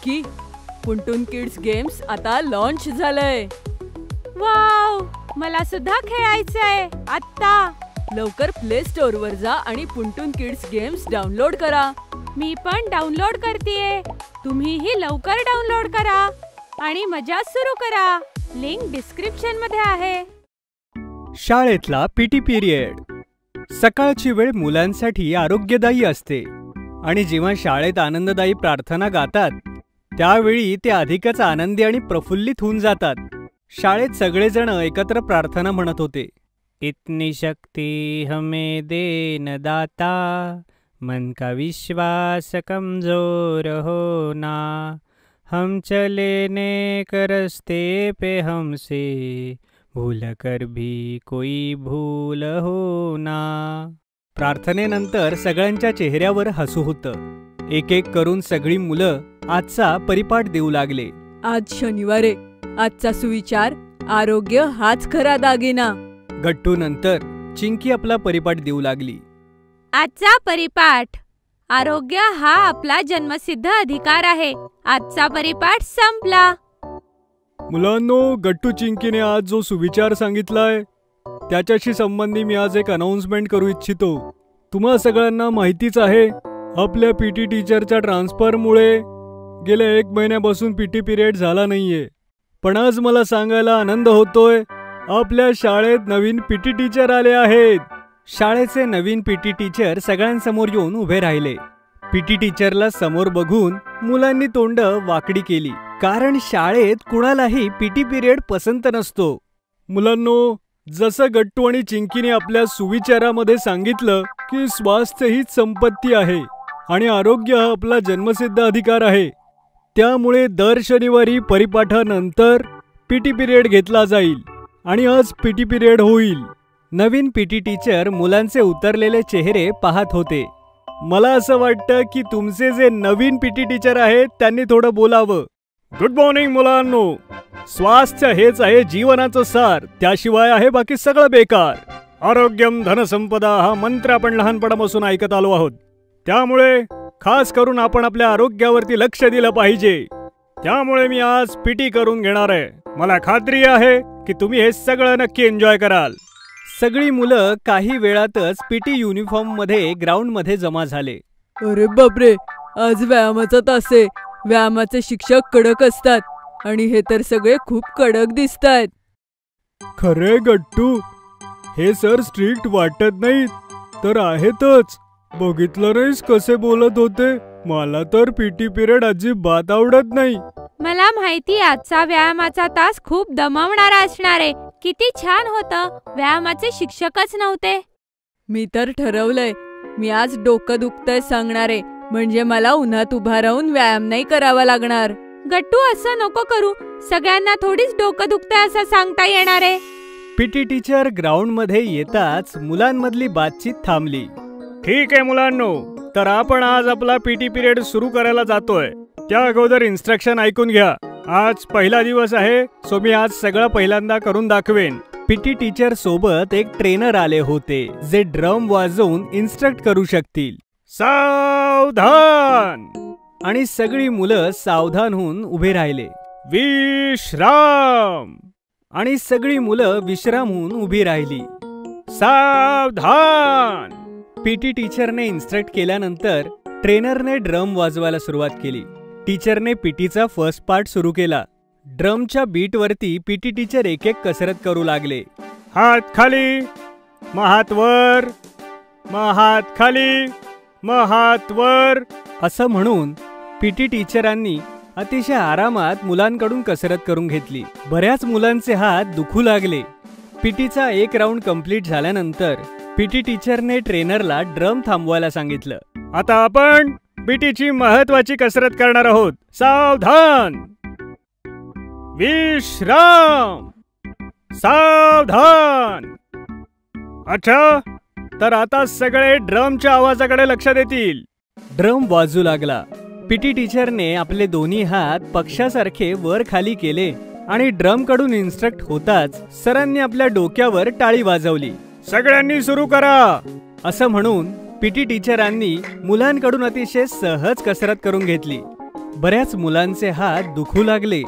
Chinki, पुंटून kids games आता launch झालंय. Wow, मला सुद्धा खेळायचंय आत्ता. लवकर प्ले स्टोअर वर जा आणि पुंटून किड्स गेम्स डाउनलोड करा. मी पण डाउनलोड करतेय. तुम्हीही लवकर डाउनलोड करा आणि मजा सुरू करा. लिंक डिस्क्रिप्शन मध्ये आहे. शाळेतला पीटी पिरियड. सकाळची वेळ मुलांसाठी आरोग्यदायी असते आणि जेव्हा शाळेत आनंददायी प्रार्थना गातात त्यावेळी ते अधिकच आनंदी आणि प्रफुल्लित होऊन जातात. शाळेत सगळेजण एकत्र प्रार्थना म्हणत होते. इतनी शक्ति हमें दे न दाता, मन का विश्वास कमजोर होना, हम चले नेक रस्ते पे हमसे भूल कर भी कोई भूल होना. प्रार्थनेनंतर सगळ्यांच्या चेहऱ्यावर हसू होतं. एक एक करून सगळी मुलं आजचा परिपाठ देऊ लागले. आज शनिवार आहे. आजचा सुविचार, आरोग्य हाच खरा दागिना. गट्टू नंतर चिंकी आपला परिपाठ देऊ लागली. आजचा परिपाठ, आरोग्य हा आपला जन्मसिद्ध अधिकार आहे. आजचा परिपाठ संपला. मुलांनो, गट्टू चिंकीने आज जो सुविचार सांगितलाय त्याच्याशी संबंधी मी आज एक अनाउन्समेंट करू इच्छितो. तुम्हा सगळ्यांना माहितीच आहे, आपल्या पीटी टीचरच्या ट्रान्सफरमुळे गेल्या 1 महिन्यापासून पीटी पिरियड झाला नाहीये. पण आज मला सांगायला आनंद होतोय, आपल्या शाळेत नवीन पीटी टीचर आले आहेत. शाळेचे नवीन पीटी टीचर सगळ्यांसमोर येऊन उभे राहिले. पीटी टीचरला समोर बघून मुलांनी तोंड वाकडी केली, कारण शाळेत कुणालाही पीटी पिरियड पसंत नसतो. मुलांनो, जसं गट्टू आणि चिंकीने आपल्या सुविचारामध्ये सांगितलं की स्वास्थ्य हीच संपत्ती आहे आणि आरोग्य हा आपला जन्मसिद्ध अधिकार आहे, त्यामुळे दर शनिवारी परिपाठानंतर पीटी पिरियड घेतला जाईल आणि आज पीटी पिरियड होईल. नवीन पीटी टीचर मुलांचे उतरलेले चेहरे पाहत होते. मला असं वाटतं की तुमचे जे नवीन पीटी टीचर आहेत त्यांनी थोडं बोलावं. गुड मॉर्निंग मुलांनो. स्वास्थ्य हेच आहे जीवनाचं सार, त्याशिवाय आहे बाकी सगळं बेकार. आरोग्यम धनसंपदा हा मंत्र आपण लहानपणापासून ऐकत आलो आहोत, त्यामुळे खास करून आपण आपल्या आरोग्यावरती लक्ष दिलं पाहिजे. त्यामुळे मी आज पीटी करून घेणार आहे. मला खात्री आहे की तुम्ही हे सगळं नक्की एन्जॉय कराल. सगळी मुलं काही वेळातच पीटी युनिफॉर्म मध्ये ग्राउंड मध्ये जमा झाले. अरे बापरे, आज व्यायामाचा तास आहे. व्यायामाचे शिक्षक कडक असतात आणि हे तर सगळे खूप कडक दिसतायत. खरे गट्टू, हे सर स्ट्रिक्ट वाटत नाहीत तर आहेतच. बघितलं नाहीस कसे बोलत होते. मला तर पीटी पिरियड अजिबात आवडत नाही. मला माहिती, आजचा व्यायामाचा तास खूप दमवणारा असणार आहे. किती छान होतं, व्यायामाचे शिक्षकच नव्हते. मी तर ठरवलंय, मी आज डोकं दुखतंय सांगणारे, म्हणजे मला उन्हात उभा राहून व्यायाम नाही करावा लागणार. गट्टू, असं नको करू. सगळ्यांना थोडीच डोकं दुखतंय असं सांगता येणार आहे. पीटी टीचर ग्राउंड मध्ये येताच मुलांमधली बातचीत थांबली. ठीक आहे मुलांनो, तर आपण आज आपला पीटी पिरियड सुरू करायला जातोय. त्या अगोदर इन्स्ट्रक्शन ऐकून घ्या. आज पहिला दिवस आहे, सो मी आज सगळं पहिल्यांदा करून दाखवेन. पीटी टीचर सोबत एक ट्रेनर आले होते जे ड्रम वाजवून इन्स्ट्रक्ट करू शकतील. सावधान. आणि सगळी मुलं सावधान होऊन उभे राहिले. विश्राम. आणि सगळी मुलं विश्राम होऊन उभी राहिली. सावधान. पीटी टीचरने इन्स्ट्रक्ट केल्यानंतर ट्रेनरने ड्रम वाजवायला सुरुवात केली. टीचरने पीटीचा फर्स्ट पार्ट सुरू केला. ड्रमच्या बीट वरती पीटी टीचर एक एक कसरत करू लागले. हात खाली, मग हात वर, मग हात खाली, मग हात वर, असं म्हणून पीटी टीचरांनी अतिशय आरामात मुलांकडून कसरत करून घेतली. बऱ्याच मुलांचे हात दुखू लागले. पीटीचा एक राऊंड कंप्लीट झाल्यानंतर पीटी टीचरने ट्रेनरला ड्रम थांबवायला सांगितलं. आता आपण पीटीची महत्वाची कसरत करणार आहोत. सावधान. विश्राम. सावधान. अच्छा, तर आता सगळे ड्रमच्या आवाजाकडे लक्ष देतील. ड्रम वाजू लागला. पीटी टीचरने आपले दोन्ही हात पक्षासारखे वर खाली केले आणि ड्रम कडून इन्स्ट्रक्ट होताच सरांनी आपल्या डोक्यावर टाळी वाजवली. सगळ्यांनी सुरू करा, असं म्हणून पीटी टीचरांनी मुलांकडून अतिशय सहज कसरत करून घेतली. बऱ्याच मुलांचे हात दुखू लागले.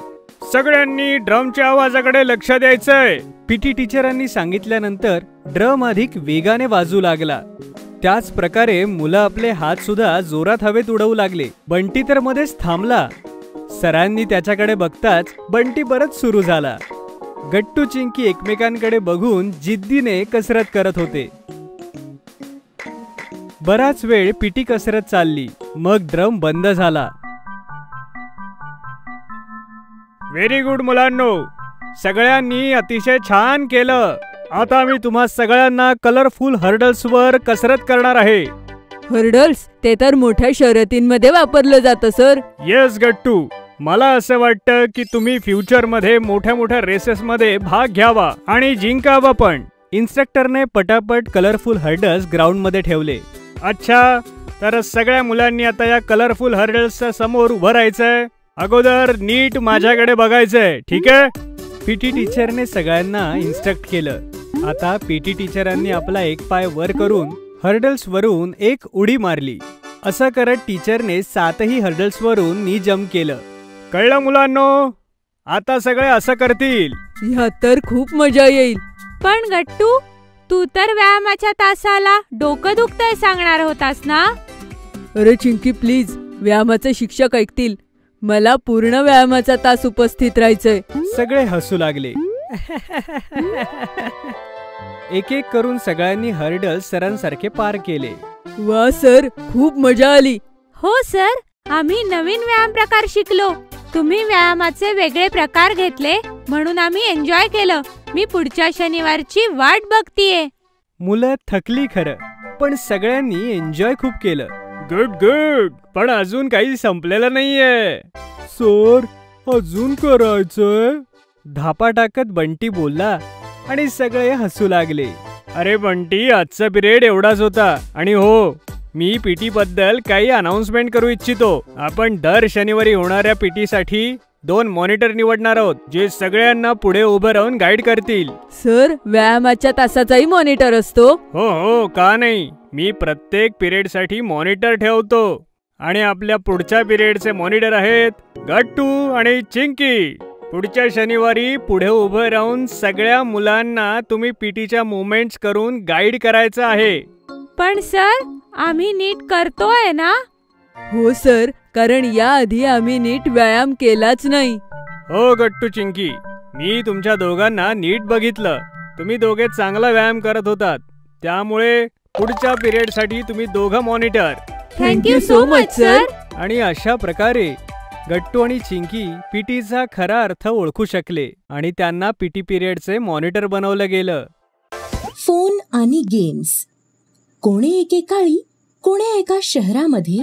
सगळ्यांनी ड्रमच्या आवाजाकडे लक्ष द्यायचंय. पीटी टीचरांनी सांगितल्यानंतर ड्रम अधिक वेगाने वाजू लागला. त्याच प्रकारे मुलं आपले हात सुद्धा जोरात हवेत उडवू लागले. बंटी तर मध्येच थांबला. सरांनी त्याच्याकडे बघताच बंटी परत सुरू झाला. गट्टू चिंकी एकमेकांकडे बघून जिद्दीने कसरत करत होते. बराच वेळ पीटी कसरत चालली. मग ड्रम बंद झाला. व्हेरी गुड मुलांनो, सगळ्यांनी अतिशय छान केलं. आता मी तुम्हा सगळ्यांना कलरफुल हर्डल्सवर कसरत करणार आहे. हर्डल्स ते तर मोठ्या शर्यतींमध्ये वापरलं जातं सर. येस गट्टू, मला असं वाटतं की तुम्ही फ्युचरमध्ये मोठ्या मोठ्या रेसेसमध्ये भाग घ्यावा आणि जिंकावा पण. इन्स्ट्रक्टरने पटापट कलरफुल हर्डल्स ग्राउंडमध्ये ठेवले. अच्छा, तर सगळ्या मुलांनी आता या कलरफुल हर्डल्सच्या समोर उभं राहायचंय. अगोदर नीट माझ्याकडे बघायचंय, ठीक आहे? पीटी टीचरने सगळ्यांना इन्स्ट्रक्ट केलं. आता पीटी टीचरांनी आपला एक पाय वर करून हर्डल्स वरून एक उडी मारली. असं करत टीचरने 7ही हर्डल्स वरून नी जम्प केलं. कळलं मुलांनो? आता सगळे असं करतील. ह्यात तर खूप मजा येईल. पण गट्टू, तू तर व्यायामाच्या तासाला डोकं दुखतंय सांगणार होतास ना? अरे चिंकी प्लीज, व्यायामाचे शिक्षक ऐकतील. मला पूर्ण व्यायामाचा तास उपस्थित राहायचंय. सगळे हसू लागले. एक एक करून सगळ्यांनी हर्डल्स सरांसारखे पार केले. वा सर, खूप मजा आली. हो सर, आम्ही नवीन व्यायाम प्रकार शिकलो. तुम्ही व्यायामाचे वेगळे प्रकार घेतले म्हणून आम्ही एन्जॉय केलं. मी पुढच्या शनिवारची वाट बघतीये. मुलं थकली खरं, पण सगळ्यांनी एन्जॉय खूप केलं. गुड गुड, पण अजून काही संपलेलं नाहीये. सर, अजून करायचंय? धापा टाकत बंटी बोलला आणि सगळे हसू लागले. अरे बंटी, आजचा पिरियड एवढाच होता. आणि हो, मी पीटी बद्दल काही अनाउन्समेंट करू इच्छितो. आपण दर शनिवारी होणाऱ्या पीटी साठी 2 मॉनिटर निवडणार आहोत, जे सगळ्यांना पुढे उभं राहून गाईड करतील. सर, व्यायामाच्या तासाचाही मॉनिटर असतो? हो हो, का नाही. मी प्रत्येक पिरियड साठी मॉनिटर ठेवतो. आणि आपल्या पुढच्या पिरियडचे मॉनिटर आहेत गट्टू आणि चिंकी. पुढच्या शनिवारी पुढे उभं राहून सगळ्या मुलांना तुम्ही पीटीच्या मुवमेंट्स करून गाईड करायचं आहे. पण सर, आम्ही नीट करतोय ना? हो सर, कारण याआधी आम्ही नीट व्यायाम केलाच नाही. हो गट्टू चिंकी, मी तुमच्या दोघांना नीट बघितलं. तुम्ही दोघे चांगला व्यायाम करत होतात. त्यामुळे पुढच्या पिरियड साठी तुम्ही दोघं monitor. Thank you so much sir. आणि अशा प्रकारे गट्टू आणि चिंकी पीटीचा खरा अर्थ ओळखू शकले आणि त्यांना पीटी पिरियडचे मॉनिटर बनवलं गेलं. फोन आणि गेम्स. कोणे एकेकाळी कोण्या एका शहरामध्ये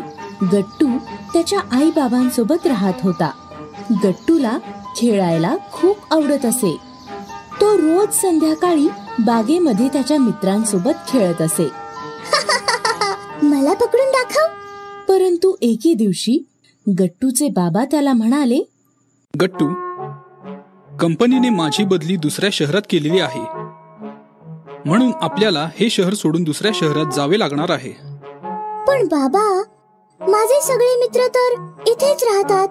गट्टू त्याच्या आई बाबांसोबत राहत होता. गट्टूला खेळायला खूप आवडत असे. तो रोज संध्याकाळी बागेमध्ये त्याच्या मित्रांसोबत खेळत असे. मला पकडून दाखव. परंतु एके दिवशी गट्टूचे बाबा त्याला म्हणाले, गट्टू, कंपनीने माझी बदली दुसऱ्या शहरात केलेली आहे, म्हणून आपल्याला हे शहर सोडून दुसऱ्या शहरात जावे लागणार आहे. पण बाबा, माझे सगळे मित्र तर इथेच राहतात.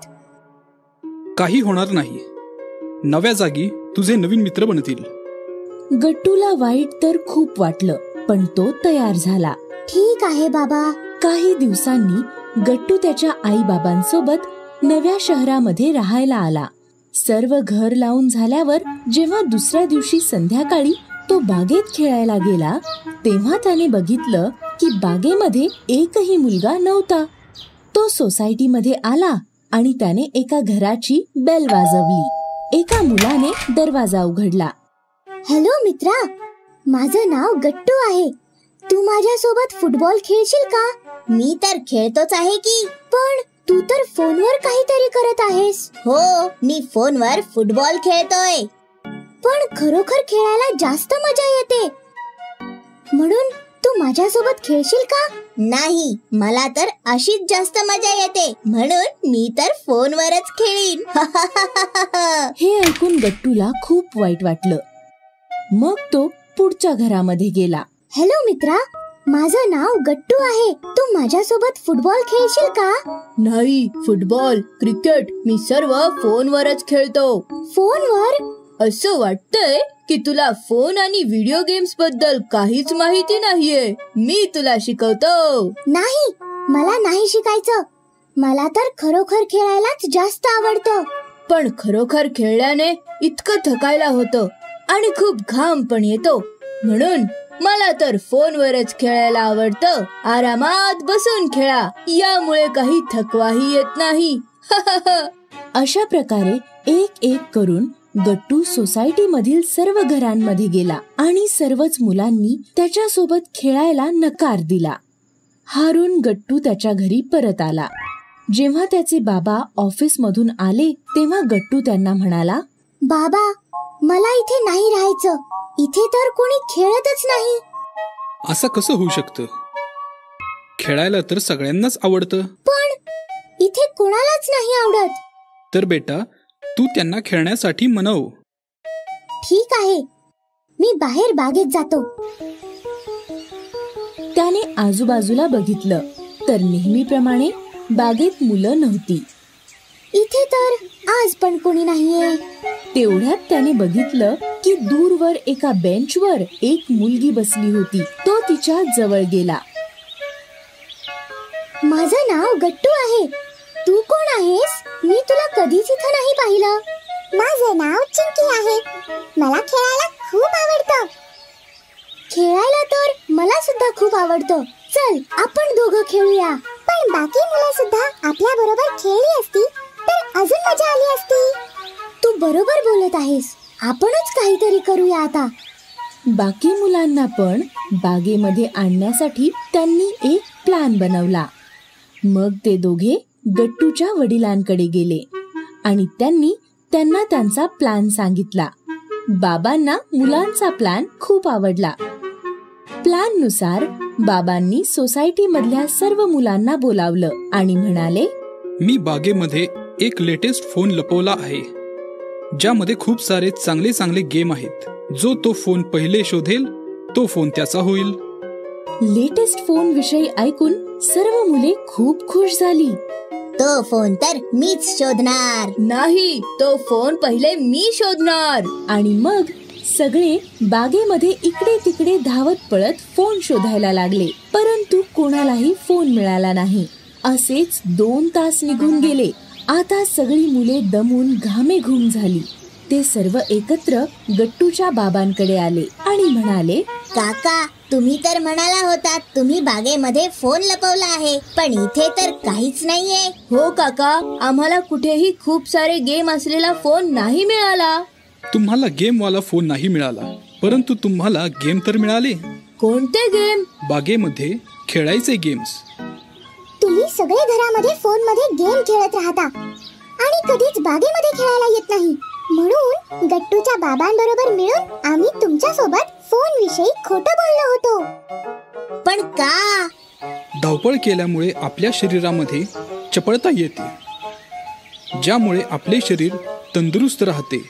काही होणार नाही. नव्या जागी तुझे नवीन मित्र बनतील. गट्टूला वाईट तर खूप वाटलं, पण तो तयार झाला. ठीक आहे बाबा. काही दिवसांनी गट्टू त्याच्या आई बाबांसोबत नव्या शहरामध्ये राहायला आला. सर्व घर लावून झाल्यावर जेव्हा दुसऱ्या दिवशी संध्याकाळी तो बागेत खेळायला गेला, तेव्हा त्याने बघितलं की बागेमध्ये एकही मुलगा नव्हता. तो सोसायटीमध्ये आला आणि त्याने एका घराची बेल वाजवली. एका मुलाने दरवाजा उघडला. हॅलो मित्रा, माझं नाव गट्टू आहे. तू माझ्यासोबत फुटबॉल खेळशील का? मी तर खेळतोच आहे की. पण तू तर फोनवर काहीतरी करत आहेस. हो, मी फोनवर फुटबॉल खेळतोय. पण खरोखर खेळायला जास्त मजा येते. म्हणून तू माझ्यासोबत खेळशील का? नाही, मला तर अशीच जास्त मजा येते, म्हणून मी तर फोनवरच खेळीन. हे ऐकून गट्टूला खूप वाईट वाटलं. मग तो पुढच्या घरामध्ये गेला. हॅलो मित्रा, माझं नाव गट्टू आहे. तू माझ्यासोबत फुटबॉल खेळशील का? नाही, फुटबॉल, क्रिकेट मी सर्व फोनवरच खेळतो. फोनवर? असं वाटतंय की तुला फोन आणि व्हिडिओ गेम्स बद्दल काहीच माहिती नाहीये. मी तुला शिकवतो. नाही, मला नाही शिकायचं. मला तर खरोखर खेळायलाच जास्त आवडतं. पण खरोखर खेळल्याने इतकं थकायला होतं आणि खूप घाम पण येतो. म्हणून मला तर फोनवरच खेळायला आवडतं. आरामात बसून खेळा, यामुळे काही थकवाही येत नाही. अशा प्रकारे एक एक करून गट्टू सोसायटी मधील सर्व घरांमध्ये गेला आणि सर्वच मुलांनी त्याच्या सोबत खेळायला नकार दिला. हारून गट्टू त्याच्या घरी परत आला. जेव्हा त्याचे बाबा ऑफिस मधून आले तेव्हा गट्टू त्यांना म्हणाला, बाबा, मला इथे नाही राहायचं. इथे तर कोणी खेळतच नाही. असं कसं होऊ शकतं? खेळायला तर सगळ्यांनाच आवडतं. पण इथे कोणालाच नाही आवडत. तर बेटा, तू त्यांना खेळण्यासाठी मनव. ठीक आहे, मी बाहेर बागेत जातो. त्याने आजूबाजूला बघितलं तर नेहमीप्रमाणे बागेत मुलं नव्हती. इथे तर आज पण कोणी नाहीये. तेवढ्यात त्याने बघितलं की दूरवर एका बेंचवर एक मुलगी बसली होती. तो तिच्या जवळ गेला. माझं नाव गट्टू आहे. तू कोण आहेस? मी तुला कधीच इथं नाही पाहिलं. माझं नाव चिंकी आहे. मला खेळायला खूप आवडतं. खेळायला तर मला सुद्धा खूप आवडतं. चल, आपण दोघं खेळूया. पण बाकी मुलं सुद्धा आपल्या बरोबर खेळली असती तर अजून मजा आली असती. तू बरोबर बोलत आहेस. आपणच काहीतरी करूया आता. बाकी मुलांना पण बागेमध्ये आणण्यासाठी त्यांनी एक प्लॅन बनवला. मग ते दोघे गट्टूच्या वडिलांकडे गेले आणि त्यांनी त्यांना त्यांचा प्लॅन सांगितला. बाबांना मुलांचा प्लॅन खूप आवडला. प्लॅन नुसार बाबांनी सोसायटी मधल्या सर्व मुलांना बोलावलं आणि म्हणाले, मी बागेमध्ये एक लेटेस्ट फोन लपवला आहे, ज्यामध्ये खूप सारे चांगले चांगले गेम आहेत. जो तो फोन पहिले शोधेल तो फोन त्याचा होईल. लेटेस्ट फोन विषयी ऐकून सर्व मुले खूप खुश झाली. तो फोन तर मीच शोधणार. नाही, तो फोन पहिले मी शोधणार. आणि मग सगळे बागेमध्ये इकडे तिकडे धावत पळत फोन शोधायला लागले. परंतु कोणालाही फोन मिळाला नाही. असेच 2 तास निघून गेले. आता सगळी मुले दमून घामेघूम झाली. ते सर्व एकत्र गट्टूच्या बाबांकडे आले आणि म्हणाले, काका, तुम्ही तर म्हणाला होतात तुम्ही बागेमध्ये फोन लपवला आहे, पण इथे तर काहीच नाहीये. हो काका, आम्हाला कुठेही खूप सारे गेम असलेला फोन नाही मिळाला. तुम्हाला गेमवाला फोन नाही मिळाला, परंतु तुम्हाला गेम तर मिळाले. कोणते गेम? बागेमध्ये खेळायचे गेम्स. तुम्ही सगळे घरामध्ये फोन मध्ये गेम खेळत राहता आणि कधीच बागेमध्ये खेळायला येत नाही. म्हणून गट्टूच्या बाबांबरोबर मिळून आम्ही तुमच्या सोबत फोन विषयी खोटं बोललो होतो. पण का? धावपळ केल्यामुळे आपल्या शरीरामध्ये चपळता येते, ज्यामुळे आपले शरीर तंदुरुस्त राहते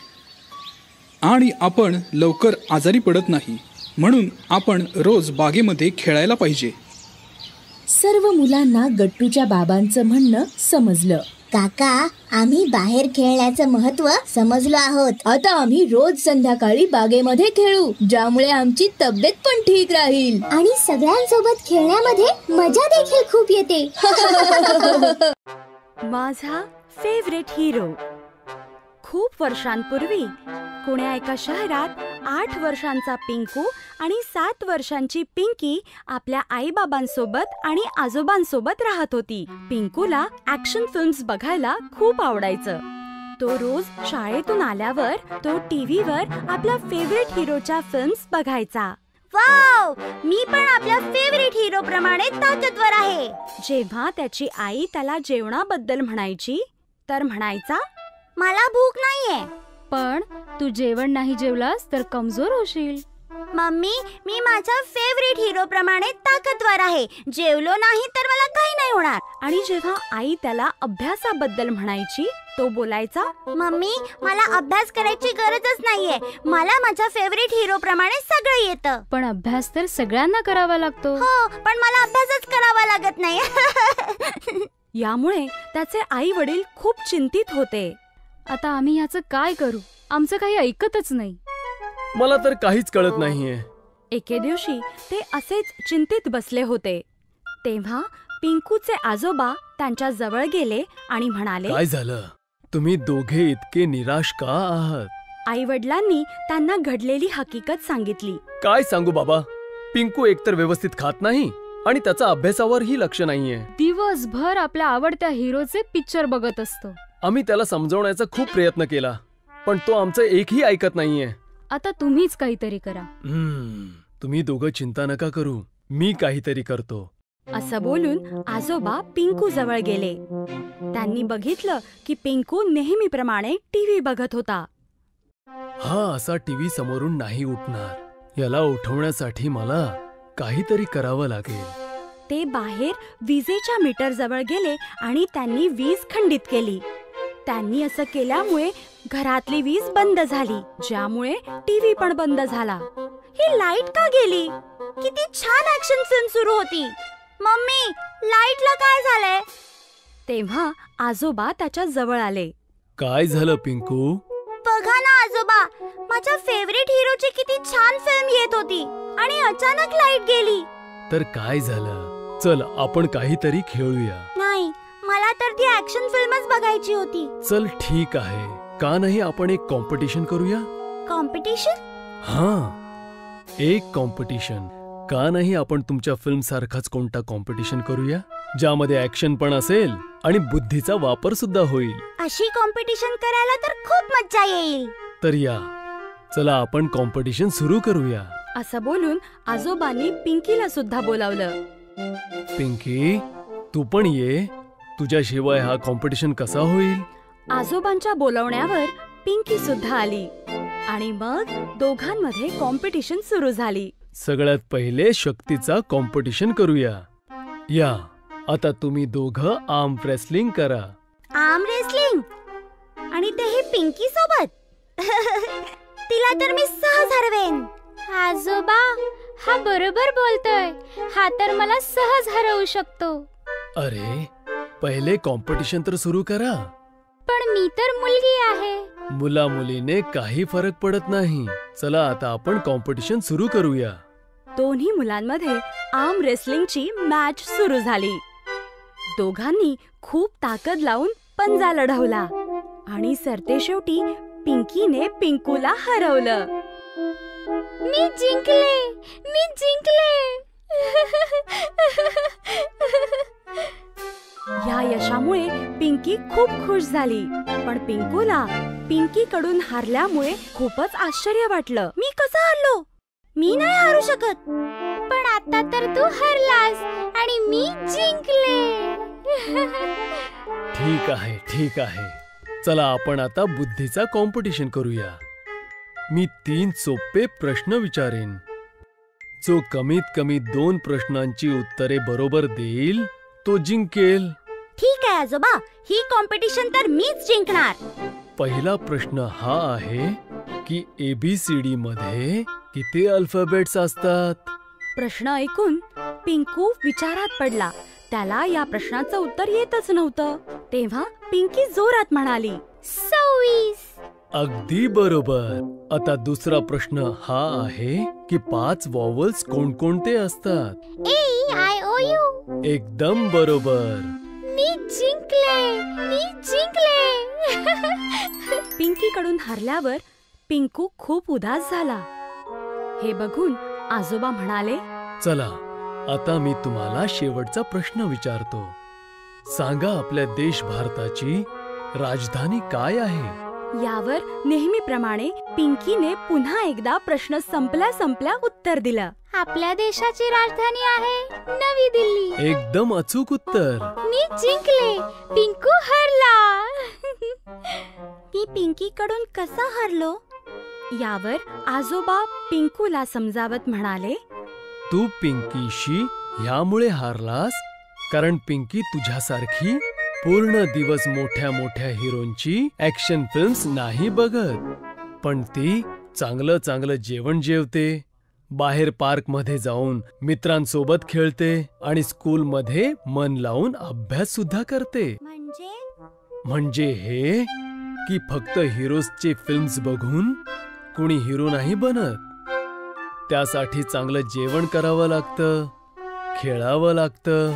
आणि आपण लवकर आजारी पडत नाही. म्हणून आपण रोज बागेमध्ये खेळायला पाहिजे. सर्व मुलांना गट्टूच्या बाबांचं म्हणणं समजलं. काका, आम्ही बाहेर खेळण्याचं महत्त्व समजलो आहोत. आता आम्ही रोज संध्याकाळी बागेमध्ये खेळू, ज्यामुळे आमची तब्येत पण ठीक राहील आणि सगळ्यांसोबत खेळण्यामध्ये मजा देखील खूप येते. माझा फेवरेट हिरो. खूप वर्षांपूर्वी कोण्या एका शहरात 8 वर्षांचा पिंकू आणि 7 वर्षांची पिंकी आपल्या आईबाबांसोबत आणि आजोबांसोबत राहत होती. पिंकूला ऍक्शन फिल्म्स बघायला खूप आवडायचं. तो रोज शाळेतून आल्यावर तो टीव्हीवर आपल्या फेवरेट हिरोच्या फिल्म्स बघायचा. वाव, मी पण आपल्या फेवरेट हिरो प्रमाणे ताकदवर आहे. जेव्हा त्याची आई त्याला जेवणाबद्दल म्हणायची तर म्हणायचा, मला भूक नाहीये. पण तू जेवण नाही जेवलास तर कमजोर होशील. मम्मी, मी माझ्या फेवरेट हिरो प्रमाणे ताकदवर आहे. जेवलो नाही तर मला काही नाही होणार. आणि जेव्हा आई त्याला अभ्यासाबद्दल म्हणायची, तो बोलायचा, मम्मी, मला अभ्यास करायची गरजच नाहीये. मला माझ्या फेवरेट हिरो प्रमाणे सगळं येतं. पण अभ्यास तर सगळ्यांना करावा लागतो. हो, पण मला अभ्यासच करावा लागत नाही. यामुळे त्याचे आई वडील खूप चिंतित होते. आता आम्ही याचं काय करू? आमचं काही ऐकतच नाही. मला तर काहीच कळत नाहीये. एके दिवशी ते असेच चिंतित बसले होते. तेव्हा पिंकूचे आजोबा त्यांच्या जवळ गेले आणि म्हणाले, काय झालं? तुम्ही दोघे इतके निराश का आहात? आई वडिलांनी त्यांना घडलेली हकीकत सांगितली. काय सांगू बाबा, पिंकू एकतर व्यवस्थित खात नाही आणि त्याचा अभ्यासावरही लक्ष नाहीये. दिवसभर आपल्या आवडत्या हिरोचे पिक्चर बघत असतो. आम्ही त्याला समजवण्याचा खूप प्रयत्न केला, पण तो आमचं एकही ऐकत नाहीये. आता तुम्हीच काहीतरी करा. तुम्ही दोघं चिंता नका करू, मी काहीतरी करतो. असं बोलून आजोबा पिंकू जवळ गेले. त्यांनी बघितलं की पिंकू नेहमीप्रमाणे टीव्ही बघत होता. हा असा टीव्ही समोरून नाही उठणार. याला उठवण्यासाठी मला काहीतरी करावं लागेल. ते बाहेर विजेच्या मीटर जवळ गेले आणि त्यांनी वीज खंडित केली. त्यांनी असं केल्यामुळे घरातली वीज बंद झाली, ज्यामुळे टीव्ही पण बंद झाला. ही लाईट का गेली? किती छान ऍक्शन फिल्म सुरू होती. मम्मी, लाईटला काय झालंय? तेव्हा आजोबा त्याच्या जवळ आले. काय झालं पिंकू? बघा ना आजोबा, माझ्या फेवरेट हिरोची किती छान फिल्म येत होती आणि अचानक लाईट गेली. तर काय झालं? चल आपण काहीतरी खेळूया. नाही, मला तर ती ऍक्शन फिल्मच बघायची होती. चल ठीक आहे, का नाही आपण एक कॉम्पिटिशन करूया? कॉम्पिटिशन? हा, एक कॉम्पिटिशन. का नाही आपण तुमच्या फिल्म सारखाच कोणता कॉम्पिटिशन करूया, ज्यामध्ये ऍक्शन पण असेल आणि बुद्धीचा वापर सुद्धा होईल. अशी कॉम्पिटिशन करायला तर खूप मज्जा येईल. तर या, चला आपण कॉम्पिटिशन सुरू करूया. असं बोलून आजोबांनी पिंकीला सुद्धा बोलावलं. पिंकी, तू पण ये. तुझ्याशिवाय हा कॉम्पिटिशन कसा होईल? आजोबांच्या बोलावण्यावर पिंकी सुद्धा आली आणि मग दोघांमध्ये कॉम्पिटिशन सुरू झाली. सगळ्यात पहिले शक्तीचा कॉम्पिटिशन करूया. या, आता तुम्ही दोघं आर्म रेसलिंग करा. Arm wrestling? आणि तेही पिंकी सोबत? तिला तर मी सहज हरवेन. आजोबा, हा बरोबर बोलतोय. हा तर मला सहज हरवू शकतो. अरे, पहिले कॉम्पिटिशन तर सुरू करा. पण मी तर मुलगी आहे. मुला मुलीने काही फरक पडत नाही. चला आता आपण कॉम्पिटिशन सुरू करूया. दोन्ही मुलांमध्ये आर्म रेसलिंगची मॅच सुरू झाली. दोघांनी खूप ताकद लावून पंजा लढवला आणि सरतेशेवटी पिंकीने पिंकूला हरवलं. मी जिंकले, मी जिंकले. या यशामुळे पिंकी खूप खुश झाली, पण पिंकूला पिंकीकडून हारल्यामुळे खूपच आश्चर्य वाटलं. मी कसं हरलो? मी नाही हारू शकत. पण आता तर तू हरलास आणि मी जिंकले. ठीक आहे, ठीक आहे. चला आपण आता बुद्धीचा कॉम्पिटिशन करूया. मी 3 सोपे प्रश्न विचारेन. जो कमीत कमी 2 प्रश्नांची उत्तरे बरोबर देईल तो जिंकेल. ठीक आहे आजोबा, ही कॉम्पिटिशन तर मीच जिंकणार. पहिला प्रश्न हा आहे की ABCD मध्ये किती अल्फाबेट्स असतात? प्रश्न ऐकून पिंकू विचारात पडला. त्याला या प्रश्नाचं उत्तर येतच नव्हतं. तेव्हा पिंकी जोरात म्हणाली, 26. अगदी बरोबर. आता दुसरा प्रश्न हा आहे की 5 वॉवल्स कोणकोणते असतात? AEIOU. एकदम बरोबर. मी जिंकले, मी जिंकले. पिंकीकडून हरल्यावर पिंकू खूप उदास झाला. हे बघून आजोबा म्हणाले, चला आता मी तुम्हाला शेवटचा प्रश्न विचारतो. सांगा, आपल्या देश भारताची राजधानी काय आहे? यावर नेहमीप्रमाणे पिंकीने पुन्हा एकदा प्रश्न संपल्या उत्तर दिलं. आपल्या देशाची राजधानी आहे नवी दिल्ली. एकदम अचूक उत्तर. मी जिंकले, पिंकू हरला. मी पिंकीकडून कसा हरलो? यावर आजोबा पिंकूला समजावत म्हणाले, तू पिंकीशी ह्यामुळे हारलास कारण पिंकी तुझ्यासारखी पूर्ण दिवस मोठ्या मोठ्या हिरोंची ऍक्शन फिल्म्स नाही बघत, पण ती चांगलं चांगलं जेवण जेवते, बाहेर पार्कमध्ये जाऊन मित्रांसोबत खेळते आणि स्कूलमध्ये मन लावून अभ्यास सुद्धा करते. म्हणजे हे की फक्त हिरोजचे फिल्म्स बघून कुणी हिरो नाही बनत. त्यासाठी चांगलं जेवण करावं लागतं, खेळावं लागतं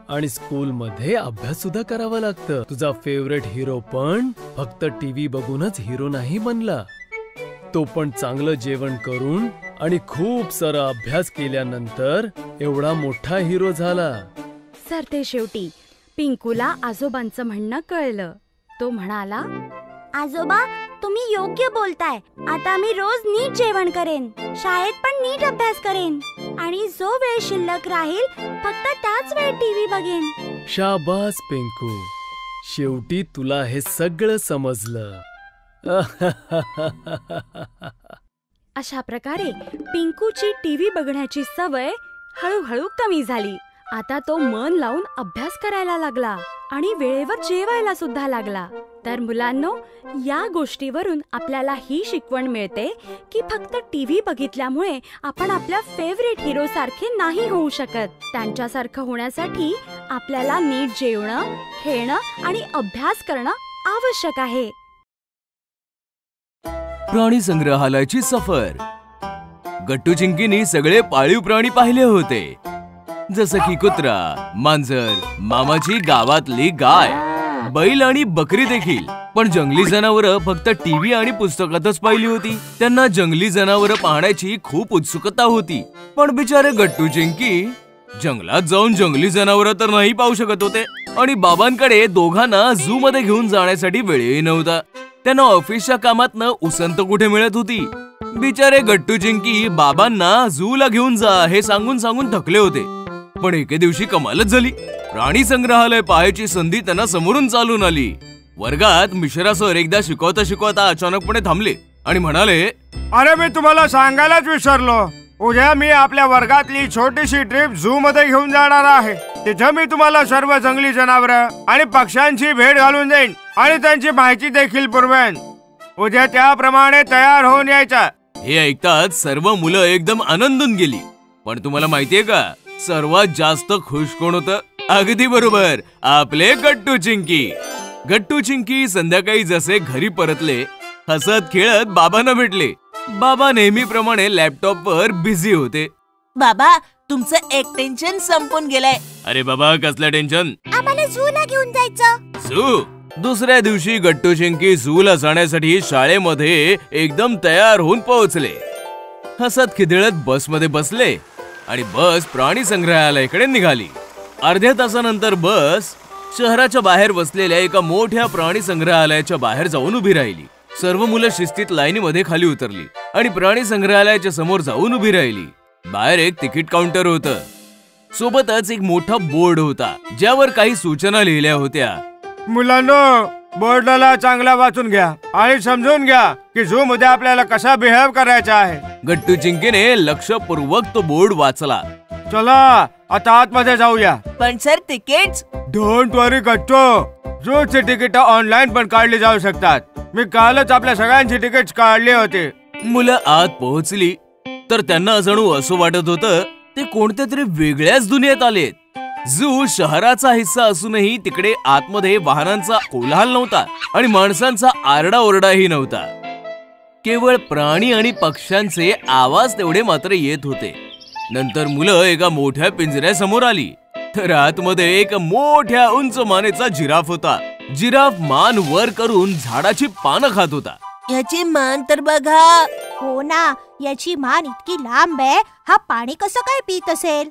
आणि स्कूलमध्ये अभ्यास सुद्धा करावं लागतं. तुझा फेवरेट हिरो पण फक्त टीव्ही बघूनच हिरो नाही बनला, तो पण चांगलं जेवण करून आणि खूप सारा अभ्यास केल्यानंतर एवढा मोठा हिरो झाला. सरते शेवटी पिंकूला आजोबांचं म्हणणं कळलं. तो म्हणाला, आजोबा तुम्ही योग्य बोलताय. आता मी रोज नीट जेवण करेन, शाळेत पण नीट अभ्यास करेन आणि जो वेळ शिल्लक राहील फक्त त्याच वेळ टीव्ही बघेन. शाबास पिंकू, शेवटी तुला हे सगळं समजलं. अशा प्रकारे पिंकूची टीव्ही बघण्याची सवय हळूहळू कमी झाली. आता तो मन लावून अभ्यास करायला लागला आणि वेळेवर जेवायला सुद्धा लागला. तर मुलांनो, या गोष्टीवरून आपल्याला ही शिकवण मिळते की फक्त टीव्ही बघितल्यामुळे आपण आपल्या फेवरेट हिरो सारखे नाही होऊ शकत. त्यांच्यासारखं होण्यासाठी आपल्याला नीट जेवणं, खेळणं आणि अभ्यास करणं आवश्यक आहे. प्राणी संग्रहालयाची सफर. गट्टू चिंकीनी सगळे पाळीव प्राणी पाहिले होते, जसं की कुत्रा, मांजर, मामाची गावातली गाय, बैल आणि बकरी देखील. पण जंगली जनावरं फक्त टीव्ही आणि पुस्तकातच पाहिली होती. त्यांना जंगली जनावरं पाहण्याची खूप उत्सुकता होती. पण बिचारे गट्टू चिंकी जंगलात जाऊन जंगली जनावरं तर नाही पाहू शकत होते आणि बाबांकडे दोघांना झू मध्ये घेऊन जाण्यासाठी वेळही नव्हता. त्यांना ऑफिसच्या कामातनं उसंत कुठे मिळत होती. बिचारे गट्टू चिंकी बाबांना झूला घेऊन जा हे सांगून सांगून थकले होते. पण एके दिवशी कमालच झाली. प्राणी संग्रहालय पाहायची संधी त्यांना समोरून चालून आली. वर्गात मिश्रा सर एकदा शिकवता शिकवता अचानकपणे थांबले आणि म्हणाले, अरे मी तुम्हाला सांगायलाच विसरलो, उद्या मी आपल्या वर्गातली छोटीशी ट्रिप झू मध्ये घेऊन जाणार आहे. तिथे मी तुम्हाला सर्व जंगली जनावरं आणि पक्ष्यांची भेट घालून देईन आणि त्यांची माहिती देखील पुरवेन. उद्या त्याप्रमाणे तयार होऊन यायचा. हे ऐकताच सर्व मुलं एकदम आनंदून गेली. पण तुम्हाला माहितीये का, सर्वात जास्त खुश कोण होतं? अगदी बरोबर, आपले गट्टू चिंकी. गट्टू चिंकी संध्याकाळी जसे घरी परतले, हसत खेळत बाबांना भेटले. बाबा नेहमीप्रमाणे लॅपटॉपवर बिझी होते. बाबा, तुमचं एक टेन्शन संपून गेलंय. अरे बाबा, कसलं टेन्शन? आम्हाला झूला घेऊन जायचं. झू? दुसऱ्या दिवशी गट्टू चिंकी झूला जाण्यासाठी शाळेमध्ये एकदम तयार होऊन पोहोचले. हसत खिदळत बसमध्ये बसले आणि बस प्राणी संग्रहालयाकडे निघाली. अर्ध्या तासानंतर बस शहराच्या बाहेर बसलेल्या एका मोठ्या प्राणी संग्रहालयाच्या बाहेर जाऊन उभी राहिली. सर्व मुलं शिस्तीत लाईनीमध्ये खाली उतरली आणि प्राणी संग्रहालयाच्या समोर जाऊन उभी राहिली. बाहेर एक तिकीट काउंटर होतं. सोबतच एक मोठा बोर्ड होता, ज्यावर काही सूचना लिहिल्या होत्या. मुलांनो, बोर्डाला चांगला वाचून घ्या आणि समजून घ्या की झू मध्ये आपल्याला कसा बिहेव करायचा आहे. गट्टू चिंकीने लक्षपूर्वक तो बोर्ड वाचला. चला आता आतमध्ये जाऊया. पण sir, tickets? Don't worry Gattu, झूची तिकीट ऑनलाईन पण काढली जाऊ शकतात. मी कालच आपल्या सगळ्यांची तिकीट काढली होती. मुलं आत पोहोचली तर त्यांना जणू असं वाटत होतं ते कोणत्या तरी वेगळ्याच दुनियेत आलेत. झू शहराचा हिस्सा असूनही तिकडे आतमध्ये वाहनांचा कोलाहल नव्हता आणि माणसांचा आरडाओरडाही नव्हता. केवळ प्राणी आणि पक्ष्यांचे आवाज तेवढे मात्र येत होते. नंतर मुलं एका मोठ्या पिंजऱ्यासमोर आली तर आतमध्ये एक मोठ्या उंच मानेचा जिराफ होता. जिराफ मान वर करून झाडाची पानं खात होता. याची मान तर बघा. हो ना, याची मान इतकी लांब आहे, हा पाणी कसं काय पीत असेल?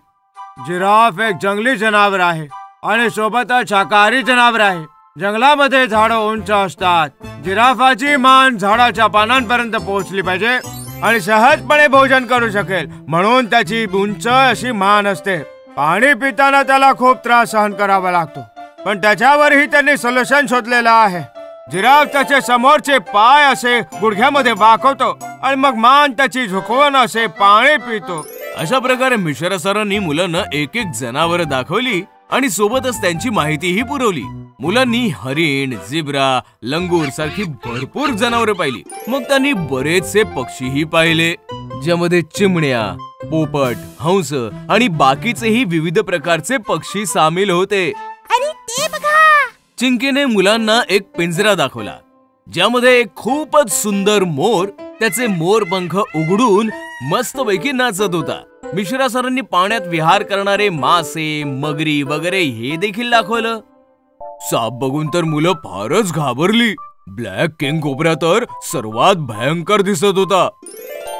जिराफ एक जंगली जनावर आहे आणि सोबतच शाकाहारी जनावर आहे. जंगलामध्ये झाडं उंच असतात. जिराफाची मान झाडाच्या पानांपर्यंत पोहोचली पाहिजे आणि सहजपणे भोजन करू शकेल, म्हणून त्याची उंच अशी मान असते. पाणी पिताना त्याला खूप त्रास सहन करावा लागतो, पण त्याच्यावरही त्यांनी सोल्युशन शोधलेलं आहे. जिराफ त्याचे समोरचे पाय असे गुडघ्यामध्ये वाकवतो आणि मग मान त्याची झुकवून असे पाणी पितो. अशा प्रकारे मिश्रा सरांनी मुलांना एक एक जनावर दाखवली आणि सोबतच त्यांची माहितीही पुरवली. मुलांनी हरिण, झिब्रा, लंगूर सारखी भरपूर जनावरे पाहिली. मग त्यांनी बरेचसे पक्षीही पाहिले, ज्यामध्ये चिमण्या, पोपट, हंस आणि बाकीचेही विविध प्रकारचे पक्षी सामील होते. अरे ते बघा. चिंकीने मुलांना एक पिंजरा दाखवला, ज्यामध्ये एक खूपच सुंदर मोर त्याचे मोरपंख उघडून मस्तपैकी नाचत होता. मिश्रा सरांनी पाण्यात विहार करणारे मासे, मगरी वगैरे हे देखील दाखवलं. साप बघून तर मुलं फारच घाबरली. ब्लॅक किंग कोब्रा तर सर्वात भयंकर दिसत होता.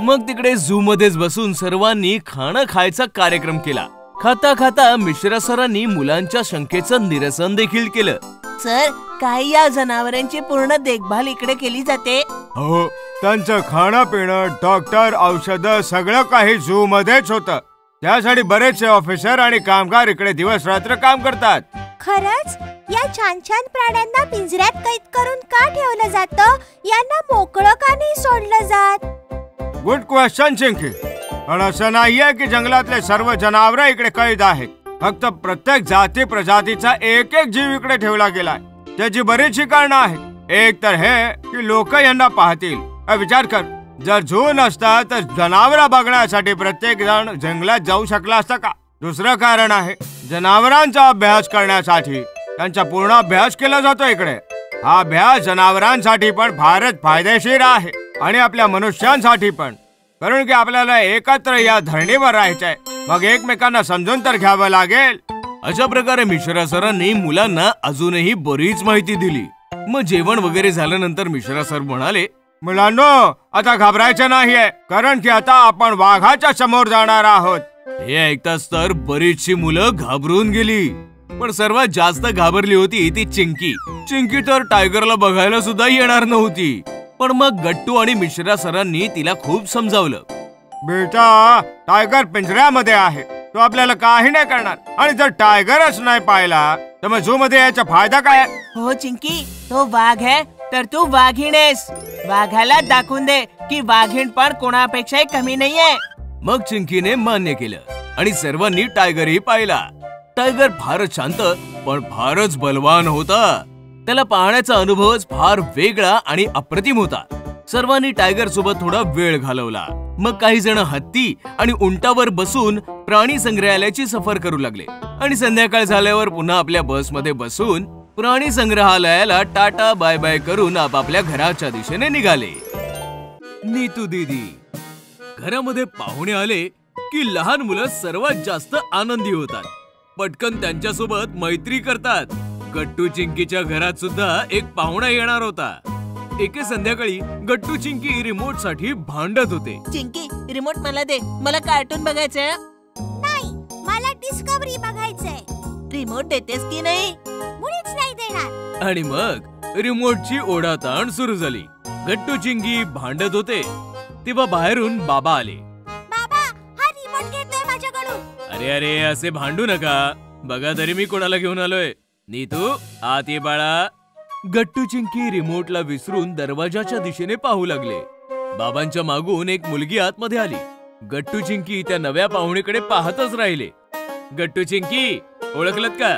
मग तिकडे झू मध्येच बसून सर्वांनी खाणं खायचा कार्यक्रम केला. खाता खाता मिश्रा सरांनी मुलांच्या शंकेचं निरसन देखील केलं. सर, काही या जनावरांची पूर्ण देखभाल इकडे केली जाते. हो, त्यांचं खाणं पिणं, डॉक्टर, औषधं सगळं काही झू मध्येच होतं. त्यासाठी बरेचसे ऑफिसर आणि कामगार इकडे दिवस रात्र काम करतात. खरंच या छान छान प्राण्यांना पिंजऱ्यात कैद करून का ठेवलं जातं? यांना मोकळं का नाही सोडलं जात? Good question Chinki. पण असं नाहीये की जंगलातले सर्व जनावर इकडे कैद आहेत. फक्त प्रत्येक जाती प्रजातीचा एक एक जीव इकडे ठेवला गेलाय. त्याची बरीचशी कारणं आहेत. एक तर हे की लोक यांना पाहतील. विचार कर, जर झू नसता तर जनावर बघण्यासाठी प्रत्येक जण जंगलात जाऊ शकला असता का? दुसरं कारण आहे, जनावरांचा अभ्यास करण्यासाठी त्यांचा पूर्ण अभ्यास केला जातो इकडे. हा अभ्यास जनावरांसाठी पण फारच फायदेशीर आहे आणि आपल्या मनुष्यांसाठी पण. कारण की आपल्याला एकत्र या धरणीवर राहायचंय, मग एकमेकांना समजून तर घ्यावं लागेल. अशा प्रकारे मिश्रा सरांनी मुलांना अजूनही बरीच माहिती दिली. मग जेवण वगैरे झाल्यानंतर मिश्रा सर म्हणाले, मुलांनो, आता घाबरायचं नाहीये, कारण की आता आपण वाघाच्या समोर जाणार आहोत. हे ऐकताच तर बरीचशी मुलं घाबरून गेली. पण सर्वात जास्त घाबरली होती ती चिंकी. चिंकी तर टायगरला बघायला सुद्धा येणार नव्हती. पण मग गट्टू आणि मिश्रा सरांनी तिला खूप समजावलं. बेटा, टायगर पिंजऱ्यामध्ये आहे, तो आपल्याला काही नाही करणार. आणि जर टायगरच नाही पाहिला तर मग झू मध्ये याचा फायदा काय? हो चिंकी, तो वाघ आहे तर तू वाघीण आहेस. वाघाला दाखवून दे की वाघीण पण कोणापेक्षाही कमी नाहीये. मग चिंकीने मान्य केलं आणि सर्वांनी टायगरही पाहिला. टायगर फारच शांत पण फारच बलवान होता. त्याला पाहण्याचा अनुभवच फार वेगळा आणि अप्रतिम होता. सर्वांनी टायगर सोबत थोडा वेळ घालवला. मग काही जण हत्ती आणि उंटावर बसून प्राणी संग्रहालयाची सफर करू लागले आणि संध्याकाळ झाल्यावर पुन्हा आपल्या बसमध्ये बसून प्राणी संग्रहालयाला टाटा बाय बाय करून आपापल्या घराच्या दिशेने निघाले. नीतू दीदी, घरामध्ये पाहुणे आले की लहान मुलं सर्वात जास्त आनंदी होतात. पटकन त्यांच्यासोबत मैत्री करतात. गट्टू चिंकीच्या घरात सुद्धा एक पाहुणा येणार होता. एके संध्याकाळी गट्टू चिंकी रिमोट साठी भांडत होते. चिंकी, रिमोट मला दे, मला कार्टून बघायचंय. नाही, मला डिस्कव्हरी बघायचंय. रिमोट देतेस की नाही? मुळीच नाही देणार. आणि मग रिमोटची ओढाताण सुरू झाली. गट्टू चिंकी भांडत होते तेव्हा बाहेरून बाबा आले. बाबा, हा रिमोट घेतोय माझ्याकडून. अरे अरे, असे भांडू नका. बघा तरी मी कोणाला घेऊन आलोय. नीतू, आत ये बाळा. गट्टू चिंकी रिमोटला विसरून दरवाजाच्या दिशेने पाहू लागले. बाबांच्या मागून एक मुलगी आतमध्ये आली. गट्टू चिंकी त्या नव्या पाहुणीकडे पाहतच राहिले. गट्टू चिंकी, ओळखलत का?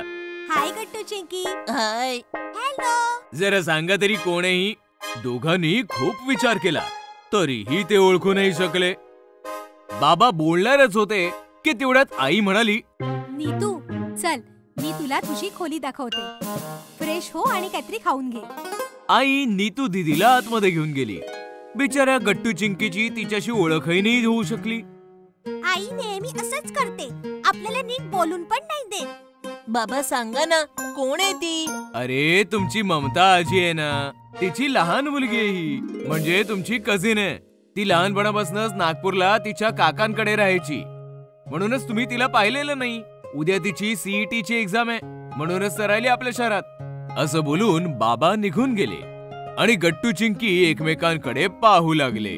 हाय गट्टू चिंकी. हाय. हॅलो. जरा सांगा तरी कोण आहे ही? दोघांनी खूप विचार केला तरीही ते ओळखू नाही शकले. बाबा बोलणारच होते की तेवढ्यात आई म्हणाली, नीतू, चल, मी तुला तुझी खोली दाखवते. फ्रेश हो आणि काहीतरी खाऊन घे. आई नीतू दीदीला आतमध्ये घेऊन गेली. बिचाऱ्या गट्टू चिंकीची तिच्याशी ओळखही नाही होऊ शकली. आई नेहमी असंच करते, आपल्याला नीट बोलून पण नाही देत. बाबा सांगा ना, कोण आहे ती? अरे, तुमची ममता आजी आहे ना, तिची लहान मुलगी आहे ही. म्हणजे तुमची कझिन आहे. ती लहानपणापासूनच नागपूरला तिच्या काकांकडे राहायची. म्हणूनच तुम्ही तिला पाहिलेलं नाही. उद्या तिची CET ची एक्झाम आहे, म्हणूनच तर राहिली आपल्या शहरात. असं बोलून बाबा निघून गेले आणि गट्टू चिंकी एकमेकांकडे पाहू लागले.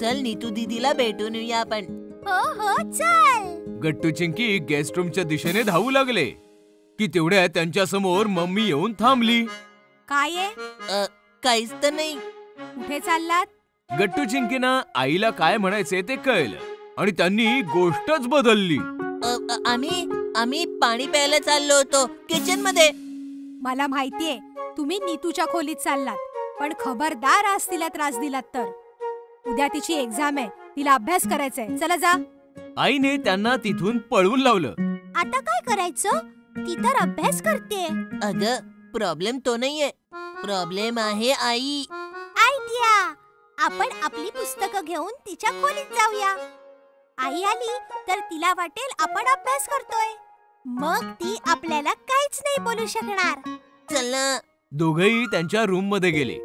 चल नीतू दीदीला भेटून येऊया आपण. हो हो, चल. गट्टू चिंकी गेस्ट रूमच्या दिशेने धावू लागले की तेवढ्या त्यांच्या समोर मम्मी येऊन थांबली. काय आहे? काहीच तर नाही. कुठे चाललात? गट्टू चिंकीना आईला काय म्हणायचे ते कळलं आणि त्यांनी गोष्टच बदलली. आम्ही पाणी प्यायला चाललो होतो किचन मध्ये. मला माहितीये तुम्ही नीतूच्या खोलीत चाललात, पण खबरदार आज तिला त्रास दिलात तर. उद्या तिची एक्झाम आहे, तिला अभ्यास करायचाय. चला जा. आईने त्यांना तिथून पळवून लावलं. आता काय करायचं? ती तर अभ्यास करते. अगं प्रॉब्लेम तो नाहीये, प्रॉब्लेम आहे आई. आयडिया, आपण आपली पुस्तकं घेऊन तिच्या खोलीत जाऊया. आई आली तर तिला वाटेल आपण अभ्यास करतोय, मग ती आपल्याला काहीच नाही बोलू शकणार. चल ना. दोघेही त्यांच्या रूम मध्ये गेले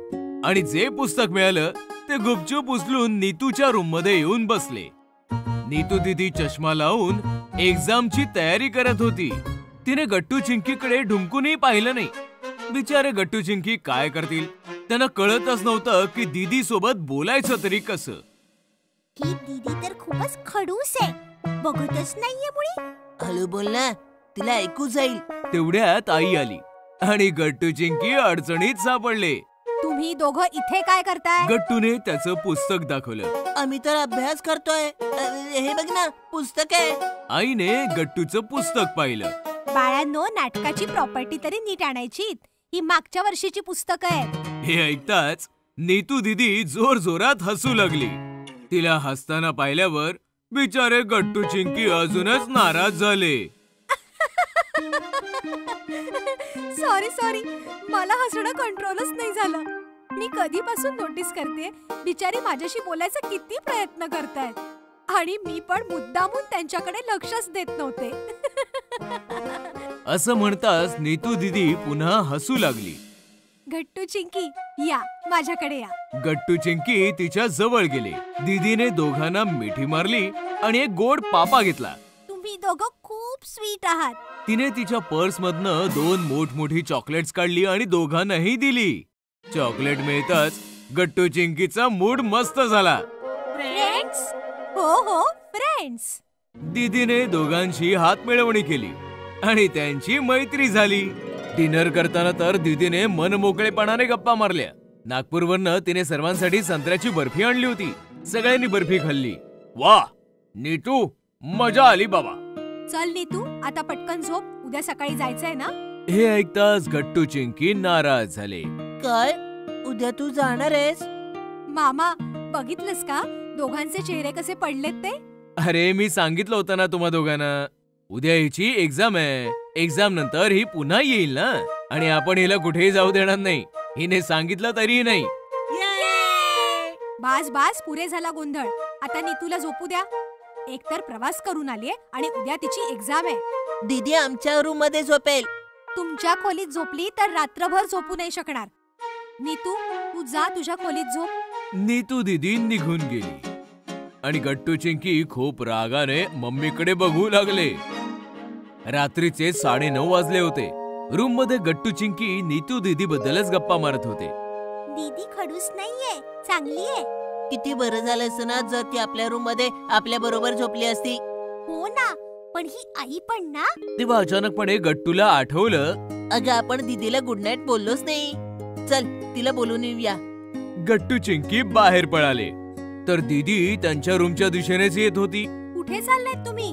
आणि जे पुस्तक मिळालं ते गुपचूप उचलून नीतूच्या रूम मध्ये येऊन बसले. नीतू दीदी चष्मा लावून एक्झामची तयारी करत होती. तिने गट्टू चिंकीकडे ढुंकूनही पाहिलं नाही. बिचारे गट्टू चिंकी काय करतील, त्यांना कळतच नव्हतं की दीदी सोबत बोलायचं तरी कसं. ही दीदी तर खूपच खडूस आहे, बघतच नाहीये मुळी. हळू बोल ना, तिला ऐकू जाईल. तेवढ्यात आई आली आणि गट्टू चिंकी अडचणीत सापडले. तुम्ही दोघं इथे काय करताय? गट्टूने त्याचं पुस्तक दाखवलं. आम्ही तर अभ्यास करतोय. हे बघ ना, पुस्तक आहे. आईने गट्टूचं पुस्तक पाहिलं. बाळांनो, नाटकाची प्रॉपर्टी तरी नीट आणायची. ही मागच्या वर्षीची पुस्तकं आहेत. हे ऐकताच नीतू दीदी जोर जोरात हसू लागली. तिला हसताना पाहिल्यावर बिचारे गट्टू चिंकी अजूनच नाराज झाले. सॉरी, मला हसणं कंट्रोलच नाही झालं. मी कधीपासून नोटीस करते बिचारी माझ्याशी बोलायचा किती प्रयत्न करतायत, आणि मी पण मुद्दामून त्यांच्याकडे लक्षच देत नव्हते. असं म्हणताच नीतू दीदी पुन्हा हसू लागली. गट्टू चिंकी, या माझ्याकडे या. गट्टू चिंकी तिच्या जवळ गेले. दीदीने दोघांना मिठी मारली आणि एक गोड पापा घेतला. तुम्ही दोघं खूप स्वीट आहात. तिने तिच्या पर्स मधनं 2 मोठमोठी चॉकलेट्स काढली आणि दोघांनाही दिली. चॉकलेट मिळताच गट्टू चिंकीचा मूड मस्त झाला. फ्रेंड्स? हो फ्रेंड्स. दीदीने दोघांशी हात मिळवणी केली आणि त्यांची मैत्री झाली. डिनर करताना तर दीदीने मन मोकळेपणाने गप्पा मारल्या. नागपूरवरनं तिने सर्वांसाठी संत्र्याची बर्फी आणली होती. सगळ्यांनी बर्फी खाल्ली. वा नीतू, मजा आली बाबा. चल नीतू, आता पटकन झोप, उद्या सकाळी जायचंय ना. हे ऐकताच गट्टू चिंकी नाराज झाले. काय, उद्या तू जाणार आहेस? मामा, बघितलंस का दोघांचे चेहरे कसे पडलेत ते? अरे मी सांगितलं होतं ना तुम्हा दोघांना, उद्या हिची एक्झाम आहे. एक्झाम नंतर ही पुन्हा येईल ना, आणि आपण हिला कुठेही जाऊ देणार नाही. हिने सांगितलं तरीही नाही. बास पुरे झाला गोंधळ. आता नीतूला झोपू द्या. एकतर प्रवास करून आलीये आणि उद्या तिची एक्झाम आहे. दीदी आमच्या रूम मध्ये झोपेल. तुमच्या खोलीत झोपली तर रात्रभर झोपू नाही शकणार. नीतू, तू जा तुझ्या खोलीत झोप. नीतू दीदी निघून गेली आणि गट्टू चिंकी खूप रागाने मम्मीकडे बघू लागले. रात्रीचे 9:30 वाजले होते. रूम मध्ये गट्टू चिंकी नीतू दीदी बद्दलच गप्पा मारत होते. दीदी खडूस नाहीये, चांगली आहे. किती बरं झालं असं ना जर ती आपल्या रूम मध्ये आपल्या बरोबर झोपली असती. हो ना, पण ही आई पण ना. तेव्हा अचानकपणे गट्टूला आठवलं, अगं आपण दीदीला गुड नाईट बोललोच नाही. चल तिला बोलून येऊया. गट्टू चिंकी बाहेर पळाले तर दीदी त्यांच्या रूमच्या दिशेनेच येत होती. कुठे चाललेत तुम्ही?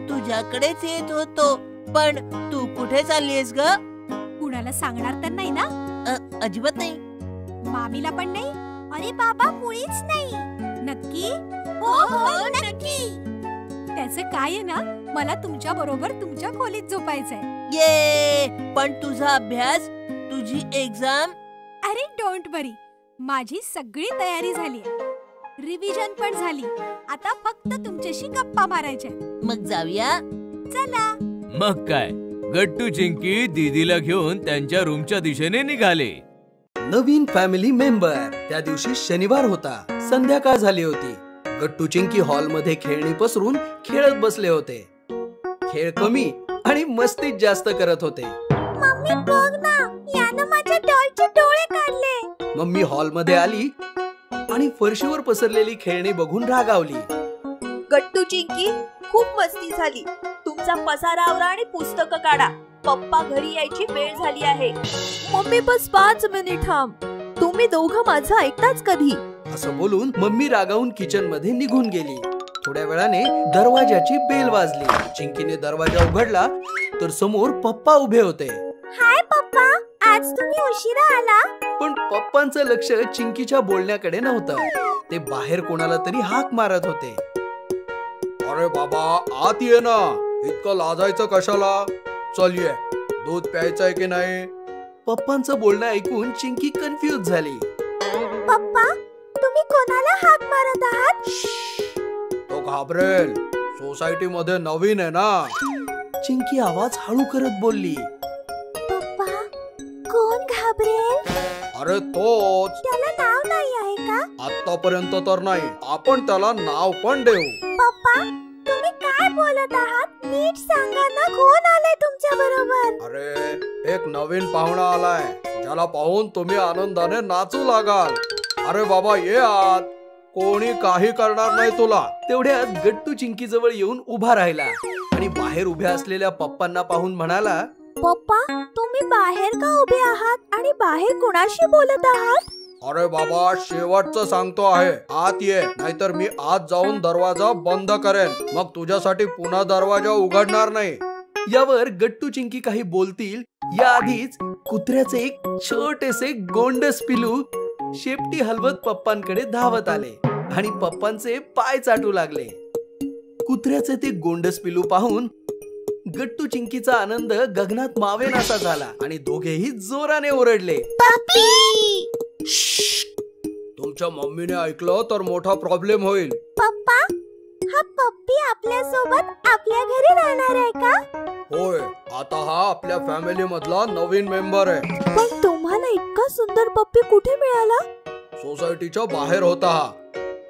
तुझ्याकडेच येत होतो, पण तू कुठे चाललीस ग? कुणाला सांगणार तर नाही ना? अजिबात नाही. मामीला पण नाही? अरे बाबा, मुळीच नाही. नक्की? हो नक्की. त्याचं काय आहे ना, मला तुमच्या बरोबर तुमच्या खोलीत झोपायचंय. ये, पण तुझा अभ्यास, तुझी एक्झाम? अरे डोंट वरी, माझी सगळी तयारी झाली. रिव्हिजन पण झाली. आता फक्त तुमच्याशी गप्पा मारायच्या. मग जाऊया. चला. मग काय, गट्टू चिंकी दीदीला घेऊन त्यांच्या रूमच्या दिशेने निघाले. नवीन फॅमिली मेंबर. त्या दिवशी शनिवार होता. संध्याकाळ झाली होती. गट्टू चिंकी हॉलमध्ये खेळणी पसरून खेळत बसले होते. खेळ कमी आणि मस्ती जास्त करत होते. मम्मी बघ ना, यानं माझ्या डॉलचे डोळे काढले. मम्मी हॉलमध्ये आली आणि फरशीवर पसरलेली खेळणी बघून रागावली. गट्टू चिंकी, खूप मस्ती झाली. तुमचा पसारा आवरा आणि पुस्तकं काढा. पप्पा घरी यायची वेळ झाली आहे. मम्मी बस 5 मिनिट थांब. तू तुम्ही दोघं माझं ऐकताच कधी? असं बोलून मम्मी रागावून किचन मध्ये निघून गेली. थोड्या वेळाने दरवाजाची बेल वाजली. चिंकीने दरवाजा उघडला तर समोर पप्पा उभे होते. हाय पप्पा, आज तुम्ही उशिरा आला. पण पप्पांचं लक्ष चिंकीच्या बोलण्याकडे नव्हतं. ते बाहेर कोणाला तरी हाक मारत होते. अरे बाबा, आत ये ना. इतकं लाजायचं कशाला? चल ये, दूध प्यायचंय की नाही? पप्पांचं बोलणं ऐकून चिंकी कन्फ्यूज झाली. पप्पा, तुम्ही कोणाला हाक मारत आहात? तो घाबरेल. सोसायटी मध्ये नवीन आहे ना. चिंकी आवाज हळू करत बोलली. पप्पा, कोण घाबरेल? अरे तोच. त्याला नाव नाही आहे का? आतापर्यंत तर नाही. आपण त्याला नाव पण देऊ. पप्पा, तुम्ही काय बोलत आहात? नीट सांगा ना, कोण आलाय तुमच्या बरोबर? अरे, एक नवीन पाहुणा आलाय, ज्याला पाहून तुम्ही आनंदाने नाचू लागाल. अरे बाबा, ये आत. कोणी काही करणार नाही तुला. तेवढ्यात गट्टू चिंकी जवळ येऊन उभा राहिला आणि बाहेर उभ्या असलेल्या पप्पांना पाहून म्हणाला, पप्पा, तुम्ही बाहेर का उभे आहात आणि बाहेर कुणाशी बोलत आहात? अरे बाबा, शेवटचं सांगतो आहे, आत ये, नाहीतर मी आत जाऊन दरवाजा बंद करेन. मग तुझ्यासाठी पुन्हा दरवाजा उघडणार नाही. यावर गट्टू चिंकी काही बोलतील या आधीच कुत्र्याचे एक छोटेसे गोंडस पिलू शेपटी हलवत पप्पांकडे धावत आले आणि पप्पांचे पाय चाटू लागले. कुत्र्याचे ते गोंडस पिलू पाहून गट्टू चिंकीचा आनंद गगनात मावेनासा झाला आणि दोघेही जोराने ओरडले, पप्पी! तुमच्या मम्मीने ऐकलं तर मोठा प्रॉब्लेम होईल. पप्पा, हा पप्पी आपल्या सोबत आपल्या घरी राहणार आहे का? होय, आता हा आपल्या फॅमिली मधला नवीन मेंबर आहे. पण तुम्हाला इतका सुंदर पप्पी कुठे मिळाला? सोसायटीच्या बाहेर होता हा.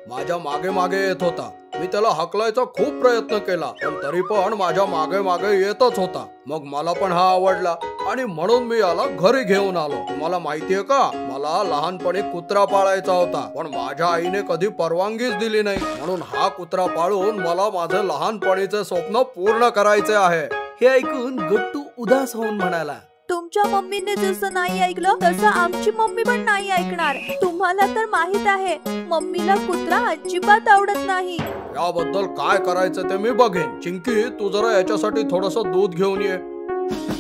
माझ्या मागे मागे येत होता. मी त्याला हाकलायचा खूप प्रयत्न केला, पण तरी पण माझ्या मागे मागे येतच होता. मग मला पण हा आवडला आणि म्हणून मी याला घरी घेऊन आलो. तुम्हाला माहितीये का, मला लहानपणी कुत्रा पाळायचा होता, पण माझ्या आईने कधी परवानगीच दिली नाही. म्हणून हा कुत्रा पाळून मला माझे लहानपणीचे स्वप्न पूर्ण करायचे आहे. हे ऐकून गट्टू उदास होऊन म्हणाला, तुमच्या मम्मीने जसं नाही ऐकलं तसं आमची मम्मी पण नाही ऐकणार. तुम्हाला तर माहित आहे, मम्मीला कुत्रा अजिबात आवडत नाही. याबद्दल काय करायचं ते मी बघेन. चिंकी, तू जरा याच्यासाठी थोडस दूध घेऊन ये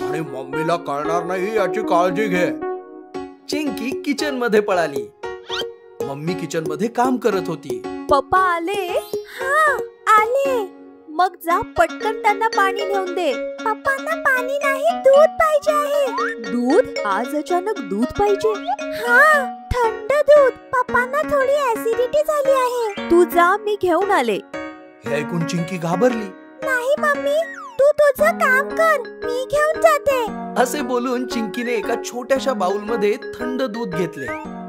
आणि मम्मीला कळणार नाही याची काळजी घे. चिंकी किचन मध्ये पळाली. मम्मी किचन मध्ये काम करत होती. पप्पा आले? हा, आले. मग जा पटकन त्यांना पाणी नेऊन दे. पप्पांना पाणी नाही, दूध पाहिजे आहे. दूध? आज अचानक दूध पाहिजे? हा, थंड दूध. पप्पांना थोडी ऍसिडिटी झाली आहे. तू जा, मी घेऊन आले. हे ऐकून चिंकी घाबरली. नाही मम्मी, तू तुझं काम कर, मी घेऊन जाते. असे बोलून चिंकीने एका छोट्याशा बाउल मध्ये थंड दूध घेतले.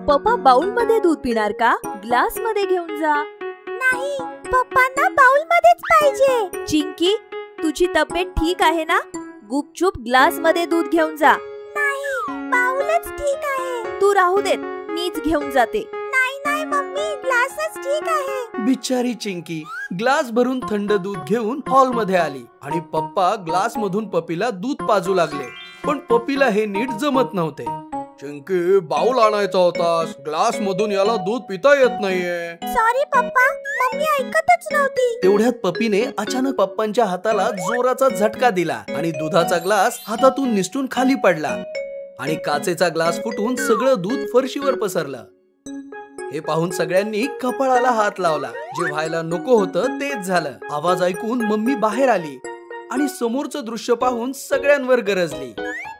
पप्पा बाउल मध्ये दूध पिणार का? ग्लास मध्ये घेऊन जा. नाही, पप्पांना बाउल मध्येच पाहिजे. चिंकी, तुझी तब्येत ठीक आहे ना? गुपचूप ग्लास मध्ये दूध घेऊन जा. नाही, बाउलच ठीक आहे. तू राहू देत, मीच घेऊन जाते. नाही नाही मम्मी, ग्लासच ठीक आहे. बिचारी चिंकी ग्लास भरून थंड दूध घेऊन हॉल मध्ये आली आणि पप्पा ग्लास मधून पपीला दूध पाजू लागले. पण पपीला हे नीट जमत नव्हते. चिंकी, बाउल आणायचा होतास, ग्लास मधून याला दूध पिता येत नाहीये. सॉरी पप्पा, मम्मी ऐकतच नव्हती. तेवढ्यात पपीने अचानक पप्पांच्या हाताला जोराचा झटका दिला आणि दुधाचा ग्लास हातातून निसटून खाली पडला आणि काचेचा ग्लास फुटून सगळं दूध फरशीवर पसरलं. हे पाहून सगळ्यांनी कपाळाला हात लावला. जे व्हायला नको होतं तेच झालं. आवाज ऐकून मम्मी बाहेर आली आणि समोरचं दृश्य पाहून सगळ्यांवर गरजली.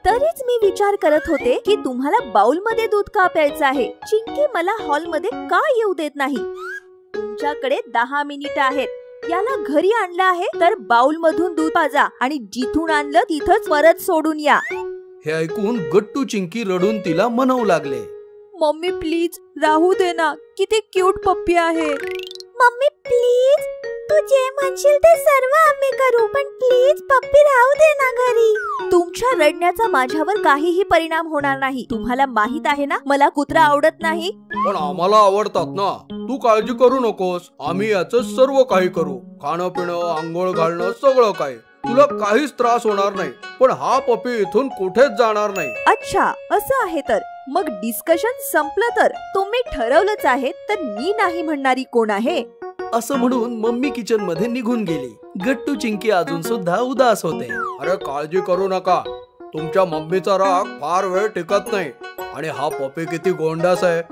तरीच मी विचार करत होते की तुम्हाला बाउल मध्ये दूध का प्यायचं आहे. चिंकी मला हॉल मध्ये का येऊ देत नाही? तुमच्याकडे 10 मिनिटं आहेत. याला घरी आणलं आहे तर बाउल मधून दूध पाजा आणि जिथून आणलं तिथंच परत सोडून या. हे ऐकून गट्टू चिंकी रडून तिला मनवू लागले. मम्मी प्लीज राहू दे ना, किती क्यूट पप्पी आहे. मम्मी प्लीज, तू जे म्हणशील ते सर्व आम्ही करू, पण प्लीज पप्पी राहू दे ना घरी. तुमच्या रडण्याचा माझ्यावर काहीही परिणाम होणार नाही. तुम्हाला माहित आहे ना, मला कुत्रा आवडत नाही. पण आम्हाला आवडतात ना. तू काळजी करू नकोस, आम्ही याचं सर्व काही करू. खाणं पिणं, आंघोळ घालणं, सगळं काही. तुला काहीच त्रास होणार नाही. पण हा पपी इथून कुठेच जाणार नाही. अच्छा, असं आहे तर मग डिस्कशन संपलं तर तुम्ही ठरवलंच आहे तर मी नाही म्हणणारी कोण आहे? असं म्हणून मम्मी किचन मध्ये निघून गेली. गट्टू चिंकी अजून सुद्धा उदास होते. अरे काळजी करू नका, तुमच्या मम्मीचा राग फार वेळ टिकत नाही आणि हा पपी किती गोंडास आहे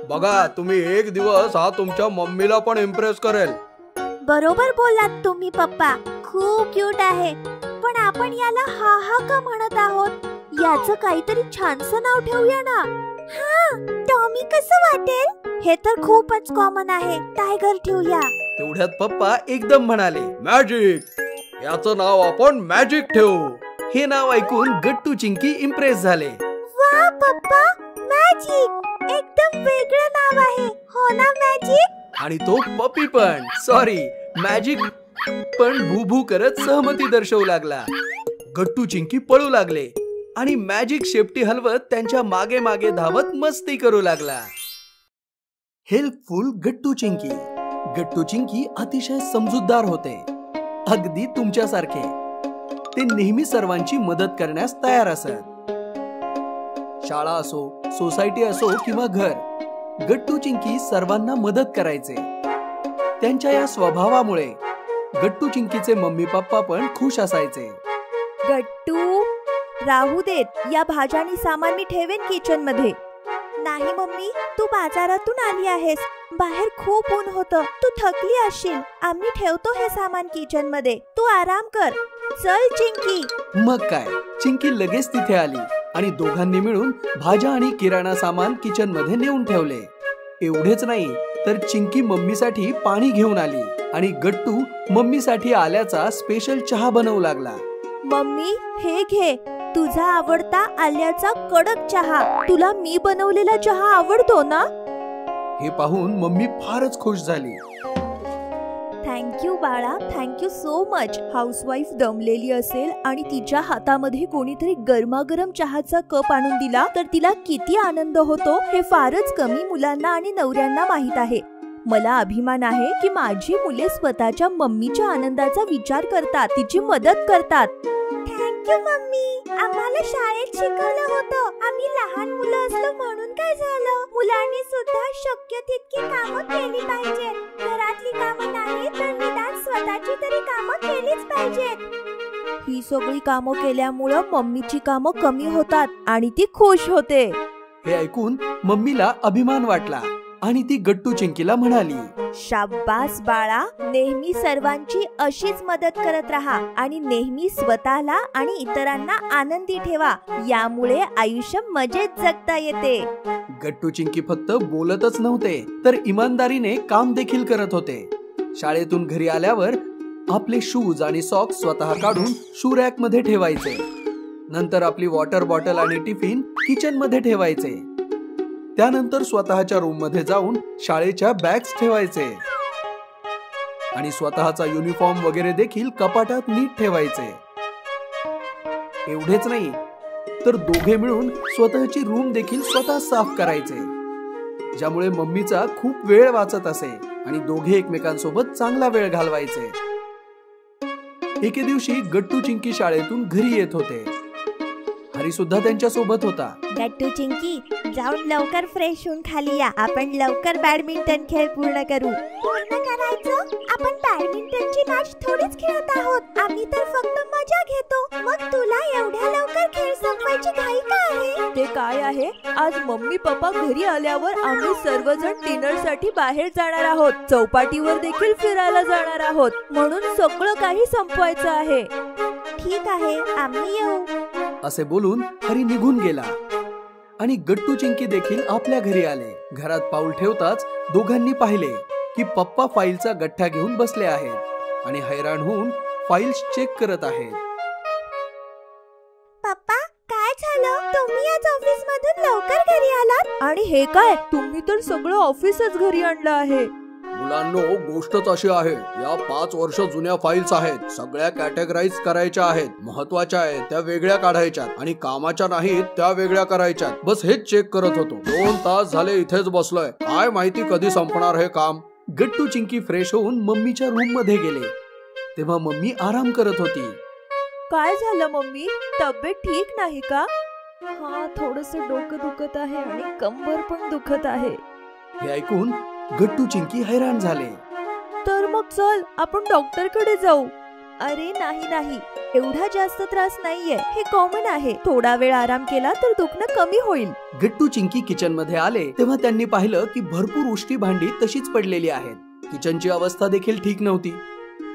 बघा. तुम्ही एक दिवस हा तुमच्या मम्मीला पण इम्प्रेस करेल. बरोबर बोललात तुम्ही पप्पा, खूप क्यूट आहे. पण आपण याला हा हा का म्हणत आहोत? याचं काहीतरी छानसं नाव ठेवूया ना. हा, टॉमी कसं वाटेल? हे तर खूपच कॉमन आहे, टायगर ठेवूया. तेवढ्यात पप्पा एकदम म्हणाले, मॅजिक. याचं नाव आपण मॅजिक ठेवू. हे नाव ऐकून गट्टू चिंकी इम्प्रेस झाले. वा पप्पा, मॅजिक एकदम वेगळं नाव आहे, हो ना मॅजिक? आणि तो पपी पण, सॉरी मॅजिक पण भू करत सहमती दर्शवू लागला. गट्टू चिंकी पळू लागले आणि मॅजिक शेपटी हलवत त्यांच्या मागे मागे धावत मस्ती करू लागला. हेल्पफुल गट्टू चिंकी. गट्टू चिंकी अतिशय समजूतदार होते, अगदी तुमच्यासारखे. ते नेहमी सर्वांची मदत करण्यास तयार असत. शाळा असो, सोसायटी असो किंवा घर, गट्टू चिंकी सर्वांना मदत करायचे. त्यांच्या या स्वभावामुळे गट्टू चिंकीचे मम्मी पप्पा पण खुश असायचे. गट्टू, राहू देत, या भाज्या आणि सामान मी ठेवेन किचन मध्ये. नाही मम्मी, तू बाजारातून आली आहेस, बाहेर खूप ऊन होतं, तू थकली असशील. आम्ही ठेवतो हे सामान किचन मध्ये, तू आराम कर. चल चिंकी. मग काय, चिंकी लगेच तिथे आली आणि दोघांनी मिळून भाज्या आणि किराणा सामान किचन मध्ये नेऊन ठेवले. एवढेच नाही तर चिंकी मम्मीसाठी पाणी घेऊन आली आणि गट्टू मम्मीसाठी आल्याचा स्पेशल चहा बनवू लागला. मम्मी, हे घे, तुझा आवडता आल्याचा कडक चहा. तुला मी बनवलेला चहा आवडतो ना? हे पाहून मम्मी फारच खुश झाली. थँक्यू बाळा, थँक्यू सो मच. हाऊसवाईफ दमलेली असेल आणि तिच्या हातामध्ये कोणीतरी गरमागरम चहाचा कप आणून दिला तर तिला किती आनंद होतो हे फारच कमी मुलांना आणि नवऱ्यांना माहित आहे. मला अभिमान आहे की माझी मुले स्वतःच्या मम्मीच्या आनंदाचा विचार करतात, तिची मदत करतात. Thank you mummy. आम्हाला शाळेत शिकवलं होतं, आम्ही लहान मुलं असलो म्हणून काय झालं, मुलांनी सुद्धा शक्य तितकी कामं केली पाहिजेत. घरातली कामं नाही तर निदान स्वतःची तरी कामं केलीच पाहिजेत. ही सगळी कामं केल्यामुळं मम्मीची कामं कमी होतात आणि ती खुश होते. हे ऐकून मम्मीला अभिमान वाटला आणि ती गट्टू चिंकीला म्हणाली, शाब्बास बाळा, नेहमी सर्वांची अशीच मदत करत राहा आणि नेहमी स्वतःला आणि इतरांना आनंदी ठेवा. यामुळे आयुष्य मजेत जगता येते. गट्टू चिंकी फक्त बोलतच नव्हते तर इमानदारीने काम देखील करत होते. शाळेतून घरी आल्यावर आपले शूज आणि सॉक्स स्वतः काढून शू रॅक मध्ये ठेवायचे. नंतर आपली वॉटर बॉटल आणि टिफिन किचन मध्ये ठेवायचे. त्यानंतर स्वतःच्या रूम मध्ये जाऊन शाळेच्या बॅग्स ठेवायचे आणि स्वतःचा युनिफॉर्म वगैरे देखील कपाटात नीट ठेवायचे. एवढेच नाही तर दोघे मिळून स्वतःची रूम देखील स्वतः साफ करायचे, ज्यामुळे मम्मीचा खूप वेळ वाचत असे आणि दोघे एकमेकांसोबत चांगला वेळ घालवायचे. एके दिवशी गट्टू चिंकी शाळेतून घरी येत होते. हरी सुद्धा त्यांच्या सोबत होता. गट्टू चिंकी, जाऊन लवकर फ्रेश होऊन खाली या, आपण लवकर बॅडमिंटन खेळ पूर्ण करू. पूर्ण करायचं? आपण बॅडमिंटनची मॅच थोडीच खेळत आहोत, आम्ही तर फक्त मजा घेतो. मग तुला एवढ्या लवकर खेळ संपवायची घाई का आहे? ते काय आहे, आज मम्मी पप्पा घरी आल्यावर आम्ही सर्वजण डिनर साठी बाहेर जाणार आहोत, चौपाटीवर देखील फिरायला जाणार आहोत, म्हणून सगळं काही संपवायचं आहे. ठीक आहे, आम्ही येऊ. असे बोलून हरी निघून गेला आणि गट्टू चिंकी देखील आपल्या घरी आले. घरात पाऊल ठेवताच दोघांनी पाहिले की पप्पा फाईलचा गठ्ठा घेऊन बसले आहेत आणि हैराण होऊन फाईल्स चेक करत आहेत. पप्पा, काय झालं? तुम्ही आज ऑफिस मधून लवकर घरी आलात? आणि हे काय, तुम्ही तर सगळं ऑफिसच घरी आणलं आहे. मुलांनो, गोष्टच अशी आहे, या 5 वर्ष जुन्या फाईल्स आहेत, सगळ्या कॅटेगराईज करायच्या आहेत, महत्वाच्या आहेत त्या वेगळ्या काढायच्या आणि कामाच्या नाहीत त्या वेगळ्या करायच्या. बस हेच चेक करत होतो. 2 तास झाले इथेच बसलोय, काय माहिती कधी संपणार हे काम. गट्टू चिंकी फ्रेश होऊन मम्मीच्या रूम मध्ये गेले तेव्हा मम्मी आराम करत होती. काय झालं मम्मी, तब्येत ठीक नाही का? हा, थोडस डोकं दुखत आहे आणि कंबर पण दुखत आहे. हे ऐकून गट्टू चिंकी हैराण झाले. तर मग चल आपण डॉक्टरकडे जाऊ. अरे नाही, एवढा जास्त त्रास नाहीये, हे कॉमन आहे. थोडा वेळ आराम केला तर दुखणं कमी होईल. गट्टू चिंकी किचन मध्ये आले तेव्हा त्यांनी पाहिलं की भरपूर उष्टी भांडी तशीच पडलेली आहेत. किचनची अवस्था देखील ठीक नव्हती.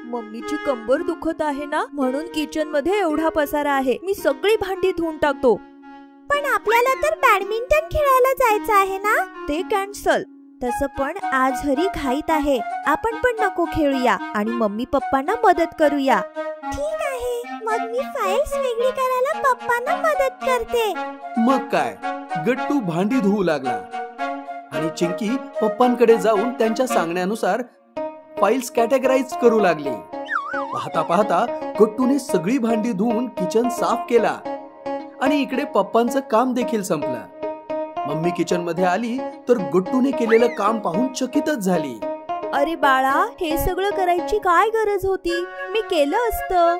मम्मीची कंबर दुखत आहे ना, म्हणून किचन मध्ये एवढा पसारा आहे. मी सगळी भांडी धुवून टाकतो. पण आपल्याला तर बॅडमिंटन खेळायला जायचं आहे ना. ते कॅन्सल. तसं पण आज हरी घाईत आहे. आपण पण नको खेळूया आणि मम्मी पप्पांना मदत करूया. ठीक आहे, मग मी फाईल्स वेगळी करायला पप्पांना मदत करते. मग काय, गट्टू भांडी धुवू लागला आणि चिंकी पप्पांकडे जाऊन त्यांच्या सांगण्यानुसार फाईल्स कॅटेगराइज करू लागली. पाहता पाहता गट्टूने सगळी भांडी धुवून किचन साफ केला आणि इकडे पप्पांचं काम देखील संपलं. मम्मी किचन मध्ये आली तर गट्टूने केलेलं काम पाहून चकितच झाली. अरे बाळा, हे सगळं करायची काय गरज होती? मी केलं असतं.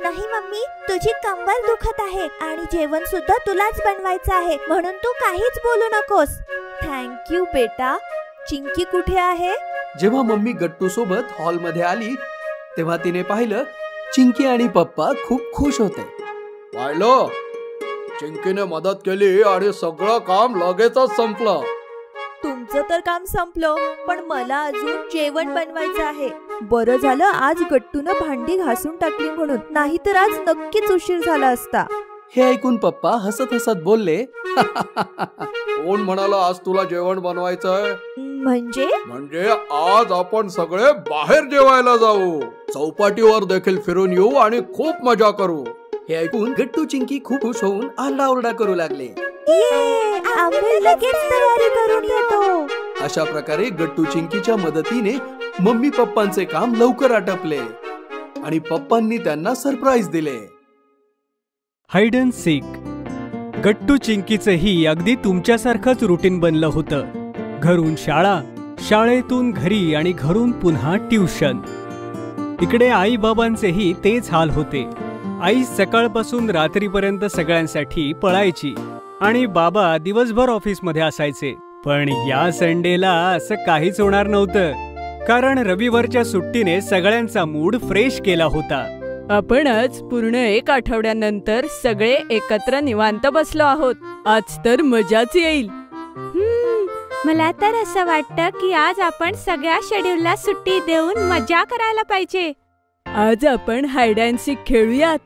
नाही मम्मी, तुझी कंबर दुखत आहे आणि जेवण सुद्धा तुलाच बनवायचं आहे, म्हणून तू काहीच बोलू नकोस. थँक्यू बेटा. चिंकी कुठे आहे? जेव्हा मम्मी गट्टू सोबत हॉल मध्ये आली तेव्हा तिने पाहिलं चिंकी आणि पप्पा खूप खुश होते. पाहिलं, चिंकीने मदत केली आणि सगळं काम लगेचच संपलं. तुमचं तर काम संपलं, पण मला अजून जेवण बनवायचं आहे. बरं झालं आज गट्टूनं भांडी घासून टाकली म्हणून, नाहीतर आज नक्कीच उशीर झाला असता. हे ऐकून पप्पा हसत हसत बोलले, कोण म्हणाला आज तुला जेवण बनवायचंय? म्हणजे आज आपण सगळे बाहेर जेवायला जाऊ, चौपाटीवर देखील फिरून येऊ आणि खूप मजा करू. हे ऐकून गट्टू चिंकी खूप खुश होऊन आरडाओरडा करू लागले. आम्ही लगेच तयारी करून येतो. अशा प्रकारे गट्टू चिंकीच्या मदतीने मम्मी पप्पांचे काम लवकर आटपले आणि पप्पांनी त्यांना सरप्राईज दिले. Hide and seek. गट्टू चिंकीचंही अगदी तुमच्यासारखंच रुटीन बनलं होतं. घरून शाळा, शाळेतून घरी आणि घरून पुन्हा ट्युशन. इकडे आई बाबांचेही तेच हाल होते. आई सकाळपासून रात्रीपर्यंत सगळ्यांसाठी पळायची आणि बाबा दिवसभर ऑफिसमध्ये असायचे. पण या संडेला असं काहीच होणार नव्हतं, कारण रविवारच्या सुट्टीने सगळ्यांचा मूड फ्रेश केला होता. आपण आज पूर्ण 1 आठवड्यानंतर सगळे एकत्र निवांत बसलो आहोत. आज तर मजाच येईल. मला तर असं वाटतं की आज आपण सगळ्या शेड्यूलला सुट्टी देऊन मजा करायला पाहिजे. आज आपण हाइड अँड सीक खेळूयात.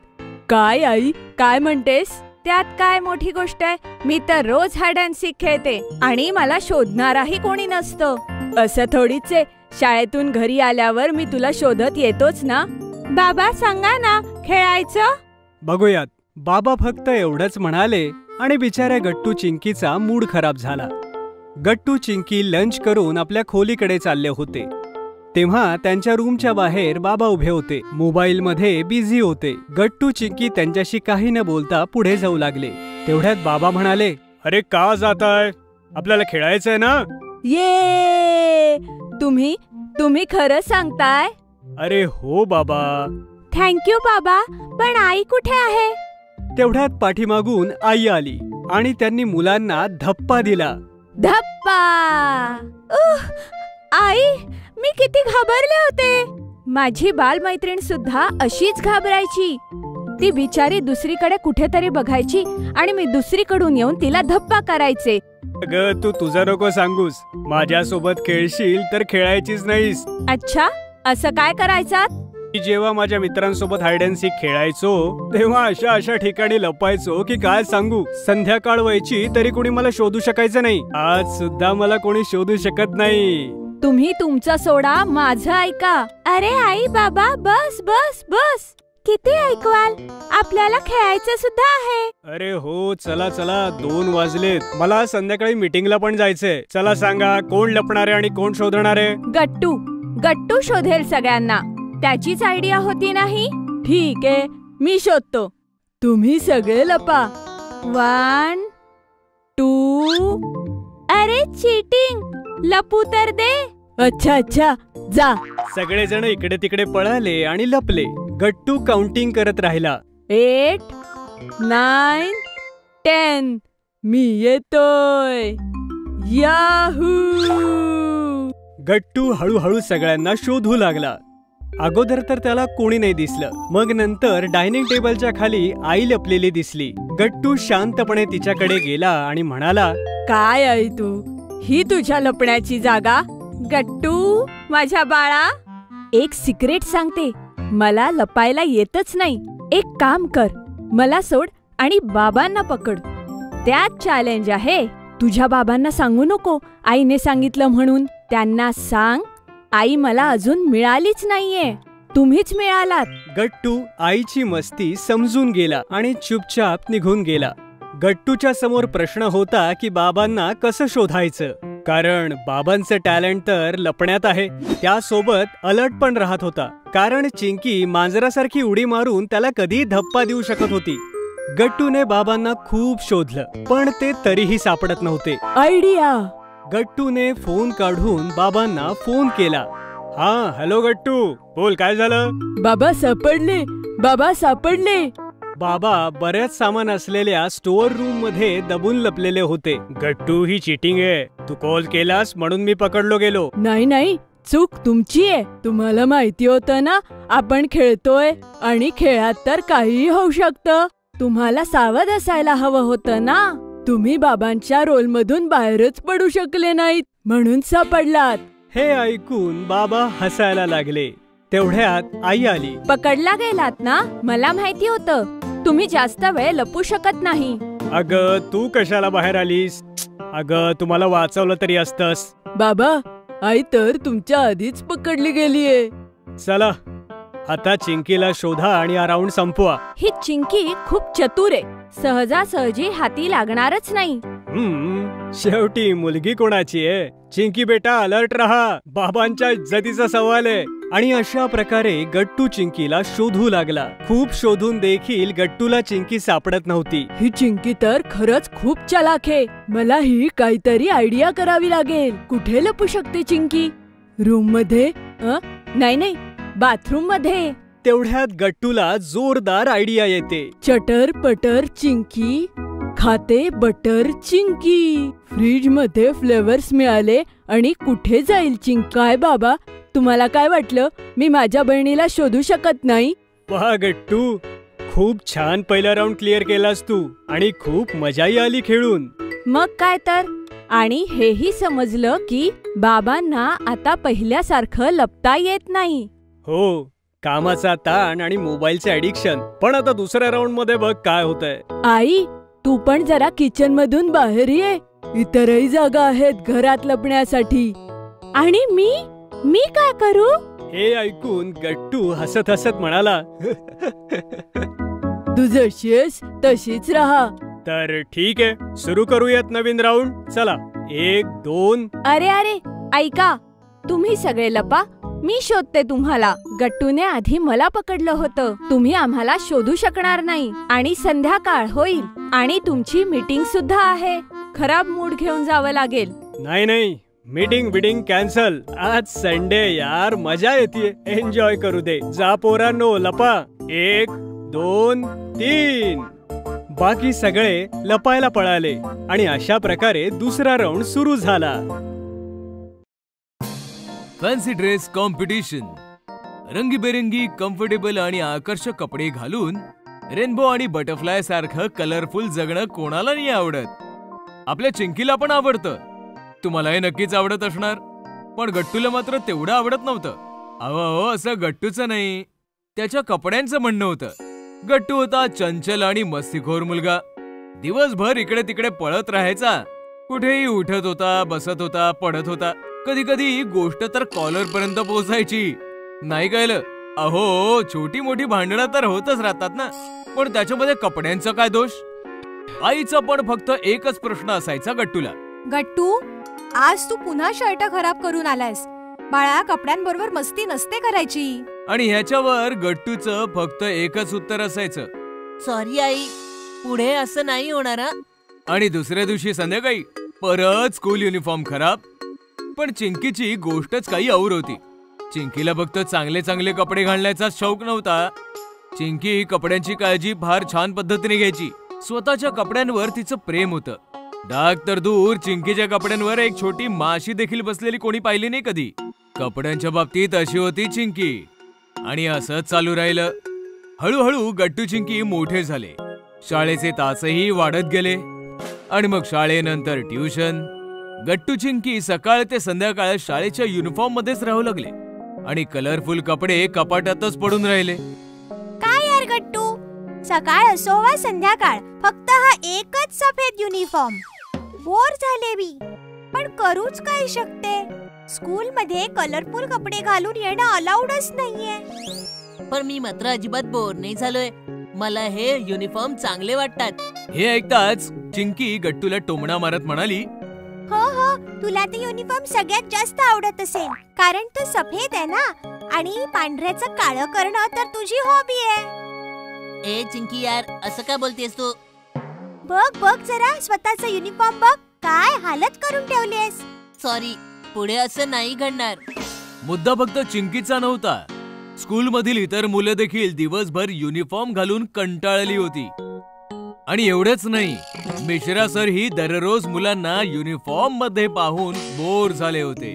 काय आई, काय म्हणतेस? त्यात काय मोठी गोष्ट आहे? मी तर रोज हाइड अँड सीक खेळते आणि मला शोधणाराही कोणी नसतो. असं थोडीच आहे, शाळेतून घरी आल्यावर मी तुला शोधत येतोच ना. बाबा सांगा ना, खेळायचं? बघूयात. बाबा फक्त एवढंच म्हणाले आणि बिचाऱ्या गट्टू चिंकीचा मूड खराब झाला. गट्टू चिंकी लंच करून आपल्या खोलीकडे चालले होते तेव्हा त्यांच्या रूमच्या बाहेर बाबा उभे होते. मोबाईल मध्ये बिझी होते. गट्टू चिंकी त्यांच्याशी काही न बोलता पुढे जाऊ लागले. तेवढ्यात बाबा म्हणाले, अरे का जाताय? आपल्याला खेळायचंय ना. ये, तुम्ही खरं सांगताय? अरे हो बाबा. थँक्यू बाबा, पण आई कुठे आहे? तेवढ्यात पाठीमागून आई आली आणि त्यांनी मुलांना धप्पा दिला. धप्पा! आई, मी किती घाबरले होते. माझी बालमैत्रीण सुद्धा अशीच घाबरायची. ती बिचारी दुसरीकडे कुठेतरी बघायची आणि मी दुसरीकडून येऊन तिला धप्पा करायचे. अगं, तू तुझं नको सांगूस. माझ्यासोबत खेळशील तर खेळायचीच नाहीस. अच्छा, असं काय करायचं? जेव्हा माझ्या मित्रांसोबत हाइड अँड सीक खेळायचो तेव्हा अशा ठिकाणी लपायचो की काय सांगू. संध्याकाळ व्हायची तरी कोणी मला शोधू शकायचं नाही. आज सुद्धा मला कोणी शोधू शकत नाही. तुम्ही तुमचा सोडा, माझं ऐका. अरे आई बाबा, बस बस बस. किती ऐकवाल? आपल्याला खेळायचं सुद्धा आहे. अरे हो, चला चला, 2 वाजलेत. मला संध्याकाळी मीटिंगला पण जायचंय. चला सांगा, कोण लपणार आहे आणि कोण शोधणार आहे? गट्टू शोधेल सगळ्यांना. त्याचीच आयडिया होती नाही. ठीक आहे, मी शोधतो. तुम्ही सगळे लपा. 1 2. अरे चीटिंग, लपू तर दे. अच्छा, जा. सगळेजण इकडे तिकडे पळाले आणि लपले. गट्टू काउंटिंग करत राहिला. 8 9 कॅप्टन, मी येतोय. याहू. गट्टू हळूहळू सगळ्यांना शोधू लागला. अगोदर तर त्याला कोणी नाही दिसलं. मग नंतर डायनिंग टेबलच्या खाली आई लपलेली दिसली. गट्टू शांतपणे तिच्याकडे गेला आणि म्हणाला, काय आई तू? ही तुझ्या लपण्याची जागा? गट्टू माझ्या बाळा, एक सिक्रेट सांगते, मला लपायला येतच नाही. एक काम कर, मला सोड आणि बाबांना पकड. त्यात चॅलेंज आहे. तुझ्या बाबांना सांगू नको आईने सांगितलं म्हणून. त्यांना सांग, आई मला अजून मिळालीच नाहीये, तुम्हीच मिळालात. गट्टू आईची मस्ती समजून गेला आणि चुपचाप निघून गेला. गट्टूच्या समोर प्रश्न होता की बाबांना कसं शोधायचं, कारण बाबांचं टॅलेंट तर लपण्यात आहे. त्यासोबत अलर्ट पण राहत होता, कारण चिंकी मांजरासारखी उडी मारून त्याला कधी धप्पा देऊ शकत होती. गट्टूने बाबांना खूप शोधलं, पण ते तरीही सापडत नव्हते. आयडिया. गट्टूने फोन काढून बाबांना फोन केला. हा, हॅलो गट्टू, बोल, काय झालं? बाबा सापडले, बाबा सापडले. बाबा बऱ्याच सामान असलेल्या स्टोअर रूम मध्ये दबून लपलेले होते. गट्टू, ही चीटिंग आहे. तू कॉल केलास म्हणून मी पकडलो गेलो. नाही नाही, चूक तुमची आहे. तुम्हाला माहिती होतं ना आपण खेळतोय आणि खेळात तर काहीही होऊ शकतं. तुम्हाला सावध असायला हवं होतं ना. तुम्ही बाबांच्या रोलमधून बाहेरच पडू शकले नाहीत म्हणून सापडलात. हे ऐकून बाबा हसायला लागले. तेवढ्यात आई आली. पकडला गेलात ना, मला माहिती होतं तुम्ही जास्त वेळ लपू शकत नाही. अगं, तू कशाला बाहेर आलीस? अगं, तुम्हाला वाचवलं तरी असतंस. बाबा, आई तर तुमच्या आधीच पकडली गेलीये. चला आता चिंकीला शोधा आणि हा राऊंड संपवा. ही चिंकी खूप चतुर आहे, सहजासहजी हाती लागणारच नाही. शेवटी मुलगी कोणाची आहे? चिंकी बेटा, अलर्ट रहा, बाबांच्या इज्जतीचा सवाल आहे. आणि अशा प्रकारे गट्टू चिंकीला शोधू लागला. खूप शोधून देखील गट्टूला चिंकी सापडत नव्हती. ही चिंकी तर खरंच खूप चालाक आहे. मला ही काहीतरी आयडिया करावी लागेल. कुठे लपू शकते चिंकी? रूम मध्ये? नाही नाही, बाथरूम मध्ये. तेवढ्यात गट्टूला जोरदार आयडिया येते. चटर पटर चिंकी खाते बटर चिंकी. फ्रीज मध्ये फ्लेवर्स मिळाले आणि कुठे जाईल चिंकी? काय बाबा, तुम्हाला काय वाटलं मी माझ्या बहिणीला शोधू शकत नाही? वाह गट्टू, खूप छान पहिला राऊंड क्लिअर केलास तू आणि खूप मजाही आली खेळून. मग काय तर. आणि हेही समजलं की बाबांना आता पहिल्यासारखं लपता येत नाही. हो, कामाचा ताण आणि मोबाईलचे ऍडिक्शन. पण आता दुसऱ्या राऊंड मध्ये बघ काय होतंय. आई, तू पण जरा किचन मधून बाहेर ये. इतरही जागा आहेत घरात लपण्यासाठी. आणि मी काय करू? हे ऐकून गट्टू हसत हसत म्हणाला, तू जशी आहेस तशीच राहा. तर ठीक आहे, सुरू करूयात नवीन राऊंड. चला, 1 2. अरे अरे, ऐका, तुम्ही सगळे लपा, मी शोधते तुम्हाला. गट्टूने आधी मला पकडलं होतं. तुम्ही आम्हाला शोधू शकणार नाही. आणि संध्याकाळ होईल आणि तुमची मीटिंग सुद्धा आहे. खराब मूड घेऊन जावं लागेल. नाही नाही, मीटिंग बिटिंग कॅन्सल. आज संडे यार, मजा येते. एन्जॉय करू दे. जा पोरांनो, लपा. 1 2 3. बाकी सगळे लपायला पळाले आणि अशा प्रकारे दुसरा राऊंड सुरू झाला. Fancy dress competition. रंगीबेरंगी, कम्फर्टेबल आणि आकर्षक कपडे घालून रेनबो आणि बटरफ्लाय सारखं कलरफुल जगणं कोणाला नाही आवडत. आपल्या चिंकीला पण आवडतं. तुम्हाला हे नक्कीच आवडत असणार. पण गट्टूला मात्र तेवढं आवडत नव्हतं. अहो, असं गट्टूचं नाही, त्याच्या कपड्यांचं म्हणणं होतं. गट्टू होता चंचल आणि मस्तीखोर मुलगा. दिवसभर इकडे तिकडे पळत राहायचा. कुठेही उठत होता, बसत होता, पडत होता. कधी कधी गोष्ट तर कॉलर पर्यंत पोहोचायची. नाही कळलं? अहो, छोटी मोठी भांडणं तर होतच राहतात ना, पण त्याच्यामध्ये कपड्यांचा काय दोष? आईचा पण फक्त एकच प्रश्न असायचा गट्टूला. गट्टू, आज तू पुन्हा शर्ट खराब करून आलायस. बाळा, कपड्यांबरोबर मस्ती नसते करायची. आणि ह्याच्यावर गट्टूचं फक्त एकच उत्तर असायचं, सॉरी आई, पुढे असं नाही होणार. आणि दुसऱ्या दिवशी संध्याकाळी परत स्कूल युनिफॉर्म खराब. पण चिंकीची गोष्टच काही और होती. चिंकीला फक्त चांगले चांगले कपडे घालण्याचा शौक नव्हता. चिंकी कपड्यांची काळजी फार छान पद्धतीने घ्यायची. स्वतःच्या कपड्यांवर तिचं प्रेम होतं. डाग तर दूर, चिंकीच्या कपड्यांवर एक छोटी माशी देखील बसलेली कोणी पाहिली नाही कधी. कपड्यांच्या बाबतीत अशी होती चिंकी. आणि असंच चालू राहिलं. हळूहळू गट्टू चिंकी मोठे झाले. शाळेचे तासही वाढत गेले आणि मग शाळेनंतर ट्युशन. गट्टू चिंकी सकाळ ते संध्याकाळ शाळेच्या युनिफॉर्म मध्येच राहू लागले आणि कलरफुल कपडे कपाटातच पडून राहिले. काय यार गट्टू, सकाळ असो वा संध्याकाळ फक्त हा एकच सफेद युनिफॉर्म. बोर झाले मी, पण करूच काय शकते. स्कूल मध्ये कलरफुल कपडे घालून येणं अलाउडच नाहीये. पण मी मात्र अजिबात बोर नाही झालोय. मला हे युनिफॉर्म चांगले वाटतात. हे ऐकताच चिंकी गट्टूला टोमणा मारत म्हणाली, हो हो, तुला ते युनिफॉर्म सगळ्यात जास्त आवडत असेल, कारण तो सफेद आहे ना, आणि पांढऱ्याचं काळं करणं तर तुझी हॉबी आहे. ए चिंकी यार, असं का बोलतेस तू? बघ बघ जरा स्वतःचा युनिफॉर्म बघ, काय हालत करून ठेवलीस. सॉरी, पुढे असं नाही घडणार. मुद्दा फक्त चिंकीचा नव्हता. स्कूल मधील इतर मुलं देखील दिवसभर युनिफॉर्म घालून कंटाळली होती. आणि एवढंच नाही, मिश्रा सर ही दररोज मुलांना युनिफॉर्म मध्ये पाहून बोर झाले होते.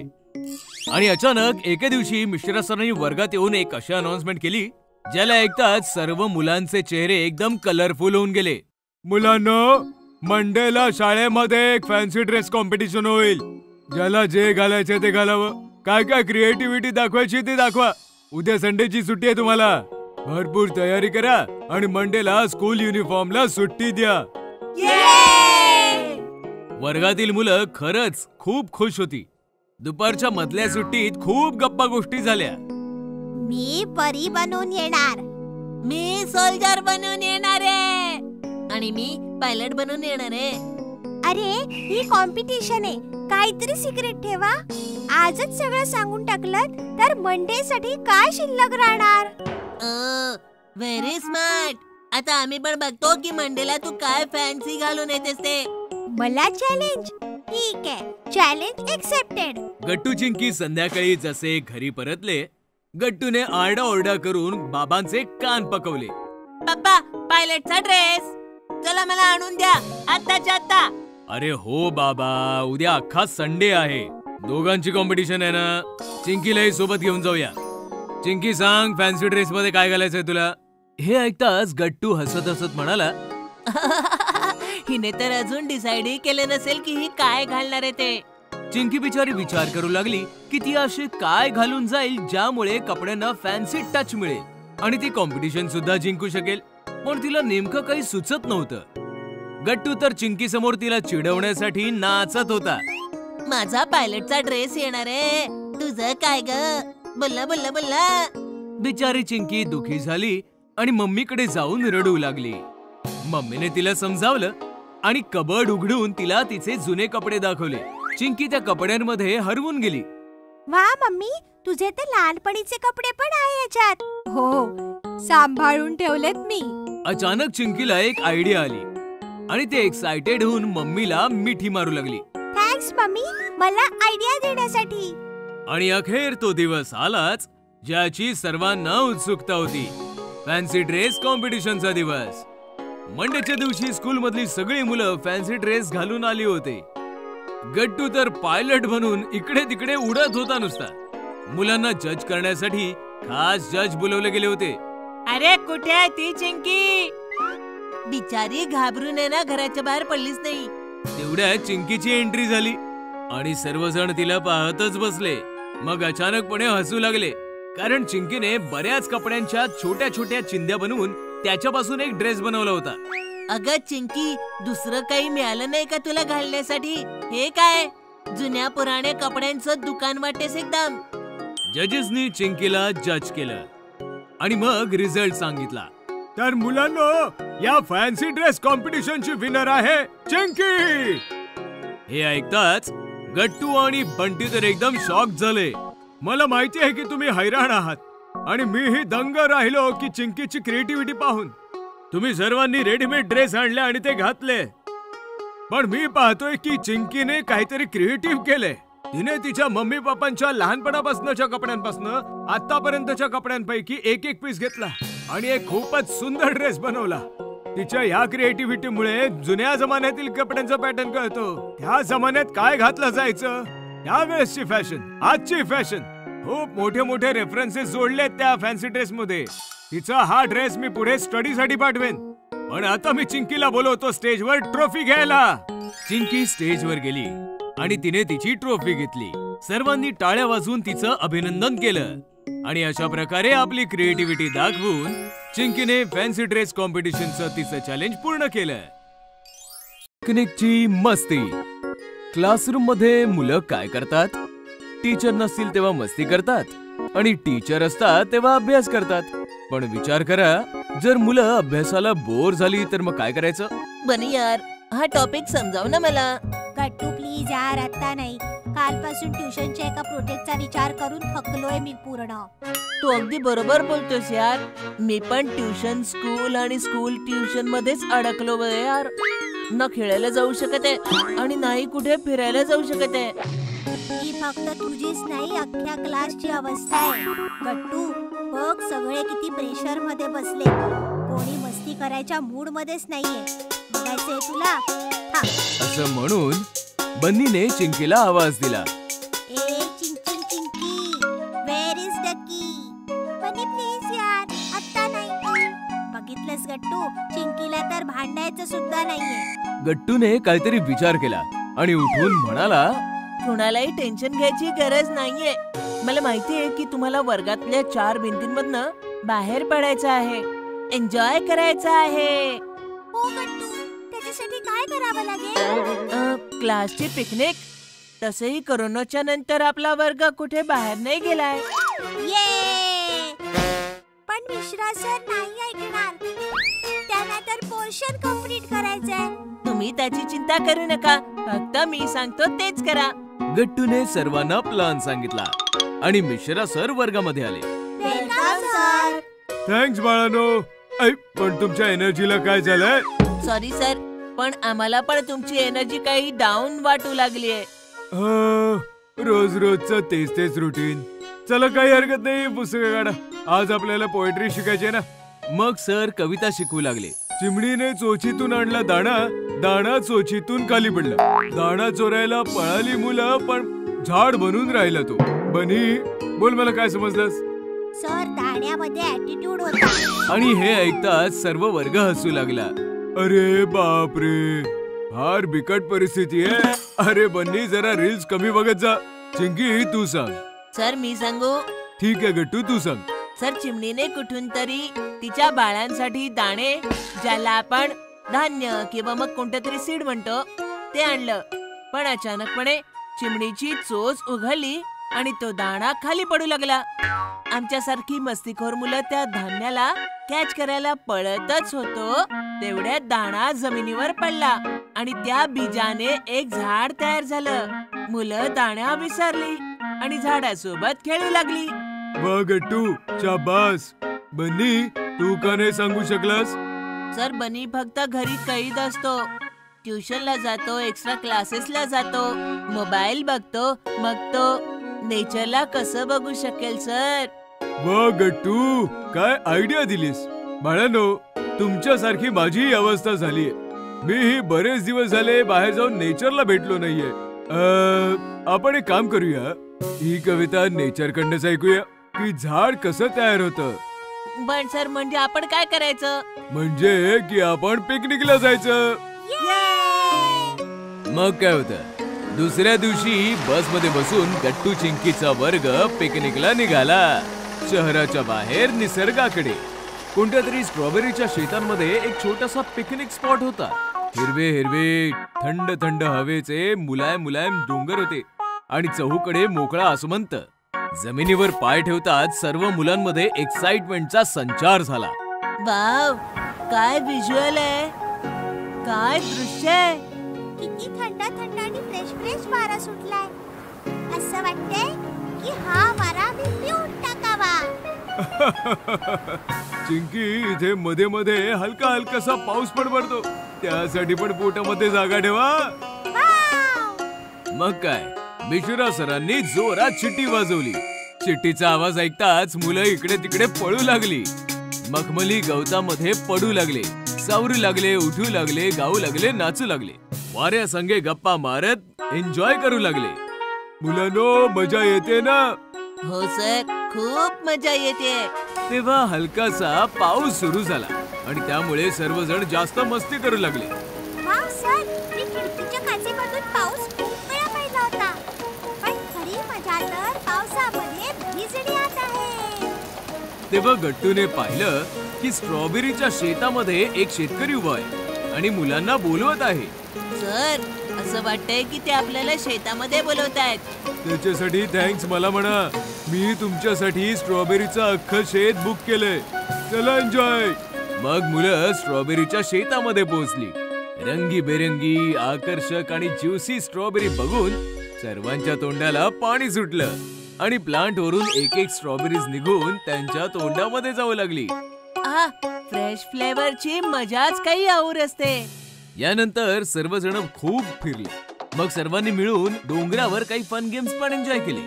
आणि अचानक एके दिवशी मिश्रा सरनी वर्गात येऊन एक अशी अनाउन्समेंट केली, ज्याला ऐकताच सर्व मुलांचे चेहरे एकदम कलरफुल होऊन गेले. मुलांनो, मंडेला शाळेमध्ये एक फॅन्सी ड्रेस कॉम्पिटिशन होईल. ज्याला जे घालायचे ते घालावं. काय काय क्रिएटिव्हिटी दाखवायची ते दाखवा. उद्या संडेची सुट्टी आहे तुम्हाला. भरपूर तयारी करा आणि मंडेला स्कूल युनिफॉर्मला सुट्टी द्या. वर्गातील मुलं खरंच खूप खुश होती. दुपारच्या मधल्या सुट्टीत खूप गप्पा गोष्टी झाल्या. मी परी बनून येणार, मी सोल्जर बनून येणार आहे, आणि मी पायलट बनून येणार आहे. अरे ही कॉम्पिटिशन आहे, काहीतरी सिक्रेट ठेवा. आजच सगळं सांगून टाकलं तर मंडे साठी काय शिल्लक राहणार. Very smart. आता आम्ही पण बघतो की मंडेला तू काय फॅन्सी घालून येतेस ते. मला चॅलेंज. ठीक आहे, चॅलेंज एक्सेप्टेड. गट्टू चिंकी संध्याकाळी जसे घरी परतले, गट्टूने आरडाओरडा करून बाबांचे कान पकवले. पप्पा, पायलटचा ड्रेस चला मला आणून द्या आत्ताच्या आत्ता. अरे हो बाबा, उद्या अख्खा संडे आहे. दोघांची कॉम्पिटिशन आहे ना. चिंकीलाही सोबत घेऊन जाऊया. चिंकी, सांग फॅन्सी ड्रेस मध्ये काय घालायचंय तुला? हे ऐकताच गट्टू हसत हसत म्हणाला, हिने तर अजून डिसाइडही केले नसेल की ही काय घालणार आहे ते. चिंकी बिचारी विचार करू लागली की ती असे काय घालून जाईल ज्यामुळे कपड्यांना फॅन्सी टच मिळेल आणि ती कॉम्पिटिशन सुद्धा जिंकू शकेल. पण तिला नेमकं काही सुचत नव्हतं. गट्टू तर चिंकी समोर तिला चिडवण्यासाठी नाचत होता. माझा पायलटचा ड्रेस येणार आहे, तुझं काय ग? बोलला बोलला बोलला. बिचारी चिंकी दुखी झाली आणि मम्मीकडे जाऊन रडू लागली. मम्मीने तिला समजावलं आणि कबड उघडून तिला तिचे जुने कपडे दाखवले. चिंकी त्या कपड्यांमध्ये हरवून गेली. वा मम्मी, तुझे ते लहानपणीचे कपडे पण आहे याच्यात. हो, सांभाळून ठेवलेत मी. अचानक चिंकीला एक आयडिया आली आणि ते एक्साइटेड होऊन मम्मीला मिठी मारू लागली. थँक्स मम्मी, मला आयडिया देण्यासाठी. आणि अखेर तो दिवस आलाच ज्याची सर्वांना उत्सुकता होती. फॅन्सी ड्रेस कॉम्पिटिशनचा दिवस. मंडेच्या दिवशी स्कूल मधली सगळी मुलं फॅन्सी ड्रेस घालून आली होते. गट्टू तर पायलट बनून इकडे तिकडे उडत होता नुसता. मुलांना जज करण्यासाठी खास जज बोलवले गेले होते. अरे कुठे आहे ती चिंकी? बिचारी घाबरून ना घराच्या बाहेर पडलीच नाही. तेवढ्या चिंकीची एंट्री झाली आणि सर्वजण तिला पाहतच बसले. मग अचानकपणे हसू लागले, कारण चिंकीने बऱ्याच कपड्यांच्या छोट्या छोट्या चिंध्या बनवून त्याच्यापासून एक ड्रेस बनवला होता. अगं चिंकी, दुसरं काही मिळालं नाही का तुला घालण्यासाठी? हे काय जुन्या पुराण्या कपड्यांचं दुकान वाटेस एकदम. जजेसनी चिंकीला जज केलं आणि मग रिझल्ट सांगितला. तर मुलांनो, या फॅन्सी ड्रेस कॉम्पिटिशनची विनर आहे चिंकी. हे ऐकताच गट्टू आणि बंटी तर एकदम शॉक झाले. मला माहिती आहे की तुम्ही हैराण आहात आणि मीही दंग राहिलो की चिंकीची क्रिएटिव्हिटी पाहून. तुम्ही सर्वांनी रेडीमेड ड्रेस आणले आणि ते घातले, पण मी पाहतोय की चिंकीने काहीतरी क्रिएटिव्ह केले. तिने तिच्या मम्मी पप्पांच्या लहानपणापासूनच्या कपड्यांपासून आतापर्यंतच्या कपड्यांपैकी एक एक पीस घेतला आणि एक खूपच सुंदर ड्रेस बनवला. तिच्या ह्या क्रिएटिव्हिटीमुळे जुन्या जमान्यातील कपड्यांचा पॅटर्न कळतो. त्या जमान्यात काय घातलं जायचं, त्यावेळेसची फॅशन, आजची फॅशन, खूप मोठे मोठे रेफरन्सेस जोडलेत त्या फॅन्सी ड्रेस मध्ये. तिचा हा ड्रेस मी पुढे स्टडीसाठी पाठवेन. पण आता मी चिंकीला बोलवतो स्टेजवर ट्रॉफी घ्यायला. चिंकी स्टेजवर गेली आणि तिने तिची ट्रॉफी घेतली. सर्वांनी टाळ्या वाजवून तिचं अभिनंदन केलं आणि अशा प्रकारे आपली क्रिएटिव्हिटी दाखवून चिंकीने फॅन्सी ड्रेस कॉम्पिटिशनचं तिचं चॅलेंज पूर्ण केलं. पिकनिकची मस्ती. क्लासरूम मध्ये मुलं काय करतात? टीचर नसतील तेव्हा मस्ती करतात आणि टीचर असतात तेव्हा अभ्यास करतात. पण विचार करा, जर मुलं अभ्यासाला बोर झाली तर मग काय करायचं? बनी यार, हा टॉपिक समजाव ना मला. गट्टू प्लीज यार, आता नाही. कालपासून ट्युशनच्या एका प्रोजेक्टचा विचार करून थकलोय मी पूर्ण. तू अगदी बरोबर बोलतोस यार. मी पण ट्युशन स्कूल आणि स्कूल ट्युशन मध्येच अडकलो बे यार. ना खेळायला जाऊ शकत आहे आणि नाही कुठे फिरायला जाऊ शकत आहे. ही फक्त तुझीच नाही, अख्ख्या क्लासची अवस्था आहे. गट्टू बघ, सगळे किती प्रेशर मध्ये बसले. कोणी मस्ती करायच्या मूड मध्येच नाहीये. बघायचंय तुला? असं म्हणून बन्नीने चिंकीला आवाज दिला. ए Chinki Chinki, where is ducky? Bunny please यार, आता नाही. बघितलंस गट्टू, चिंकीला तर भांडायचं सुद्धा नाहीये. गट्टूने काहीतरी विचार केला आणि उठून म्हणाला, कुणालाही टेन्शन घ्यायची गरज नाहीये. मला माहितीये की तुम्हाला वर्गातल्या 4 भिंतींमधनं बाहेर पडायचं आहे, एन्जॉय करायचं आहे. हो गट्टू, त्याच्यासाठी काय करावं लागेल? क्लासची पिकनिक. तसंही कोरोनाच्या नंतर आपला वर्ग कुठे बाहेर नाही गेलाय. ये, पण मिश्रा सर नाही ऐकणार. त्यांना तर पोर्शन कंप्लीट करायचंय. तुम्ही त्याची चिंता करू नका, फक्त मी सांगतो तेच करा. गट्टूने सर्वांना प्लान सांगितला आणि मिश्रा सर वर्गामध्ये आले. थँक्स बाळांनो. पण तुमच्या एनर्जीला काय झालंय? सॉरी सर, पण आम्हाला पण तुमची एनर्जी काही डाऊन वाटू लागलीये. रोज रोजचं तेच तेच रुटीन. चला, काही हरकत नाही, पुस्तकं काढा. आज आपल्याला पोएट्री शिकायची ना. मग सर कविता शिकवू लागले. चिमणीने चोचीतून आणला दाणा, दाणा चोचीतून खाली पडला. दाणा चोरायला पळाली मुलं, पण झाड बनून राहिला तो. बनी, बोल, मला काय समजलंस? सर, दाण्यामध्ये ॲटिट्यूड होता. आणि हे ऐकताच सर्व वर्ग हसू लागला. अरे बापरे, फार बिकट परिस्थिती आहे. अरे बन्नी, जरा रील्स कमी बघत जा. चिंकी, तू सांग. सर, मी सांगू? ठीक आहे गट्टू, तू सांग. सर, चिमणीने कुठून तरी तिच्या बाळांसाठी दाणे, ज्याला आपण धान्य किंवा मग कोणतं तरी सीड म्हणतो, ते आणलं. पण अचानकपणे चिमणीची चोच उघडली आणि तो दाणा खाली पडू लागला. आमच्यासारखी मस्तीखोर मुलं त्या धान्याला कॅच करायला पळतच होतो, तेवढ्यात दाणा जमिनीवर पडला आणि त्या बीजाने एक झाड तयार झालं. मुलं दाण्या विसरली आणि झाडासोबत खेळू लागली. वा गट्टू, शाबास. बन्नी, तू का नाही सांगू शकलास? सर, बनी फक्त घरी कैद असतो. ट्युशनला जातो, एक्स्ट्रा क्लासेसला जातो, मोबाईल बघतो, मग तो नेचरला कसं बघू शकेल सर? वा गट्टू, काय आयडिया दिलीस. बाळांनो, तुमच्यासारखी माझी अवस्था झालीये. मीही बरेच दिवस झाले बाहेर जाऊन नेचरला भेटलो नाहीये. आपण एक काम करूया, ही कविता नेचर कडनंच ऐकूया की झाड कसं तयार होतं. पण सर, म्हणजे आपण काय करायचं? म्हणजे की आपण पिकनिकला जायचं. मग काय होतं, दुसऱ्या दिवशी बसमध्ये बसून गट्टू चिंकीचा वर्ग पिकनिकला निघाला. शहराच्या बाहेर निसर्गाकडे कोणत्या तरी स्ट्रॉबेरीच्या शेतांमध्ये एक छोटासा पिकनिक स्पॉट होता. हिरवे हिरवे थंड थंड हवेचे मुलायम मुलायम डोंगर होते आणि चहूकडे मोकळा आसमंत. जमिनीवर पाय ठेवताच सर्व मुलांमध्ये एक्साइटमेंटचा संचार झाला. वाव, काय व्हिज्युअल आहे, काय दृश्य आहे. किती थंड थंड आणि फ्रेश फ्रेश वारा सुटलाय. असं वाटतंय की हा वारा मी पिऊन टाकावा. चिंकी, इथे मध्ये मध्ये हलका हलकासा पाऊस पण पडतो, त्यासाठी पण पोटामध्ये जागा ठेवा. मग काय, मिश्रा सरांनी जोरात शिट्टी वाजवली. शिट्टीचा आवाज ऐकताच मुलं इकडे तिकडे पळू लागली. मखमली गवतामध्ये पडू लागले. सावरू लागले, उठू लागले, गाऊ लागले, नाचू लागले. वाऱ्या संगे गप्पा मारत एन्जॉय करू लागले. मुलांनो, मजा येते ना? हो सर, खूप मजा येते. तेव्हा हलकासा पाऊस सुरू झाला आणि त्यामुळे सर्वजण जास्त मस्ती करू लागले. वाव सर, मी खिडकीच्या काचेमधून पाऊस खूप वेळा पाहिला होता. पण खरी मजा तर पावसामध्ये भिजण्यात आहे. तेव्हा गट्टूने पाहिलं की स्ट्रॉबेरीच्या शेतामध्ये एक शेतकरी उभा आहे आणि मुलांना बोलवत आहे. सर, असं वाटतंय की ते आपल्याला शेतामध्ये बोलवतायत. त्याच्यासाठी थँक्स मला म्हणा. मी तुमच्यासाठी स्ट्रॉबेरीचं अख्खं शेत बुक केलंय. चला एन्जॉय. मग मुलं स्ट्रॉबेरीच्या शेतामध्ये पोहोचली. रंगीबेरंगी, आकर्षक आणि ज्युसी स्ट्रॉबेरी बघून सर्वांच्या तोंडाला पाणी सुटलं आणि प्लांट वरून एक एक स्ट्रॉबेरीज निघून त्यांच्या तोंडामध्ये जाऊ लागली. फ्रेश फ्लेवरची मजाच काही और असते. यानंतर सर्वजण खूप फिरले. मग सर्वांनी मिळून डोंगरावर काही फन गेम्स पण एन्जॉय केले.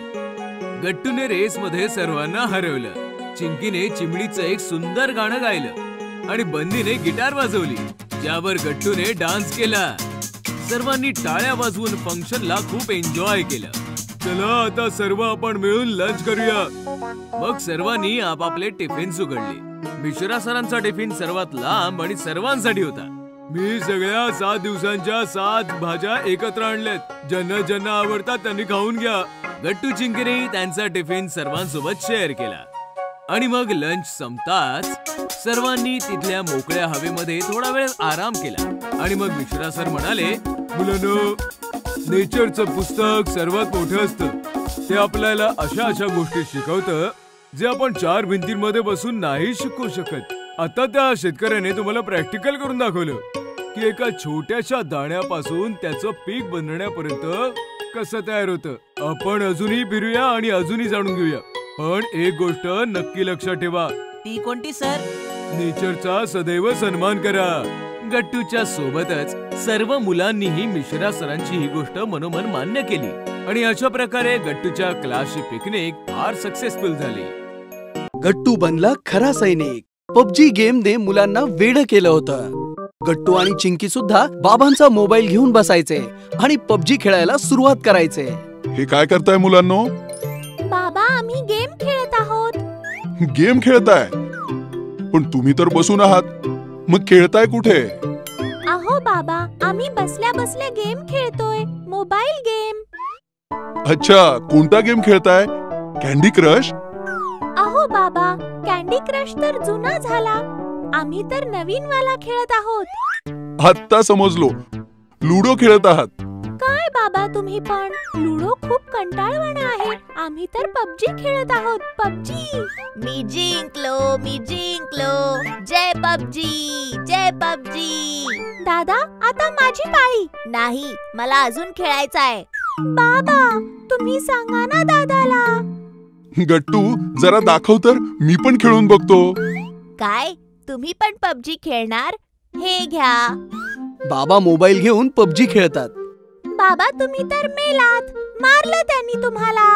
गट्टूने रेस मध्ये सर्वांना हरवलं. चिंकीने चिमणीचं एक सुंदर गाणं गायलं आणि बंदीने गिटार वाजवली, ज्यावर गट्टूने डान्स केला. सर्वांनी टाळ्या वाजवून फंक्शनला खूप एन्जॉय केलं. चला आता सर्व आपण मिळून लंच करूया. मग सर्वांनी आपापले टिफिन्स उघडले. मिश्रा सरांचा टिफिन सर्वात लांब आणि सर्वांसाठी होता. मी सगळ्या 7 दिवसांच्या 7 भाज्या एकत्र आणल्यात. ज्यांना ज्यांना आवडतात त्यांनी खाऊन घ्या. गट्टू चिंकीने त्यांचा टिफिन सर्वांसोबत शेअर केला आणि मग लंच संपताच सर्वांनी तिथल्या मोकळ्या हवेमध्ये थोडा वेळ आराम केला आणि मग मिश्रा सर म्हणाले, मुलांनो, नेचरचं पुस्तक सर्वात मोठं असतं. ते आपल्याला अशा अशा गोष्टी शिकवतं जे आपण 4 भिंतींमध्ये बसून नाही शिकू शकत. आता त्या शेतकऱ्याने तुम्हाला प्रॅक्टिकल करून दाखवलं की एका छोट्याशा दाण्यापासून त्याचं पीक बनण्यापर्यंत कसं तयार होतं. आपण अजूनही फिरूया आणि अजूनही जाणून घेऊया. पण एक गोष्ट नक्की लक्षात ठेवा. ती कोणती सर? नेचरचा सदैव सन्मान करा. गट्टूच्या सोबतच सर्व मुलांनीही मिश्रा सरांची ही गोष्ट मनोमन मान्य केली आणि अशा प्रकारे गट्टूच्या क्लासची पिकनिक फार सक्सेसफुल झाली. गट्टू बनला खरा सैनिक. पबजी गेमने मुलांना वेड केलं होतं. गट्टू आणि चिंकी सुद्धा बाबांचा मोबाईल घेऊन बसायचे आणि पबजी खेळायला सुरुवात करायचे. हे काय करताय मुलांनो? बाबा, आम्ही गेम खेळत आहोत. गेम खेळताय? पण तुम्ही तर बसून आहात. मग खेळताय कुठे? अहो बाबा, आम्ही बसल्या बसल्या गेम खेळतोय. Mobile game. अच्छा, कोणता गेम खेळताय? Candy crush? अहो बाबा, कॅन्डी क्रश तर जुना झाला. आम्ही तर नवीन वाला खेळत आहोत. आत्ता समजलो. लुडो खेळत आहात. काय बाबा, तुम्ही पण? लुडो खूप कंटाळवाणा आहे. आम्ही तर पबजी खेळत आहोत. पबजी. मी जिंकलो, मी जिंकलो. जय पबजी, जय पबजी. दादा, आता माझी पाळी. नाही, मला अजून खेळायचं आहे. बाबा, तुम्ही सांगा ना दादाला. गट्टू, जरा दाखव तर, मी पण खेळून बघतो. काय, तुम्ही पण पबजी खेळणार? हे घ्या. बाबा मोबाईल घेऊन पबजी खेळतात. बाबा, तुम्ही तर मेलात. मारलं त्यांनी तुम्हाला.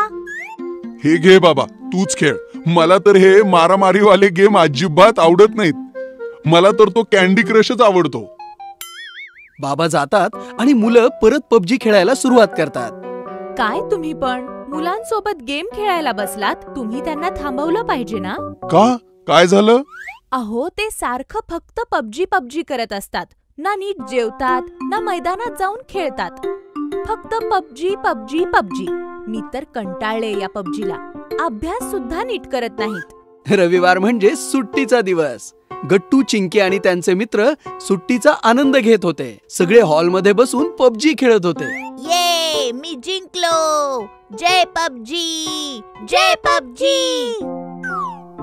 हे घे बाबा, तूच खेळ. मला तर हे मारामारीवाले गेम अजिबात आवडत नाहीत. मला तर तो कॅन्डी क्रशच आवडतो. बाबा जातात आणि मुलं परत पबजी खेळायला सुरुवात करतात. काय तुम्ही पण मुलांसोबत गेम खेळायला बसलात? तुम्ही त्यांना थांबवलं पाहिजे ना. का? काय झालं? अहो, ते सारखं फक्त पबजी पबजी करत असतात. ना नीट जेवतात, ना मैदानात जाऊन खेळतात. फक्त पबजी पबजी पबजी. मी तर कंटाळले या पबजीला. अभ्यास सुद्धा नीट करत नाहीत. रविवार म्हणजे सुट्टीचा दिवस. गट्टू, चिंकी आणि त्यांचे मित्र सुट्टीचा आनंद घेत होते. सगळे हॉलमध्ये बसून पबजी खेळत होते. ये, मी जिंकलो. जय पबजी, जय पबजी.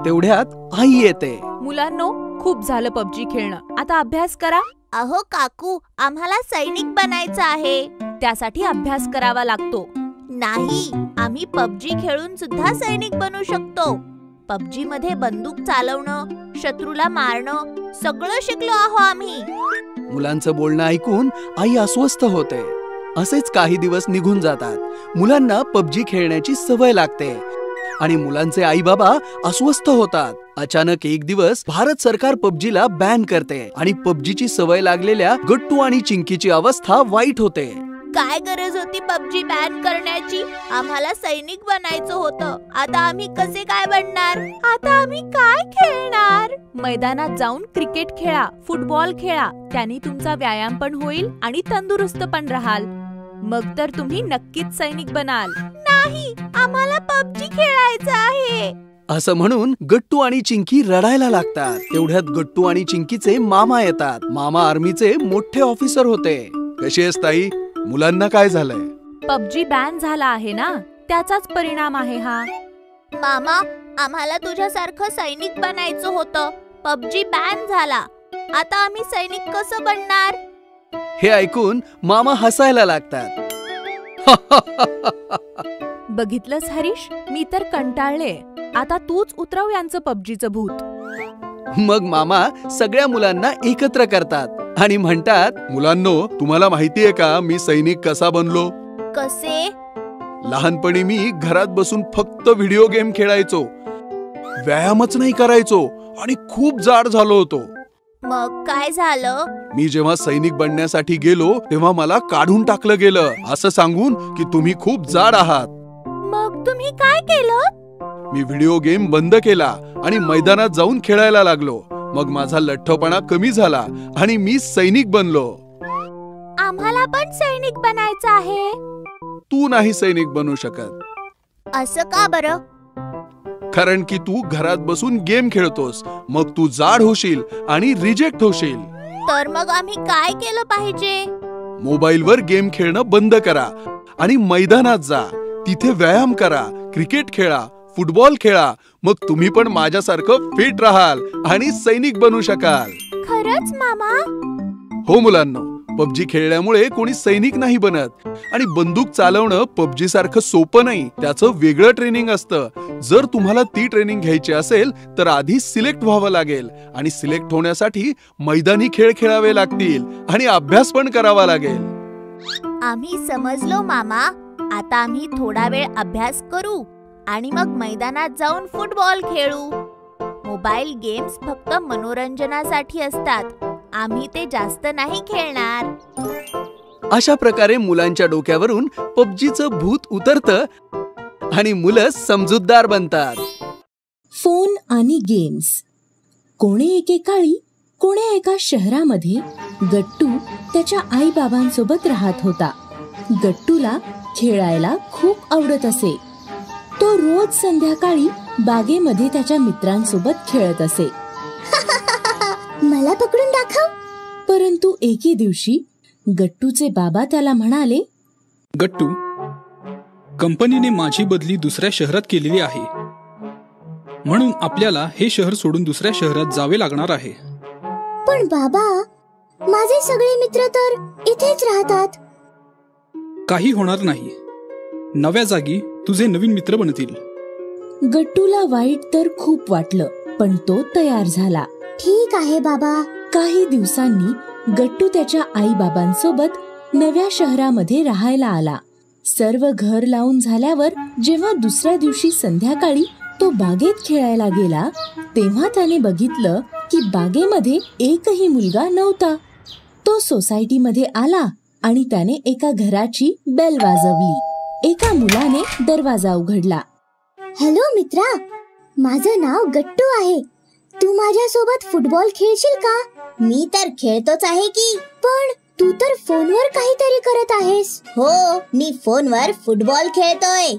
तेवढ्यात आई येते. मुलांनो, खूप झालं पबजी खेळणं. आता अभ्यास करा. अहो काकू, आम्हाला सैनिक बनायचं आहे. त्यासाठी अभ्यास करावा लागतो. नाही, आम्ही पबजी खेळून सुद्धा सैनिक बनू शकतो. पबजी मध्ये बंदूक चालवणं, शत्रूला मारणं सगळं शिकलो आहो आम्ही. मुलांचं बोलणं ऐकून आई अस्वस्थ होते. असेच काही दिवस निघून जातात. मुलांना पबजी खेळण्याची सवय लागते आणि मुलांचे आई बाबा अस्वस्थ होतात. अचानक एक दिवस भारत सरकार पबजीला बॅन करते आणि पबजीची सवय लागलेल्या गट्टू आणि चिंकीची अवस्था वाईट होते. काय गरज होती पबजी बॅन करण्याची? आम्हाला सैनिक बनायचं होतं. आता आम्ही कसे काय बनणार? आता आम्ही काय खेळणार? मैदानात जाऊन क्रिकेट खेळा, फुटबॉल खेळा. त्याने तुमचा व्यायाम पण होईल आणि तंदुरुस्त पण राहाल. मग तर तुम्ही नक्कीच सैनिक बनाल. नाही, आम्हाला पबजी खेळायचं आहे असं म्हणून गट्टू आणि चिंकी रडायला लागतात. तेवढ्यात गट्टू आणि चिंकीचे मामा येतात. मामा आर्मीचे मोठे ऑफिसर होते. कशी आहेस ताई? मुलांना काय झालंय? पबजी बॅन झाला आहे ना, त्याचाच परिणाम आहे हा. मामा, आम्हाला तुझ्यासारखं सैनिक बनायचं होतं. पबजी बॅन झाला. आता आम्ही सैनिक कसं बनणार? हे ऐकून मामा हसायला लागतात. बघितलंस हरीश, मी तर कंटाळले. आता तूच उतरव यांचं पबजीचं भूत. मग मामा सगळ्या मुलांना एकत्र करतात आणि म्हणतात, मुलांनो, तुम्हाला माहितीये का मी सैनिक कसा बनलो? कसे? लहानपणी मी घरात बसून फक्त व्हिडिओ गेम खेळायचो, व्यायामच नाही करायचो आणि खूप जाड झालो होतो. मग काय झालं? मी जेव्हा सैनिक बनण्यासाठी गेलो तेव्हा मला काढून टाकलं गेलं, असं सांगून की तुम्ही खूप जाड आहात. मग तुम्ही काय केलं? मी व्हिडिओ गेम बंद केला आणि मैदानात जाऊन खेळायला लागलो. मग माझा लठ्ठपणा कमी झाला आणि मी सैनिक बनलो. आम्हाला पण सैनिक बनायचं आहे. तू नाही सैनिक बनू शकत. असं का बरं? कारण की तू घरात बसून गेम खेळतोस. मग तू जाड होशील आणि रिजेक्ट होशील. तर मग आम्ही काय केलं पाहिजे? मोबाईलवर गेम खेळणं बंद करा आणि मैदानात जा. तिथे व्यायाम करा, क्रिकेट खेळा, फुटबॉल खेळा. मग तुम्ही पण माझ्यासारखं फिट राहाल आणि सैनिक बनू शकाल. खरंच मामा? हो मुलांनो, पबजी खेळल्यामुळे कोणी सैनिक नाही बनत. आणि बंदूक चालवणं पबजी सारखं सोपं नाही. त्याचं वेगळं ट्रेनिंग असतं. जर तुम्हाला ती ट्रेनिंग घ्यायची असेल तर आधी सिलेक्ट व्हावं लागेल आणि सिलेक्ट होण्यासाठी मैदानी खेळ खेळावे लागतील आणि अभ्यास पण करावा लागेल. आम्ही समजलो मामा. आता आम्ही थोडा वेळ अभ्यास करू आणि मग मैदानात जाऊन फुटबॉल खेळू. मोबाईल गेम्स फक्त मनोरंजनासाठी असतात. आम्ही ते जास्त नाही खेळणार. अशा प्रकारे मुलांच्या डोक्यावरून पबजीचं भूत उतरतं आणि मुलं समजूतदार बनतात. फोन आणि गेम्स. कोणे एकेकाळी कोण्या एका शहरामध्ये गट्टू त्याच्या आई बाबांसोबत राहत होता. गट्टूला खेळायला खूप आवडत असे. तो रोज संध्याकाळी बागेमध्ये त्याच्या मित्रांसोबत खेळत असे. मला पकडून दाखव. परंतु एके दिवशी गट्टूचे बाबा त्याला म्हणाले, गट्टू, कंपनीने माझी बदली दुसऱ्या शहरात केलेली आहे, म्हणून आपल्याला हे शहर सोडून दुसऱ्या शहरात जावे लागणार आहे. पण बाबा, माझे सगळे मित्र तर इथेच राहतात. काही होणार नाही. नव्या जागी तुझे नवीन मित्र बनतील. गट्टूला वाईट तर खूप वाटलं, पण तो तयार झाला. ठीक आहे बाबा. काही दिवसांनी गट्टू त्याच्या आई बाबांसोबत नव्या शहरामध्ये राहायला आला. सर्व घर लावून झाल्यावर जेव्हा दुसऱ्या दिवशी संध्याकाळी तो बागेत खेळायला गेला तेव्हा त्याने बघितलं की बागेमध्ये एकही मुलगा नव्हता. तो सोसायटीमध्ये आला आणि त्याने एका घराची बेल वाजवली. एका मुलाने दरवाजा उघडला. हॅलो मित्रा, माझं नाव गट्टू आहे. तू माझ्यासोबत फुटबॉल खेळशील का? मी तर खेळतोच आहे की, पण तू तर फोनवर काहीतरी करत आहेस. हो, मी फोनवर फुटबॉल खेळतोय.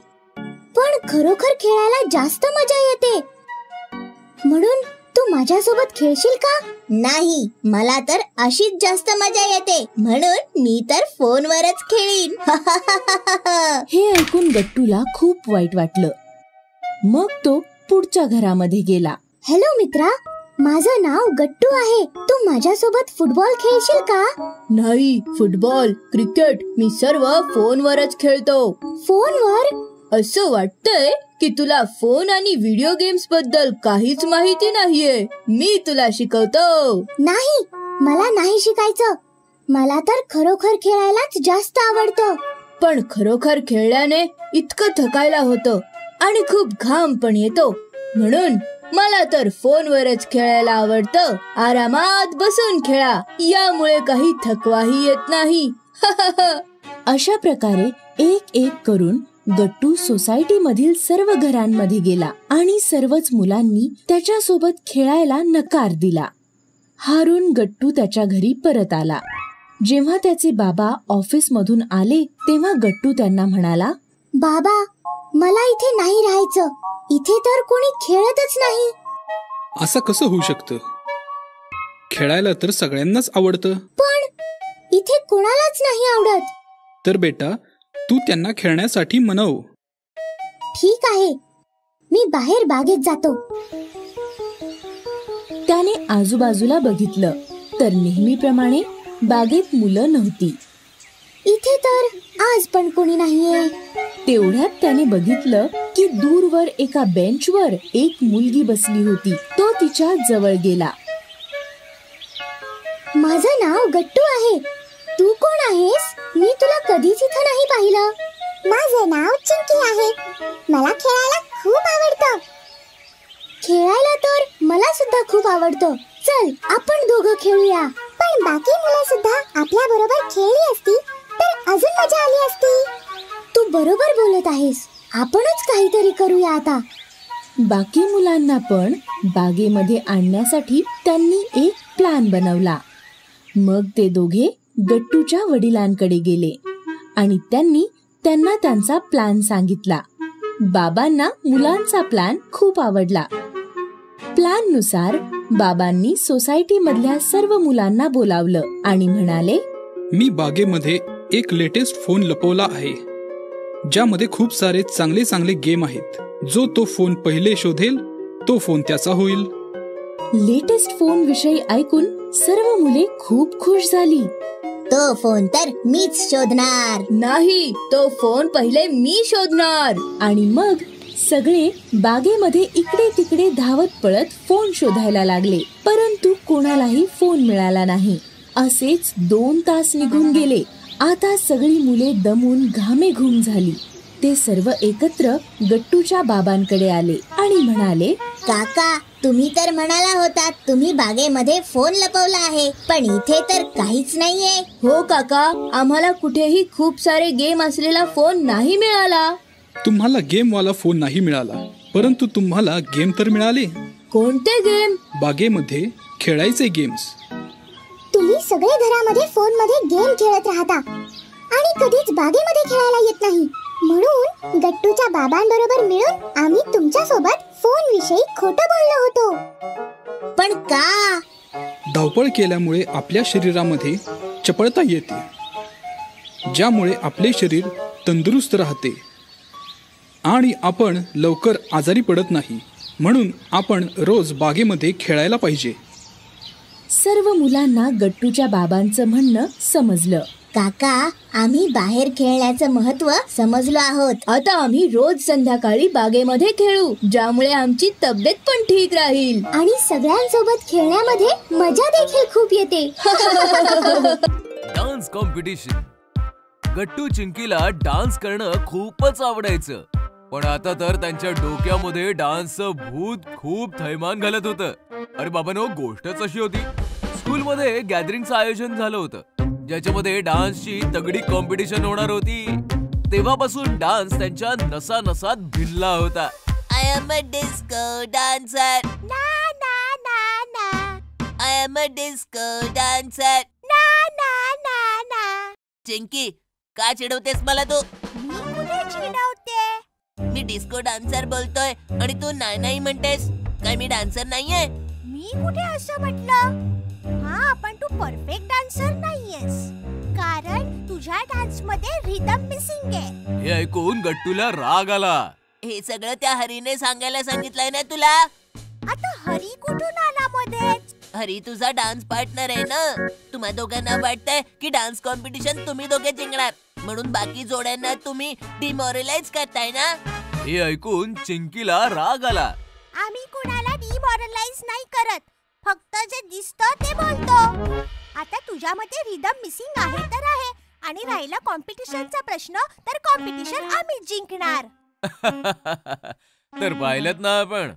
पण खरोखर खेळायला जास्त मजा येते, म्हणून तू माझ्यासोबत खेळशील का? नाही, मला तर अशीच जास्त मजा येते, म्हणून मी तर फोनवरच खेळीन. हे ऐकून गट्टूला खूप वाईट वाटलं. मग तो पुढच्या घरामध्ये गेला. हॅलो मित्रा, माझं नाव गट्टू आहे. तू माझ्यासोबत फुटबॉल खेळशील का? नाही, फुटबॉल, क्रिकेट मी सर्व फोनवरच खेळतो. फोनवर? असं वाटतंय की तुला फोन आणि व्हिडिओ गेम्स बद्दल काहीच माहिती नाहीये. मी तुला शिकवतो. नाही, मला नाही शिकायचं. मला तर खरोखर खेळायलाच जास्त आवडतं. पण खरोखर खेळल्याने इतकं थकायला होतं. आणि खूप घाम पण येतो. म्हणून मला तर फोनवरच खेळायला आवडतं. आरामात बसून खेळा, यामुळे काही थकवाही येत नाही. अशा प्रकारे एक एक करून गट्टू सोसायटी मधील सर्व घरांमध्ये गेला आणि सर्वच मुलांनी त्याच्या सोबत खेळायला नकार दिला. हारून गट्टू त्याच्या घरी परत आला. जेव्हा त्याचे बाबा ऑफिस मधून आले तेव्हा गट्टू त्यांना म्हणाला, बाबा, मला इथे नाही राहायचं. इथे तर कोणी खेळतच नाही. असं कसं होऊ शकतं? खेळायला तर सगळ्यांनाच आवडतं. पण इथे कोणालाच नाही आवडत. तर बेटा, तू त्यांना खेळण्यासाठी मनव. ठीक आहे, मी बाहेर बागेत जातो. त्याने आजूबाजूला बघितलं तर नेहमीप्रमाणे बागेत मुलं नव्हती. इथे तर आज पण कोणी नाहीये. तेवढ्यात त्याने बघितलं की दूरवर एका बेंचवर एक मुलगी बसली होती. तो तिच्या जवळ गेला. माझं नाव गट्टू आहे. तू कोण आहेस? मी तुला कधीच इथं नाही पाहिलं. माझं नाव चिंकी आहे. मला खेळायला खूप आवडतं. खेळायला तर मला सुद्धा खूप आवडतं. चल, आपण दोघं खेळूया. पण बाकी मुलं सुद्धा आपल्या बरोबर खेळली असती तर अजून मजा आली असती. तू बरोबर बोलत आहेस. आपणच काहीतरी करूया आता. बाकी मुलांना पण बागेमध्ये आणण्यासाठी त्यांनी एक प्लॅन बनवला. मग ते दोघे गट्टूच्या वडिलांकडे गेले आणि त्यांनी त्यांना त्यांचा प्लॅन सांगितला. बाबांना मुलांचा प्लॅन खूप आवडला. प्लॅन नुसार बाबांनी सोसायटी मधल्या सर्व मुलांना बोलावलं आणि म्हणाले, मी बागेमध्ये एक लेटेस्ट फोन लपवला आहे, ज्यामध्ये खूप सारे चांगले चांगले गेम आहेत. जो तो फोन पहिले शोधेल तो फोन त्याचा होईल. लेटेस्ट फोन विषयी ऐकून सर्व मुले खूप खुश झाली. तो फोन तर मीच शोधणार. नाही, तो फोन पहिले मी शोधणार. आणि मग सगळे बागेमध्ये इकडे तिकडे धावत पळत फोन शोधायला लागले. परंतु कोणालाही फोन मिळाला नाही. असेच 2 तास निघून गेले. आता सगळी मुले दमून घामेघूम झाली. ते सर्व एकत्र गट्टूच्या बाबांकडे आले आणि म्हणाले, काका, तुम्ही तर म्हणाला होता तुम्ही बागेमध्ये फोन लपवला आहे, पण इथे तर काहीच नाहीये. हो काका, आम्हाला कुठेही खूप सारे गेम असलेला फोन नाही मिळाला. तुम्हाला गेमवाला फोन नाही मिळाला, परंतु तुम्हाला गेम तर मिळाले. कोणते गेम? बागेमध्ये खेळायचे गेम्स. तुम्ही सगळे घरामध्ये फोन मध्ये गेम खेळत राहता आणि कधीच बागेमध्ये खेळायला येत नाही. म्हणून गट्टूच्या बाबांबरोबर मिळून आम्ही तुमच्या सोबत फोन विषयी खोटं बोललो होतो. पण का? धावपळ केल्यामुळे आपल्या शरीरामध्ये चपळता येते, ज्यामुळे आपले शरीर तंदुरुस्त राहते आणि आपण लवकर आजारी पडत नाही. म्हणून आपण रोज बागेमध्ये खेळायला पाहिजे. सर्व मुलांना गट्टूच्या बाबांचं म्हणणं समजलं. काका, आम्ही बाहेर खेळण्याचं महत्त्व समजलो आहोत. आता आम्ही रोज संध्याकाळी बागेमध्ये खेळू, ज्यामुळे आमची तब्येत पण ठीक राहील आणि सगळ्यांसोबत खेळण्यामध्ये मजा देखील खूप येते. Dance competition. गट्टू चिंकीला डान्स करणं खूपच आवडायचं, पण आता तर त्यांच्या डोक्यामध्ये डान्सचं भूत खूप थैमान घालत होतं. अरे बाबांनो, गोष्टच अशी होती, स्कूलमध्ये गॅदरिंगचं आयोजन झालं होतं, ज्याच्यामध्ये डान्सची तगडी कॉम्पिटिशन होणार होती. तेव्हापासून डान्स त्यांच्या नसा नसात भिनला होता. I am a disco dancer. ना ना ना ना. I am a disco dancer. ना ना ना ना. चिंकी, का चिडवतेस मला तू? मी कुठे चिडवते? मी डिस्को डान्सर बोलतोय आणि तू नाही नाही म्हणतेस. काय मी डान्सर नाहीये? मी कुठे असं म्हटलं? हा, पण तू परफेक्ट डान्सर नाहीयेस, कारण तुझ्या डान्स मध्ये रिदम मिसिंग आहे. हे ऐकून गट्टूला राग आला. हे सगळं त्या हरीने सांगायला सांगितलंय ना तुला? आता हरी कुठून आला मध्येच? हरी तुझा डान्स पार्टनर आहे ना. तुम्हा दोघांना वाटतंय की डान्स कॉम्पिटिशन तुम्ही दोघे जिंकणार, म्हणून बाकी जोड्यांना तुम्ही डिमॉरलाइज करताय ना. हे ऐकून चिंकीला राग आला. आम्ही कुणाला डिमॉरलाइज नाही करत, फक्त जे दिसतं ते बोलतो. आता तुझ्यामध्ये रिदम मिसिंग आहे तर आहे, आणि राहिला कॉम्पिटिशनचा प्रश्न, तर कॉम्पिटिशन आम्ही जिंकणार. तर पाहिलं ना आपण,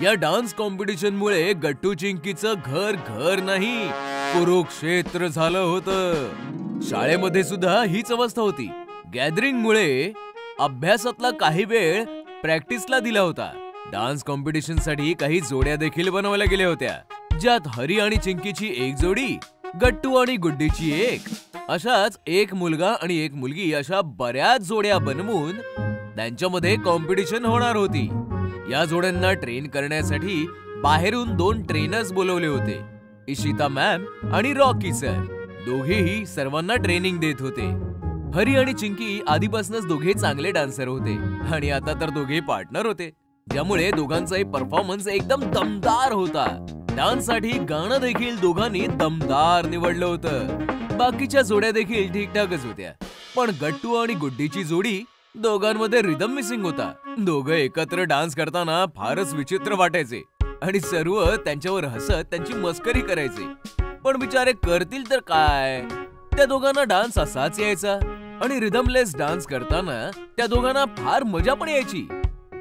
या डान्स कॉम्पिटिशन मुळे गट्टू चिंकीचं घर घर नाही कुरुक्षेत्र झालं होतं. शाळेमध्ये सुद्धा हीच अवस्था होती. गॅदरिंग मुळे अभ्यासातला काही वेळ प्रॅक्टिसला दिला होता. डान्स कॉम्पिटिशन साठी काही जोड्या देखील बनवल्या गेल्या होत्या, ज्यात हरी आणि चिंकीची एक जोडी, गट्टू आणि गुड्डीची एक, अशाच एक मुलगा आणि एक मुलगी अशा बऱ्याच जोड्या बनवून त्यांच्यामध्ये कॉम्पिटिशन होणार होती. या जोड्यांना ट्रेन करण्यासाठी बाहेरून 2 ट्रेनर्स बोलवले होते, इशिता मॅम आणि रॉकी सर. दोघेही सर्वांना ट्रेनिंग देत होते. हरी आणि चिंकी आधीपासूनच दोघे चांगले डान्सर होते आणि आता तर दोघे पार्टनर होते, ज्यामुळे दोघांचाही परफॉर्मन्स एकदम दमदार होता. डान्स साठी गाणं देखील दोघांनी दमदार निवडलं होतं. बाकीच्या जोड्या देखील ठीकठाकच होत्या, पण गट्टू आणि गुड्डीची जोडी, दोघांमध्ये रिदम मिसिंग होता. दोघं एकत्र डान्स करताना फारच विचित्र वाटायचे आणि सर्व त्यांच्यावर हसत त्यांची मस्करी करायचे. पण बिचारे करतील तर काय, त्या दोघांना डान्स असाच यायचा आणि रिदमलेस डान्स करताना त्या दोघांना फार मजा पण यायची.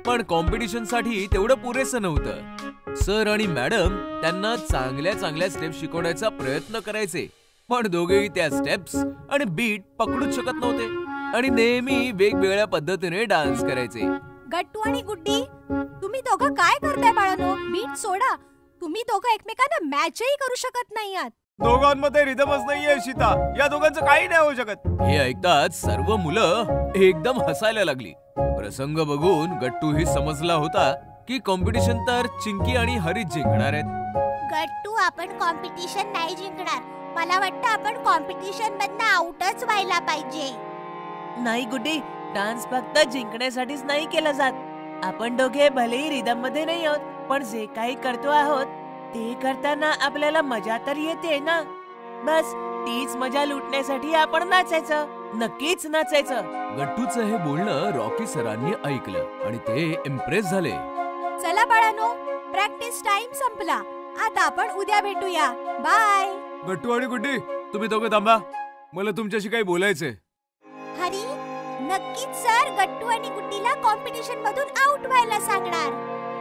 पण कॉम्पिटिशन साठी तेवढं पुरेसं नव्हतं. सर आणि मॅडम त्यांना चांगल्या चांगल्या स्टेप्स शिकवण्याचा प्रयत्न करायचे, पण दोघेही त्या स्टेप्स आणि बीट पकडूच शकत नव्हते आणि नेहमी वेगवेगळ्या पद्धतीने डान्स करायचे. गट्टू आणि गुड्डी, तुम्ही दोघं काय करताय बाळांनो? बीट सोडा. तुम्ही दोघं एकमेकांना मॅचही करू शकत नाही आहात. दोघांमध्ये रिदमच नाहीये शीता, या दोघांचं काही नाही होऊ शकत. हे ऐकताच सर्व मुलं एकदम हसायला लागली. प्रसंग बघून गट्टूही समजला होता की कॉम्पिटिशन तर चिंकी आणि हरी जिंकणार आहेत. गट्टू, आपण कॉम्पिटिशन नाही जिंकणार. मला वाटतं आपण कॉम्पिटिशन मधनं आउटच व्हायला पाहिजे. नाही गुड्डी, डान्स फक्त जिंकण्यासाठीच नाही केला जात. आपण दोघे भलेही रिदम मध्ये नाही आहोत, पण जे काही करतो आहोत ते करताना आपल्याला मजा तर येते ना. बस तीच मजा लुटण्यासाठी आपण नाचायचं, नक्कीच नाचायचं. गट्टूचं हे बोलणं रॉकी सरांनी ऐकलं आणि ते इम्प्रेस झाले. चला बाळांनो, प्रॅक्टिस टाइम संपला. आता आपण उद्या भेटूया. बाय. गट्टू आणि गुड्डी, तुम्ही दोघे थांबा, मला तुमच्याशी काही बोलायचंय. हरी, नक्कीच सर गट्टू आणि गुड्डीला कॉम्पिटिशन मधून आउट व्हायला सांगणार.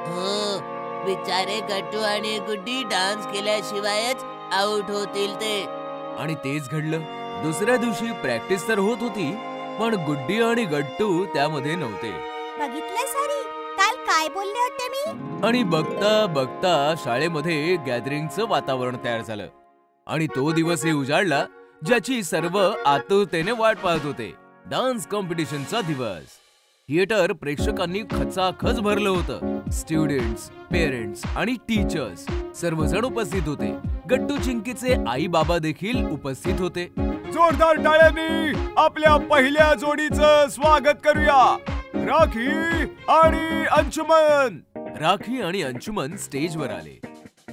हो, बिचारे गट्टू आणि गुड्डी डान्स केल्याशिवायच आउट होतील ते. आणि तेच घडलं. दुसऱ्या दिवशी प्रॅक्टिस तर होत होती, पण गुड्डी आणि गट्टू त्यामध्ये नव्हते. बघितलंस हरी, काल काय बोलले होते मी? आणि बघता बघता शाळेमध्ये गॅदरिंगचं वातावरण तयार झालं आणि तो दिवसही उजाडला ज्याची सर्व आतुरतेने वाट पाहत होते. डान्स कॉम्पिटिशनचा दिवस. थिएटर प्रेक्षकांनी खचाखच भरलं होतं. स्टुडंट्स, पेरेंट्स आणि टीचर्स सर्वजण उपस्थित होते. गट्टू चिंकीचे आई बाबा देखील उपस्थित होते. जोरदार टाळ्यांनी आपल्या पहिल्या जोडीचं स्वागत करूया, राखी आणि अंशुमन. राखी आणि अंशुमन स्टेजवर आले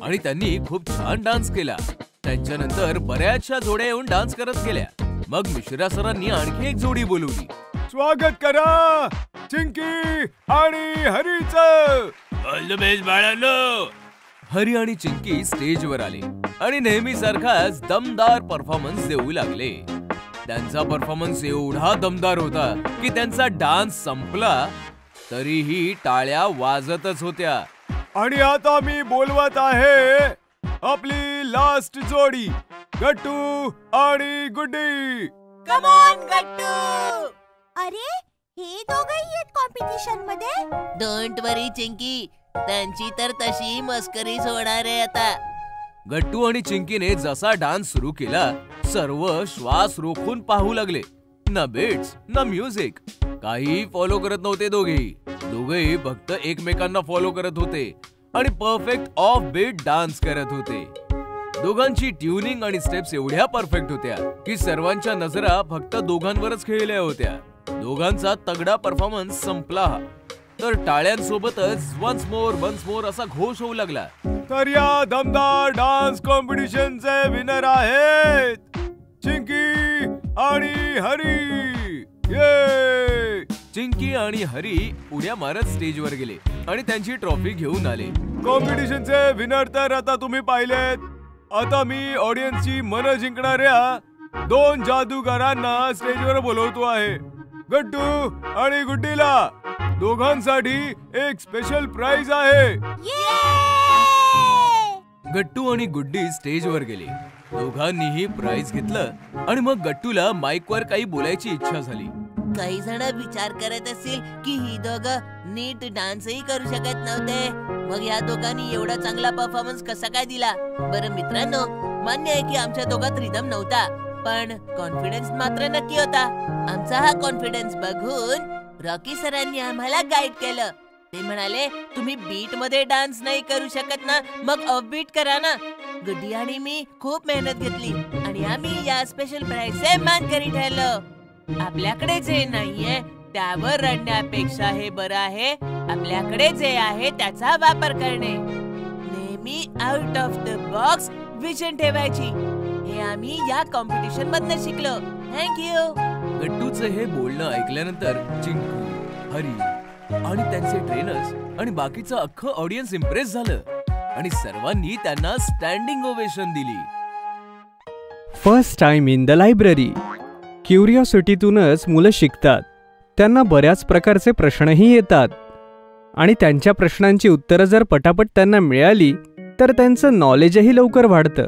आणि त्यांनी खूप छान डान्स केला. त्यांच्यानंतर बऱ्याचशा जोड्या येऊन डान्स करत गेल्या. मग मिश्रा सरांनी आणखी एक जोडी बोलवली. स्वागत करा चिंकी आणि हरीचं. ऑल द बेस्ट बाळांनो. हरी आणि चिंकी स्टेजवर आले आणि नेहमी सारखाच दमदार परफॉर्मन्स देऊ लागले. त्यांचा परफॉर्मन्स एवढा दमदार होता की त्यांचा डान्स संपला तरीही टाळ्या वाजतच होत्या. आणि आता मी बोलवत आहे आपली लास्ट जोडी, गट्टू आणि गुड्डी. कम ऑन गट्टू. अरे, हे दोघंही आहेत कॉम्पिटिशन मध्ये. डोंट वरी चिंकी, त्यांची तर तशी मस्करीच होणार आहे आता. गट्टू आणि चिंकीने जसा डान्स सुरू केला, सर्व श्वास रोखून पाहू लागले. ना बीट्स ना म्युझिक, काही फॉलो करत नव्हते. दोघेही फक्त एकमेकांना फॉलो करत होते आणि परफेक्ट ऑफ बीट डान्स करत होते. दोघांची ट्युनिंग आणि स्टेप्स एवढ्या परफेक्ट होत्या की सर्वांच्या नजरा फक्त दोघांवरच खेळल्या होत्या. दोघांचा तगडा परफॉर्मन्स संपला तर टाळ्यांसोबतच वन्स मोर असा घोष होऊ लागला. तर या दमदार डान्स कॉम्पिटिशनचे विनर आहेत चिंकी आणि हरी. ये! चिंकी आणि हरी उड्या मारत स्टेजवर गेले आणि त्यांची ट्रॉफी घेऊन आले. कॉम्पिटिशनचे विनर तर आता तुम्ही पाहिलेत. आता मी ऑडियन्सची मन जिंकणाऱ्या 2 जादूगारांना स्टेजवर बोलवतो आहे, गट्टू आणि गुड्डीला. दोघांसाठी एक स्पेशल प्राइज आहे. गट्टू आणि गुड्डी स्टेजवर गेले. दोघांनीही प्राइज घेतलं आणि मग गट्टूला माईकवर काही बोलायची इच्छा झाली. काही जण विचार करत असतील की ही दोघं नीट डान्सही करू शकत नव्हते, मग या दोघांनी एवढा चांगला परफॉर्मन्स कसा काय दिला. बरं मित्रांनो, मान्य आहे की आमच्या दोघात रिदम नव्हता, पण कॉन्फिडन्स मात्र नक्की होता. आमचा हा कॉन्फिडन्स बघून रॉकी सरांनी आम्हाला गाईड केलं. ते म्हणाले, तुम्ही बीट मध्ये डान्स नाही करू शकत ना, मग ऑफ बीट करा ना. गुड्डी आणि मी खूप मेहनत घेतली आणि आम्ही या स्पेशल प्राइजचे मानकरी ठरलो. आपल्याकडे जे नाहीये त्यावर रडण्यापेक्षा हे बरं आहे आपल्याकडे जे आहे त्याचा वापर करणे. नेहमी out of the box vision ठेवायची. हे आम्ही या कॉम्पिटिशन मधनं शिकलो. थँक्यू. गट्टूचं हे बोलणं ऐकल्यानंतर चिंकू, हरी आणि त्यांचे ट्रेनर्स आणि बाकीचं अख्खं ऑडियन्स इम्प्रेस झालं आणि सर्वांनी त्यांना स्टँडिंग ओवेशन दिली. First time in the library. क्युरिओसिटीतूनच मुलं शिकतात. त्यांना बऱ्याच प्रकारचे प्रश्नही येतात आणि त्यांच्या प्रश्नांची उत्तरं जर पटापट त्यांना मिळाली तर त्यांचं नॉलेजही लवकर वाढतं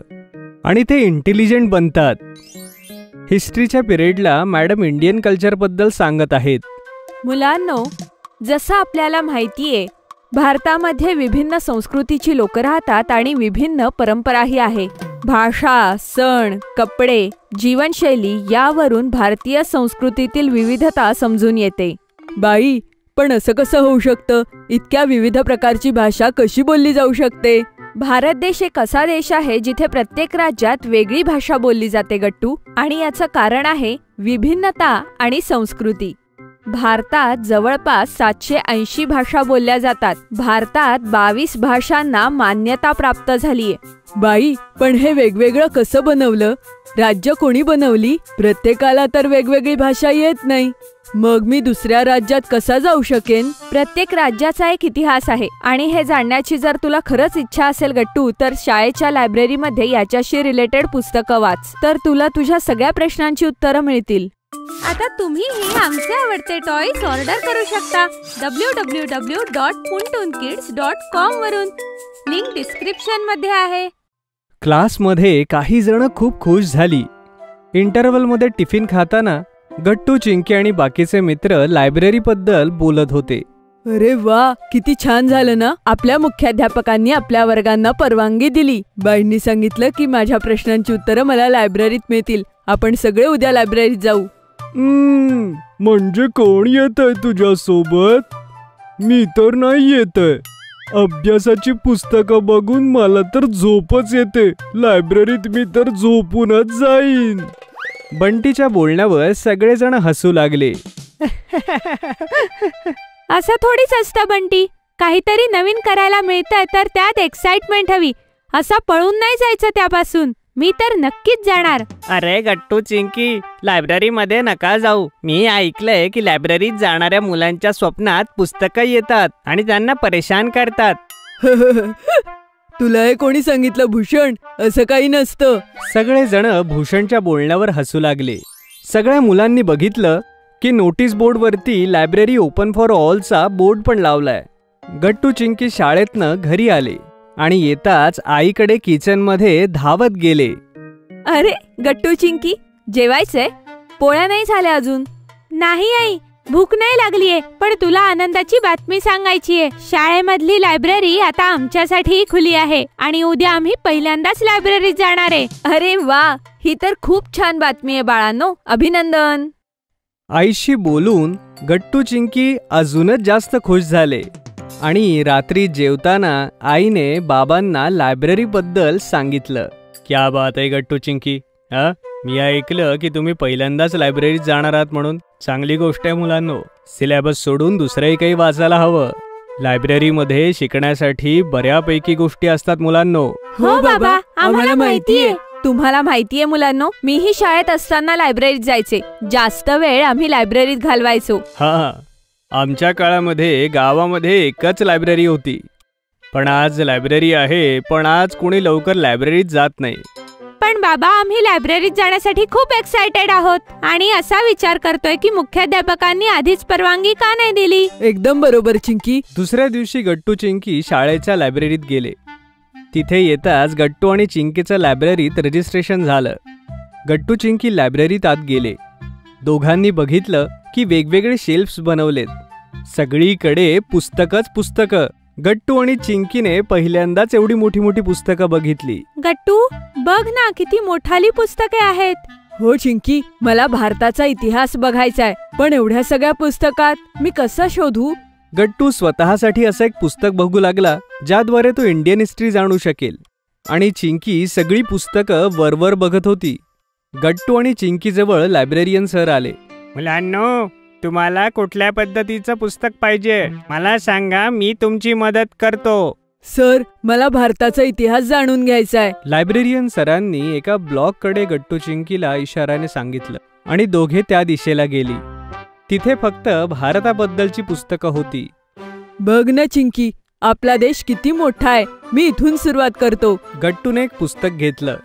आणि ते इंटेलिजंट बनतात. हिस्ट्रीच्या पिरियडला मॅडम इंडियन कल्चरबद्दल सांगत आहेत. मुलांनो, जसं आपल्याला माहितीये, भारतामध्ये विभिन्न संस्कृतीची लोक राहतात आणि विभिन्न परंपराही आहे. भाषा, सण, कपडे, जीवनशैली यावरून भारतीय संस्कृतीतील विविधता समजून येते. बाई, पण असं कसं होऊ शकतं? इतक्या विविध प्रकारची भाषा कशी बोलली जाऊ शकते? भारत देश एक असा देश आहे जिथे प्रत्येक राज्यात वेगळी भाषा बोलली जाते गट्टू, आणि याचं कारण आहे विभिन्नता आणि संस्कृती. भारतात जवळपास 780 भाषा बोलल्या जातात. भारतात 22 भाषांना मान्यता प्राप्त झालीये. बाई, पण हे वेगवेगळं कसं बनवलं? राज्य कोणी बनवली? प्रत्येकाला तर वेगवेगळी भाषा येत नाही. मग मी दुसऱ्या राज्यात कसा जाऊ शकेन? प्रत्येक राज्याचा एक इतिहास आहे आणि हे जाणण्याची जर तुला खरंच इच्छा असेल गट्टू, तर शाळेच्या लायब्ररीमध्ये याच्याशी रिलेटेड पुस्तकं वाच, तर तुला तुझ्या सगळ्या प्रश्नांची उत्तरं मिळतील. आता तुम्हीही आमचे आवडते टॉयज ऑर्डर करू शकता www.puntunkids.com वरून. लिंक डिस्क्रिप्शन मध्ये आहे. क्लासमध्ये काही जण खूप खुश झाली. इंटरव्हलमध्ये टिफिन खाताना गट्टू, चिंकी आणि बाकीचे मित्र लायब्ररीबद्दल बोलत होते. अरे वा, किती छान झालं ना. आपल्या मुख्याध्यापकांनी आपल्या वर्गांना परवानगी दिली. बाईंनी सांगितलं की माझ्या प्रश्नांची उत्तरं मला लायब्ररीत मिळतील. आपण सगळे उद्या लायब्ररीत जाऊ. म्हणजे कोण येतंय तुझ्या सोबत? मी तर नाही येतंय. अभ्यासाची पुस्तकं बघून मला तर झोपच येते. लायब्ररीत मी तर झोपूनच जाईन. बंटीच्या बोलण्यावर सगळेजण हसू लागले. असं थोडीच असतं बंटी. काहीतरी नवीन करायला मिळतंय तर त्यात एक्साइटमेंट हवी. असं पळून नाही जायचं त्यापासून. मी तर नक्कीच जाणार. अरे गट्टू, चिंकी, लायब्ररीमध्ये नका जाऊ. मी ऐकलंय की लायब्ररीत जाणाऱ्या मुलांच्या स्वप्नात पुस्तकं येतात आणि त्यांना परेशान करतात. तुला हे कोणी सांगितलं भूषण? असं काही नसतं. सगळेजण भूषणच्या बोलण्यावर हसू लागले. सगळ्या मुलांनी बघितलं की नोटीस बोर्डवरती लायब्ररी ओपन फॉर ऑलचा बोर्ड पण लावलाय. गट्टू, चिंकी शाळेतनं घरी आले आणि येताच आईकडे किचनमध्ये धावत गेले. अरे गट्टू, चिंकी, जेवायचंय? पोळ्या नाही झाल्या अजून. नाही आई, भूक नाही लागलीये. पण तुला आनंदाची बातमी सांगायची आहे. शाळेमधली लायब्ररी आता आमच्यासाठी खुली आहे आणि उद्या आम्ही पहिल्यांदाच लायब्ररीत जाणार आहे. अरे वा, ही तर खूप छान बातमी आहे बाळांनो. अभिनंदन. आईशी बोलून गट्टू, चिंकी अजूनच जास्त खुश झाले आणि रात्री जेवताना आईने बाबांना लायब्ररीबद्दल सांगितलं. क्या बात आहे गट्टू, चिंकी. मी ऐकलं की तुम्ही पहिल्यांदाच लायब्ररीत जाणार आहात म्हणून. चांगली गोष्ट आहे मुलांनो. सिलेबस सोडून दुसरंही काही वाचायला हवं. लायब्ररीमध्ये शिकण्यासाठी बऱ्यापैकी गोष्टी असतात मुलांनो. हो बाबा, आम्हाला माहितीये. तुम्हाला माहितीये मुलांनो, मीही शाळेत असताना लायब्ररीत जायचे. जास्त वेळ आम्ही लायब्ररीत घालवायचो. हा, आमच्या काळामध्ये गावामध्ये एकच लायब्ररी होती. पण आज लायब्ररी आहे, पण आज कोणी लवकर लायब्ररीत जात नाही. पण पण बाबा, आम्ही लायब्ररीत जाण्यासाठी खूप एक्साइटेड आहोत आणि असा विचार करतोय की मुख्याध्यापकांनी आधीच परवानगी का नाही दिली. एकदम बरोबर चिंकी. दुसऱ्या दिवशी गट्टू चिंकी शाळेच्या लायब्ररीत गेले. तिथे येताच गट्टू आणि चिंकीचं लायब्ररीत रजिस्ट्रेशन झालं. गट्टू चिंकी लायब्ररीत आत गेले. दोघांनी बघितलं की वेगवेगळे शेल्फ्स बनवलेत. सगळीकडे पुस्तकच पुस्तकं. गट्टू आणि चिंकीने पहिल्यांदाच एवढी मोठी मोठी पुस्तकं बघितली. गट्टू, बघ ना, किती मोठाली पुस्तके आहेत. हो चिंकी, मला भारताचा इतिहास बघायचाय, पण एवढ्या सगळ्या पुस्तकात मी कसं शोधू? गट्टू स्वतःसाठी असं एक पुस्तक बघू लागला ज्याद्वारे तो इंडियन हिस्ट्री जाणू शकेल. आणि चिंकी सगळी पुस्तकं वरवर बघत होती. गट्टू आणि चिंकीजवळ लायब्ररियन सर आले. मुलांनो, तुम्हाला कुठल्या पद्धतीचं पुस्तक पाहिजे मला सांगा, मी तुमची मदत करतो. सर, मला भारताचा इतिहास जाणून घ्यायचा आहे. लायब्ररियन सरांनी एका ब्लॉककडे गट्टू चिंकीला इशाराने सांगितलं आणि दोघे त्या दिशेला गेली. तिथे फक्त भारताबद्दलची पुस्तकं होती. बघ ना चिंकी, आपला देश किती मोठा आहे. मी इथून सुरुवात करतो. गट्टूने एक पुस्तक घेतलं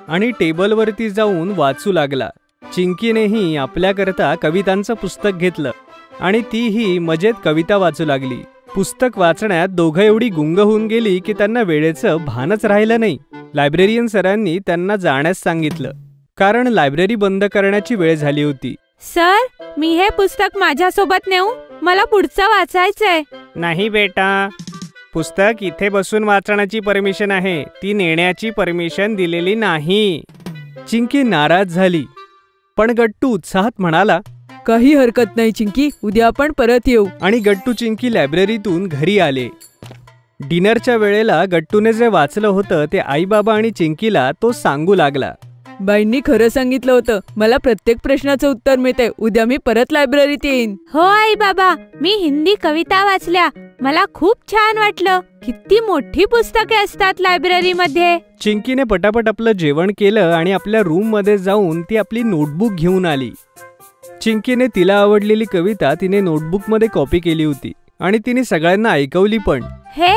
आणि टेबलवरती जाऊन वाचू लागला. चिंकीनेही आपल्याकरता कवितांचं पुस्तक घेतलं आणि तीही मजेत कविता वाचू लागली. पुस्तक वाचण्यात दोघं एवढी गुंग होऊन गेली की त्यांना वेळेचं भानच राहिलं नाही. लायब्ररियन सरांनी त्यांना जाण्यास सांगितलं कारण लायब्ररी बंद करण्याची वेळ झाली होती. सर, मी हे पुस्तक माझ्यासोबत नेऊ? मला पुढचं वाचायचंय. नाही बेटा, पुस्तक इथे बसून वाचण्याची परमिशन आहे, ती नेण्याची परमिशन दिलेली नाही. चिंकी नाराज झाली, पण गट्टू उत्साहात म्हणाला, काही हरकत नाही चिंकी, उद्या आपण परत येऊ. आणि गट्टू चिंकी लायब्ररीतून घरी आले. डिनरच्या वेळेला गट्टूने जे वाचलं होतं ते आई बाबा आणि चिंकीला तो सांगू लागला. बाईंनी खरं सांगितलं होतं, मला प्रत्येक प्रश्नाचं उत्तर मिळतंय. उद्या मी परत लायब्ररीत येईन. हो आई बाबा, मी हिंदी कविता वाचल्या, मला खूप छान वाटलं. किती मोठी पुस्तके असतात लायब्ररीमध्ये. चिंकीने पटापट आपलं जेवण केलं आणि आपल्या रूम मध्ये जाऊन ती आपली नोटबुक घेऊन आली. चिंकीने तिला आवडलेली कविता तिने नोटबुक मध्ये कॉपी केली होती आणि तिने सगळ्यांना ऐकवली पण. हे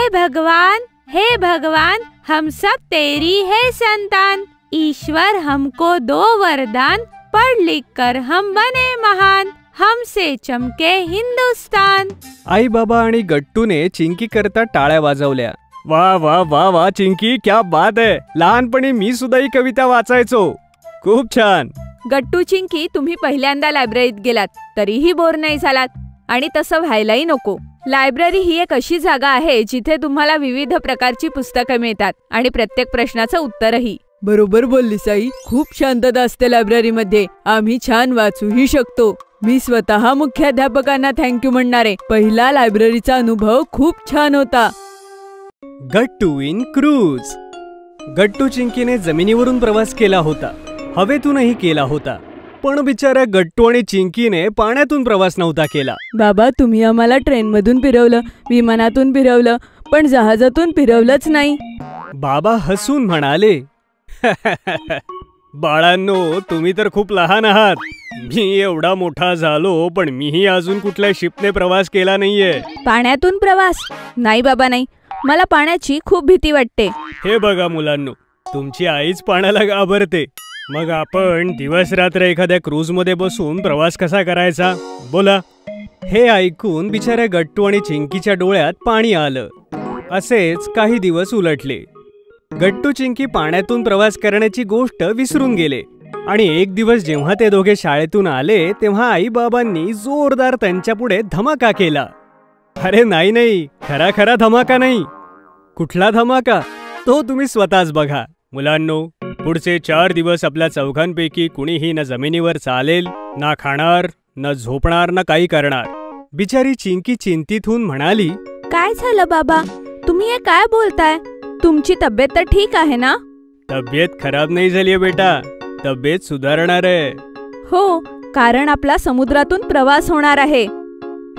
भगवान, हम सब तेरी है संतान, ईश्वर हमको दो वरदान, पढ़ लिख कर हम बने महान, हमसे चमके हिंदुस्तान. आई बाबा आणि गट्टूने चिंकी करता टाळ्या वाजवल्या. वा वा वा वा चिंकी, क्या बात आहे. लहानपणी मी सुद्धा ही कविता वाचायचो. खूप छान. गट्टू चिंकी, तुम्ही पहिल्यांदा लायब्ररीत गेलात तरीही बोर नाही झालात आणि तसं व्हायलाही नको. लायब्ररी ही एक अशी जागा आहे जिथे तुम्हाला विविध प्रकारची पुस्तकं मिळतात आणि प्रत्येक प्रश्नाचं उत्तरही. बरोबर बोललीस आई, खूप शांतता असते लायब्ररीमध्ये. आम्ही छान वाचूही शकतो. मी स्वतः मुख्याध्यापकांना थँक्यू म्हणणारे. पहिला लायब्ररीचा अनुभव खूप छान होता. गट्टू इन क्रूज. गट्टू चिंकीने जमिनीवरून प्रवास केला होता, हवेतूनही केला होता, पण बिचारा गट्टू आणि चिंकीने पाण्यातून प्रवास नव्हता केला. बाबा, तुम्ही आम्हाला ट्रेनमधून फिरवलं, विमानातून फिरवलं, पण जहाजातून फिरवलंच नाही. बाबा हसून म्हणाले, बाळांनो, तुम्ही तर खूप लहान आहात. मी एवढा मोठा झालो पण मीही अजून कुठल्या शिपने प्रवास केला नाहीये. पाण्यातून प्रवास? नाही बाबा, नाही. मला पाण्याची खूप भीती वाटते. हे बघा मुलांनो, तुमची आईच पाण्याला घाबरते. मग आपण दिवस रात्र एखाद्या क्रूज मध्ये बसून प्रवास कसा करायचा बोला. हे ऐकून बिचाऱ्या गट्टू आणि चिंकीच्या डोळ्यात पाणी आलं. असेच काही दिवस उलटले. गट्टू चिंकी पाण्यातून प्रवास करण्याची गोष्ट विसरून गेले आणि एक दिवस जेव्हा ते दोघे शाळेतून आले तेव्हा आई बाबांनी जोरदार त्यांच्या पुढे धमाका केला. अरे नाही, खरा खरा धमाका नाही. कुठला धमाका तो तुम्ही स्वतःच बघा. मुलांनो, पुढचे 4 दिवस आपल्या चौघांपैकी कुणीही न जमिनीवर चालेल, ना खाणार, न झोपणार, ना काही करणार. बिचारी चिंकी चिंतित होऊन म्हणाली, काय झालं बाबा, तुम्ही हे काय बोलताय? तुमची तब्येत तर ठीक आहे ना? तब्येत खराब नाही झाली बेटा, तब्येत सुधारणार आहे. हो, कारण आपला समुद्रातून प्रवास होणार आहे.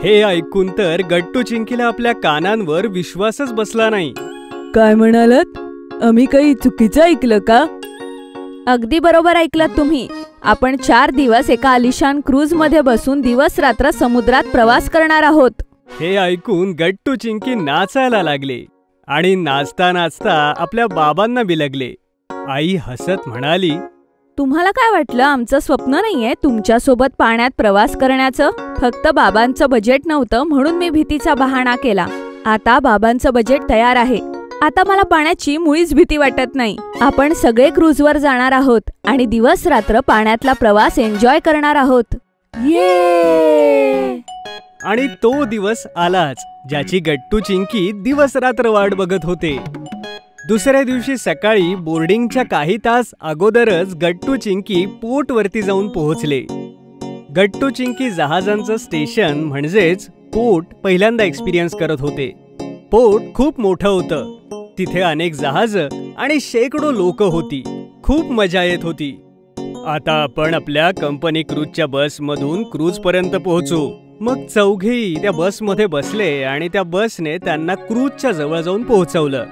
हे ऐकून तर गट्टू चिंकीला आपल्या कानांवर विश्वासच बसला नाही. काय म्हणालात? आम्ही काही चुकीचं ऐकलं का? अगदी बरोबर ऐकलात तुम्ही. आपण 4 दिवस एका आलिशान क्रूज मध्ये बसून दिवस रात्र समुद्रात प्रवास करणार आहोत. हे ऐकून गट्टू चिंकी नाचायला लागले आणि नाचता नाचता आपल्या बाबांना बिलगले. आई हसत म्हणाली, तुम्हाला काय वाटलं आमचं स्वप्न नाहीये तुमच्यासोबत पाण्यात प्रवास करण्याचं? फक्त बाबांचं बजेट नव्हतं म्हणून मी भीतीचा बहाणा केला. आता बाबांचं बजेट तयार आहे. आता मला पाण्याची मुळीच भीती वाटत नाही. आपण सगळे क्रूजवर जाणार आहोत आणि दिवस रात्र पाण्यातला प्रवास एन्जॉय करणार आहोत. ये! आणि तो दिवस आलाच ज्याची गट्टू चिंकी दिवस रात्र वाट बघत होते. दुसऱ्या दिवशी सकाळी बोर्डिंगच्या काही तास अगोदरच गट्टू चिंकी पोर्ट वरती जाऊन पोहोचले. गट्टू चिंकी जहाजांचं स्टेशन म्हणजेच पोर्ट पहिल्यांदा एक्सपिरियन्स करत होते. पोर्ट खूप मोठं होतं. तिथे अनेक जहाजं आणि शेकडो लोक होती. खूप मजा येत होती. आता आपण आपल्या कंपनी क्रूजच्या बसमधून क्रूज पर्यंत पोहोचू. मग चौघेही त्या बसमध्ये बसले आणि त्या बसने त्यांना क्रूजच्या जवळ जाऊन पोहोचवलं.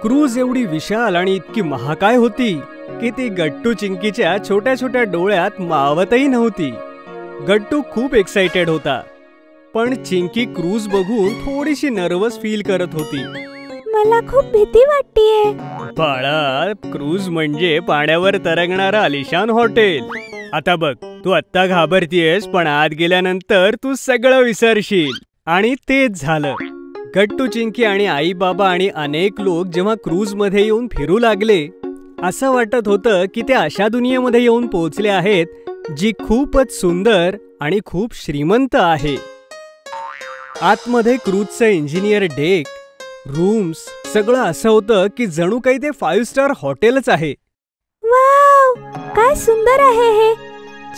क्रूज एवढी विशाल आणि इतकी महाकाय होती की ती गट्टू चिंकीच्या छोट्या छोट्या डोळ्यात मावतही नव्हती. गट्टू खूप एक्साइटेड होता, पण चिंकी क्रूज बघून थोडीशी नर्वस फील करत होती. मला खूप भीती वाटतेय. बाळा, क्रूज म्हणजे पाण्यावर तरंगणारं आलिशान हॉटेल. आता बघ, तू आत्ता घाबरतीयस, पण आत गेल्यानंतर तू सगळं विसरशील. आणि तेच झालं. गट्टू चिंकी आणि आई बाबा आणि अनेक लोक जेव्हा क्रूज मध्ये येऊन फिरू लागले, असं वाटत होतं की ते अशा दुनियेमध्ये येऊन पोहोचले आहेत जी खूपच सुंदर आणि खूप श्रीमंत आहे. आतमध्ये क्रूजचं इंजिनियर डेक, रूम्स सगळं असं होतं की जणू काही ते 5 स्टार हॉटेलच आहे. वाव, काय सुंदर आहे हे.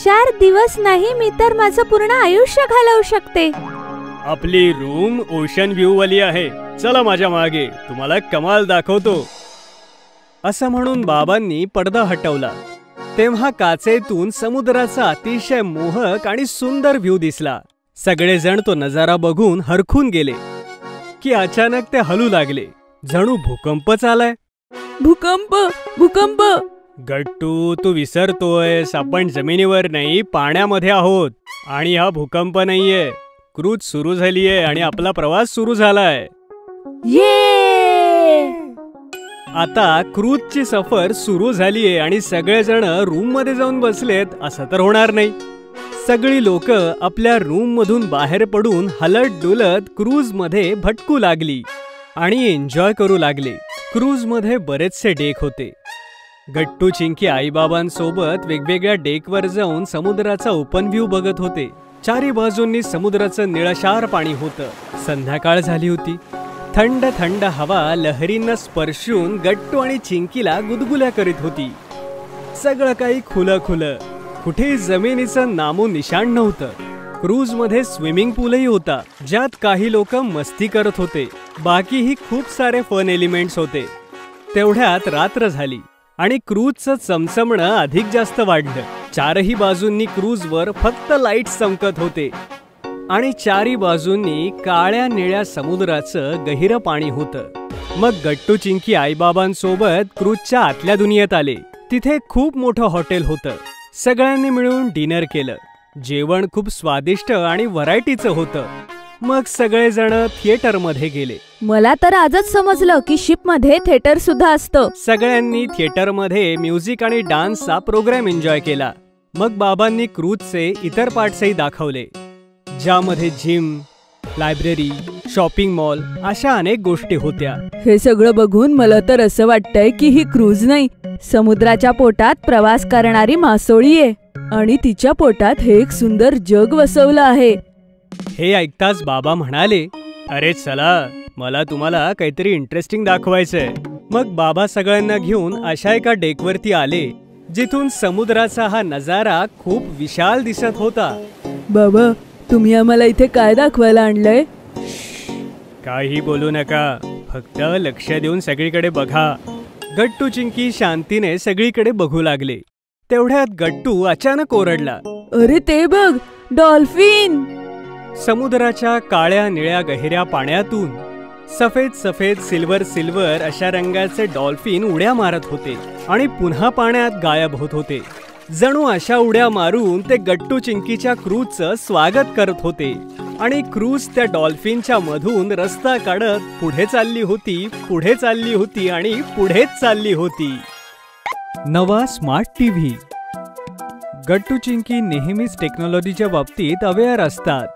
4 दिवस नाही, मी तर माझं पूर्ण आयुष्य घालवू शकते. आपली रूम ओशन व्ह्यू वाली आहे. चला माझ्या मागे, तुम्हाला कमाल दाखवतो. असं म्हणून बाबांनी पडदा हटवला. तेव्हा काचेतून समुद्राचा अतिशय मोहक आणि सुंदर व्ह्यू दिसला. सगळेजण तो नजारा बघून हरखून गेले की अचानक ते हलू लागले, जणू भूकंपच आलाय. भूकंप, भूकंप. गट्टू, तू विसरतोयस, आपण जमिनीवर नाही, पाण्यामध्ये आहोत. आणि हा भूकंप नाहीये. क्रूज सुरू झालीये आणि आपला प्रवास सुरू झालाय. आता क्रूजची सफर सुरू झालीये आणि सगळेजण रूम मध्ये जाऊन बसलेत. असं तर होणार नाही. सगळी लोक आपल्या रूम मधून बाहेर पडून हलत डुलत क्रूज मध्ये भटकू लागली आणि एन्जॉय करू लागले. क्रूज मध्ये बरेचसे डेक होते. गट्टू चिंकी आईबाबांसोबत वेगवेगळ्या डेकवर जाऊन समुद्राचा ओपन व्ह्यू बघत होते. चारी बाजूंनी समुद्राचं निळशार पाणी होतं. संध्याकाळ झाली होती. थंड थंड हवा लहरींना स्पर्शून गट्टू आणि चिंकीला गुदगुल्या करीत होती. सगळं काही खुलं खुलं. कुठे जमिनीचं नामो निशाण नव्हतं. क्रूज मध्ये स्विमिंग पूलही होता, ज्यात काही लोक मस्ती करत होते. बाकीही खूप सारे फन एलिमेंट्स होते. तेवढ्यात रात्र झाली आणि क्रूजचं चमचमणं अधिक जास्त वाढलं. चारही बाजूंनी क्रूजवर फक्त लाईट्स चमकत होते आणि चारी बाजूंनी काळ्या निळ्या समुद्राचं गहिरं पाणी होतं. मग गट्टू चिंकी आईबाबांसोबत क्रूजच्या आतल्या दुनियेत आले. तिथे खूप मोठं हॉटेल होतं. सगळ्यांनी मिळून डिनर केलं. जेवण खूप स्वादिष्ट आणि व्हरायटीचं होतं. मग सगळेजण थिएटरमध्ये गेले. मला तर आजच समजलं की शिप मध्ये थिएटर सुद्धा असतं. सगळ्यांनी थिएटरमध्ये म्युझिक आणि डान्सचा प्रोग्राम एन्जॉय केला. मग बाबांनी क्रूजचे इतर पार्ट्सही दाखवले, ज्यामध्ये जिम, लायब्ररी, शॉपिंग मॉल अशा अनेक गोष्टी होत्या. हे सगळं बघून मला तर असं वाटतंय की ही क्रूज नाही, समुद्राच्या पोटात प्रवास करणारी मासोळी आहे आणि तिच्या पोटात हे एक सुंदर जग वसवलं आहे. हे ऐकताच बाबा म्हणाले, अरे चला, मला तुम्हाला काहीतरी इंटरेस्टिंग दाखवायचंय. मग बाबा सगळ्यांना घेऊन अशा एका डेकवरती आले जिथून समुद्राचा हा नजारा खूप विशाल दिसत होता. बाबा, तुम्ही आम्हाला इथे काय दाखवायला आणलंय? काही बोलू नका, फक्त लक्ष देऊन सगळीकडे बघा. गट्टू चिंकी शांतीने सगळीकडे बघू लागले. तेवढ्यात गट्टू अचानक ओरडला, अरे ते बघ, डॉल्फिन! समुद्राच्या काळ्या निळ्या गहिऱ्या पाण्यातून सफेद सफेद सिल्वर सिल्वर अशा रंगाचे डॉल्फिन उड्या मारत होते आणि पुन्हा पाण्यात गायब होत होते. जणू अशा उड्या मारून ते गट्टू चिंकीच्या क्रूजचं स्वागत करत होते आणि क्रूज त्या डॉल्फिनच्या मधून रस्ता काढत पुढे चालली होती, पुढे चालली होती आणि पुढेच चालली होती. नवा स्मार्ट टीव्ही. गट्टू चिंकी नेहमीच टेक्नॉलॉजीच्या बाबतीत अवेअर असतात.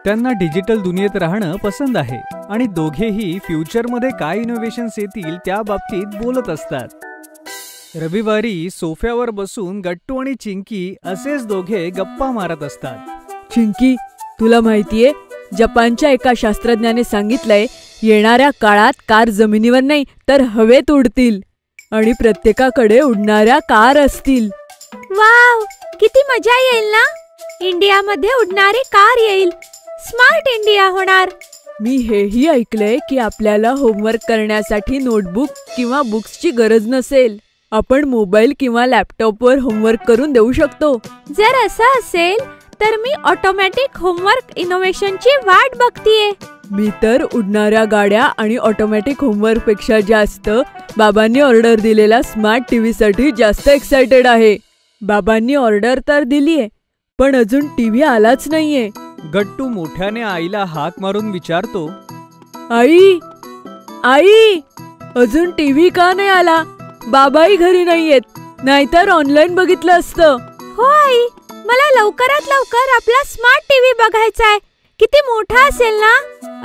त्यांना डिजिटल दुनियेत राहणं पसंत आहे आणि दोघेही फ्युचरमध्ये काय इनोव्हेशन्स येतील त्या बाबतीत बोलत असतात. रविवारी सोफ्यावर बसून गट्टू आणि चिंकी असेच दोघे गप्पा मारत असतात. चिंकी, तुला माहितीये, जपानच्या एका शास्त्रज्ञाने सांगितलंय येणाऱ्या काळात कार जमिनीवर नाही तर हवेत उडतील आणि प्रत्येकाकडे उडणाऱ्या कार असतील. वाव, किती मजा येईल ना. इंडियामध्ये उडणारी कार येईल. स्मार्ट इंडिया होणार. मी हेही ऐकलंय की आपल्याला होमवर्क करण्यासाठी नोटबुक किंवा बुक्सची गरज नसेल. आपण मोबाईल किंवा लॅपटॉपवर होमवर्क करून देऊ शकतो. जर असं असेल तर मी ऑटोमॅटिक होमवर्क इनोव्हेशनची वाट बघतीये. मी तर उडणाऱ्या गाड्या आणि ऑटोमॅटिक होमवर्क पेक्षा जास्त बाबांनी ऑर्डर दिलेला स्मार्ट टीव्ही साठी जास्त एक्साइटेड आहे. बाबांनी ऑर्डर तर दिलीये, पण अजून टीव्ही आलाच नाहीये. गट्टू मोठ्याने आईला हाक मारून विचारतो, आई आई, अजून टीव्ही का नाही आला? बाबाही घरी नाहीयेत, नाहीतर ऑनलाईन बघितलं असतं. हो आई, मला लवकरात लवकर आपला स्मार्ट टीव्ही बघायचा आहे. किती मोठा असेल ना.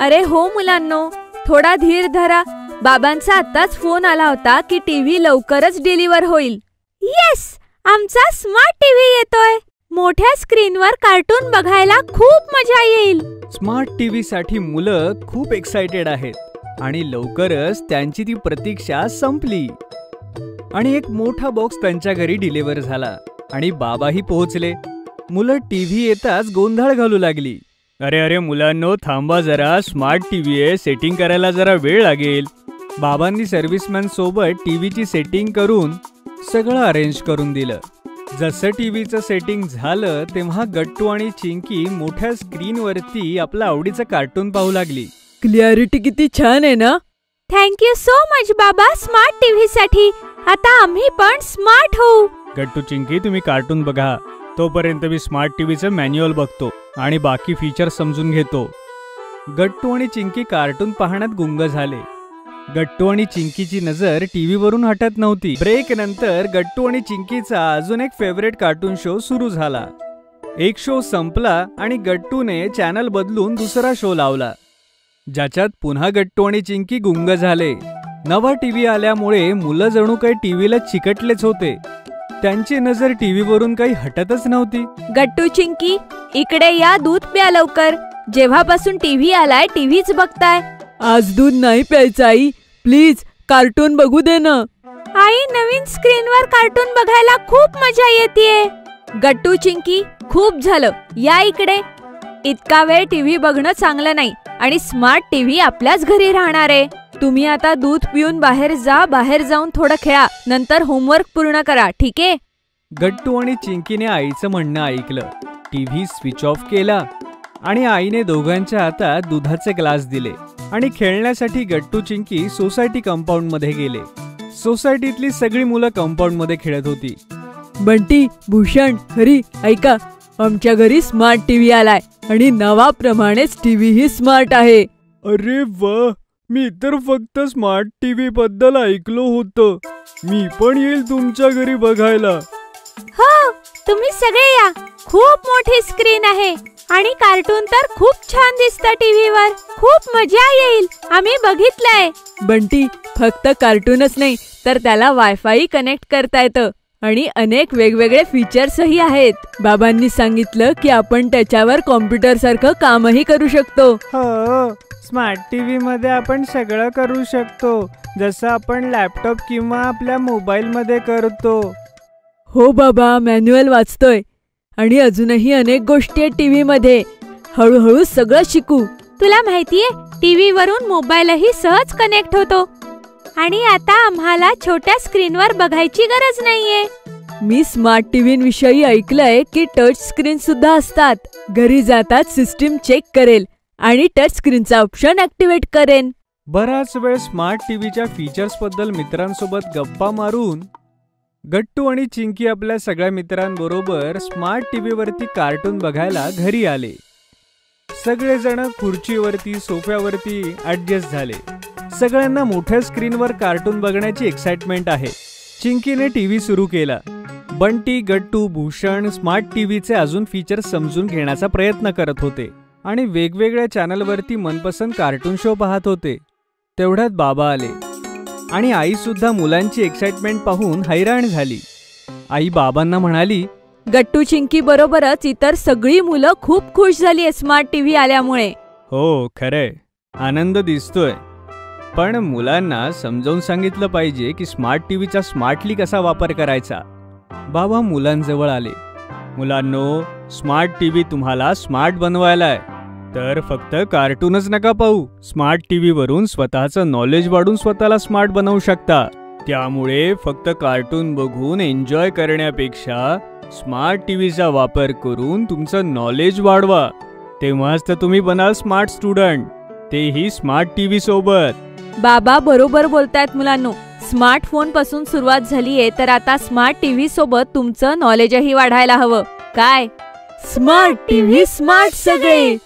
अरे हो मुलांनो, थोडा धीर धरा. बाबांचा आताच फोन आला होता की टीव्ही लवकरच डिलिव्हर होईल. येस, आमचा स्मार्ट टीव्ही येतोय. मोठ्या स्क्रीनवर कार्टून बघायला खूप मजा येईल. स्मार्ट टीव्ही साठी मुलं खूप एक्साइटेड आहेत आणि लवकरच त्यांची ती प्रतीक्षा संपली आणि एक मोठा बॉक्स त्यांच्या घरी डिलिव्हर झाला आणि बाबाही पोहोचले. मुलं टीव्ही येताच गोंधळ घालू लागली. अरे अरे मुलांनो, थांबा जरा, स्मार्ट टीव्ही आहे, सेटिंग करायला जरा वेळ लागेल. बाबांनी सर्व्हिसमॅन सोबत टीव्हीची सेटिंग करून सगळं अरेंज करून दिलं. जसं टीव्हीचं सेटिंग झालं तेव्हा गट्टू आणि चिंकी मोठ्या स्क्रीनवरती आपलं आवडीचं कार्टून पाहू लागली. क्लिअरिटी किती छान आहे ना. थँक्यू सो मच बाबा स्मार्ट टीव्ही साठी. आता आम्ही पण स्मार्ट होऊ. गट्टू चिंकी, तुम्ही कार्टून बघा, तोपर्यंत मी स्मार्ट टीव्हीचं मॅन्युअल बघतो आणि बाकी फीचर समजून घेतो. गट्टू आणि चिंकी कार्टून पाहण्यात गुंग झाले. गट्टू आणि चिंकीची नजर टीव्हीवरून हटत नव्हती. ब्रेक नंतर गट्टू आणि चिंकीचा अजून एक फेवरेट कार्टून शो सुरू झाला. एक शो संपला आणि गट्टूने चॅनल बदलून दुसरा शो लावला, ज्याच्यात पुन्हा गट्टू आणि चिंकी गुंग झाले. नवा टीव्ही आल्यामुळे मुलं जणू काही टीव्हीला चिकटलेच होते. त्यांची नजर टीव्हीवरून काही हटतच नव्हती. गट्टू चिंकी, इकडे या, दूध प्या लवकर. जेव्हापासून टीव्ही आलाय टीव्हीच बघताय. आज दूध नाही प्यायचं आई, प्लीज कार्टून बघू दे ना. आई, नवीन स्क्रीनवर कार्टून बघायला खूप मजा येतेय. गट्टू चिंकी, खूप झालं, या इकडे. इतका वेळ टीव्ही बघणं चांगलं नाही आणि स्मार्ट टीव्ही आपल्याच घरी राहणार आहे. तुम्ही आता दूध पिऊन बाहेर जा. बाहेर जाऊन थोडं खेळा, नंतर होमवर्क पूर्ण करा, ठीक आहे? गट्टू आणि चिंकीने आईचं म्हणणं ऐकलं. टीव्ही स्विच ऑफ केला आणि आईने दोघांच्या हातात दुधाचे ग्लास दिले आणि खेळण्यासाठी गट्टू चिंकी सोसायटी कंपाऊंड मध्ये गेले. सोसायटीतली सगळी मुलं कंपाऊंड मध्ये खेळत होती. बंटी, भूषण, हरी, ऐका, आमच्या घरी स्मार्ट टीव्ही आलाय आणि नावाप्रमाणेच टीव्ही ही स्मार्ट आहे. अरे वा, मी तर फक्त स्मार्ट टीव्ही बद्दल ऐकलो होतं. मी पण येईल तुमच्या घरी बघायला. हो, तुम्ही सगळे या. खूप मोठी स्क्रीन आहे आणि कार्टून तर खूप छान दिसतं टीव्हीवर. खूप मजा येईल, आम्ही बघितलंय. बंटी, फक्त कार्टूनच नाही तर त्याला वायफाय कनेक्ट करता येतं आणि अनेक वेगवेगळे फीचर्सही आहेत. बाबांनी सांगितलं की आपण त्याच्यावर कॉम्प्युटर सारखं कामही करू शकतो. हो, स्मार्ट टीव्ही मध्ये आपण सगळं करू शकतो, जसं आपण लॅपटॉप किंवा आपल्या मोबाईल मध्ये करतो. हो बाबा, मॅन्युअल वाचतोय आणि अजूनही अनेक गोष्टी आहेत टीव्ही मध्ये. हळूहळू सगळं शिकू. तुला माहितीये, टीव्ही वरून मोबाईलही सहज कनेक्ट होतो आणि आता आम्हाला छोट्या स्क्रीनवर बघायची गरज नाहीये. मी स्मार्ट टीव्हीविषयी ऐकलंय की टच स्क्रीन सुद्धा असतात. घरी जातात सिस्टीम चेक करेल आणि टच स्क्रीनचा ऑप्शन ऍक्टिव्हेट करेन. बराच वेळ स्मार्ट टीव्हीच्या फीचर्स बद्दल मित्रांसोबत गप्पा मारून गट्टू आणि चिंकी आपल्या सगळ्या मित्रांबरोबर स्मार्ट टीव्हीवरती कार्टून बघायला घरी आले. सगळेजण खुर्चीवरती, सोफ्यावरती ऍडजस्ट झाले. सगळ्यांना मोठ्या स्क्रीनवर कार्टून बघण्याची एक्साइटमेंट आहे. चिंकीने टीव्ही सुरू केला. बंटी, गट्टू, भूषण स्मार्ट टीव्हीचे अजून फीचर्स समजून घेण्याचा प्रयत्न करत होते आणि वेगवेगळ्या चॅनलवरती मनपसंत कार्टून शो पाहत होते. तेवढ्यात बाबा आले आणि आई सुद्धा मुलांची एक्साइटमेंट पाहून हैराण झाली. आई बाबांना म्हणाली, गट्टू चिंकी बरोबरच इतर सगळी मुलं खूप खुश झाली स्मार्ट टीव्ही आल्यामुळे. हो खरंय, आनंद दिसतोय. पण मुलांना समजावून सांगितलं पाहिजे की स्मार्ट टीव्हीचा स्मार्टली कसा वापर करायचा. बाबा मुलांजवळ आले. मुलांनो, स्मार्ट टीव्ही तुम्हाला स्मार्ट बनवायलाय, तर फक्त कार्टूनच नका पाहू. स्मार्ट टीव्ही वरून स्वतःचं नॉलेज वाढून स्वतःला स्मार्ट बनवू शकता. त्यामुळे फक्त कार्टून बघून एन्जॉय करण्यापेक्षा स्मार्ट टीव्हीचा वापर करून तुमचं नॉलेज वाढवा. तेव्हाच तर तुम्ही बनाल स्मार्ट स्टुडंट, तेही स्मार्ट टीव्ही सोबत. बाबा बरोबर बोलतायत मुलांनो. स्मार्टफोन पासून सुरुवात झालीये, तर आता स्मार्ट टीव्ही सोबत तुमचं नॉलेजही वाढायला हवं. काय? स्मार्ट टीव्ही, स्मार्ट सगळे.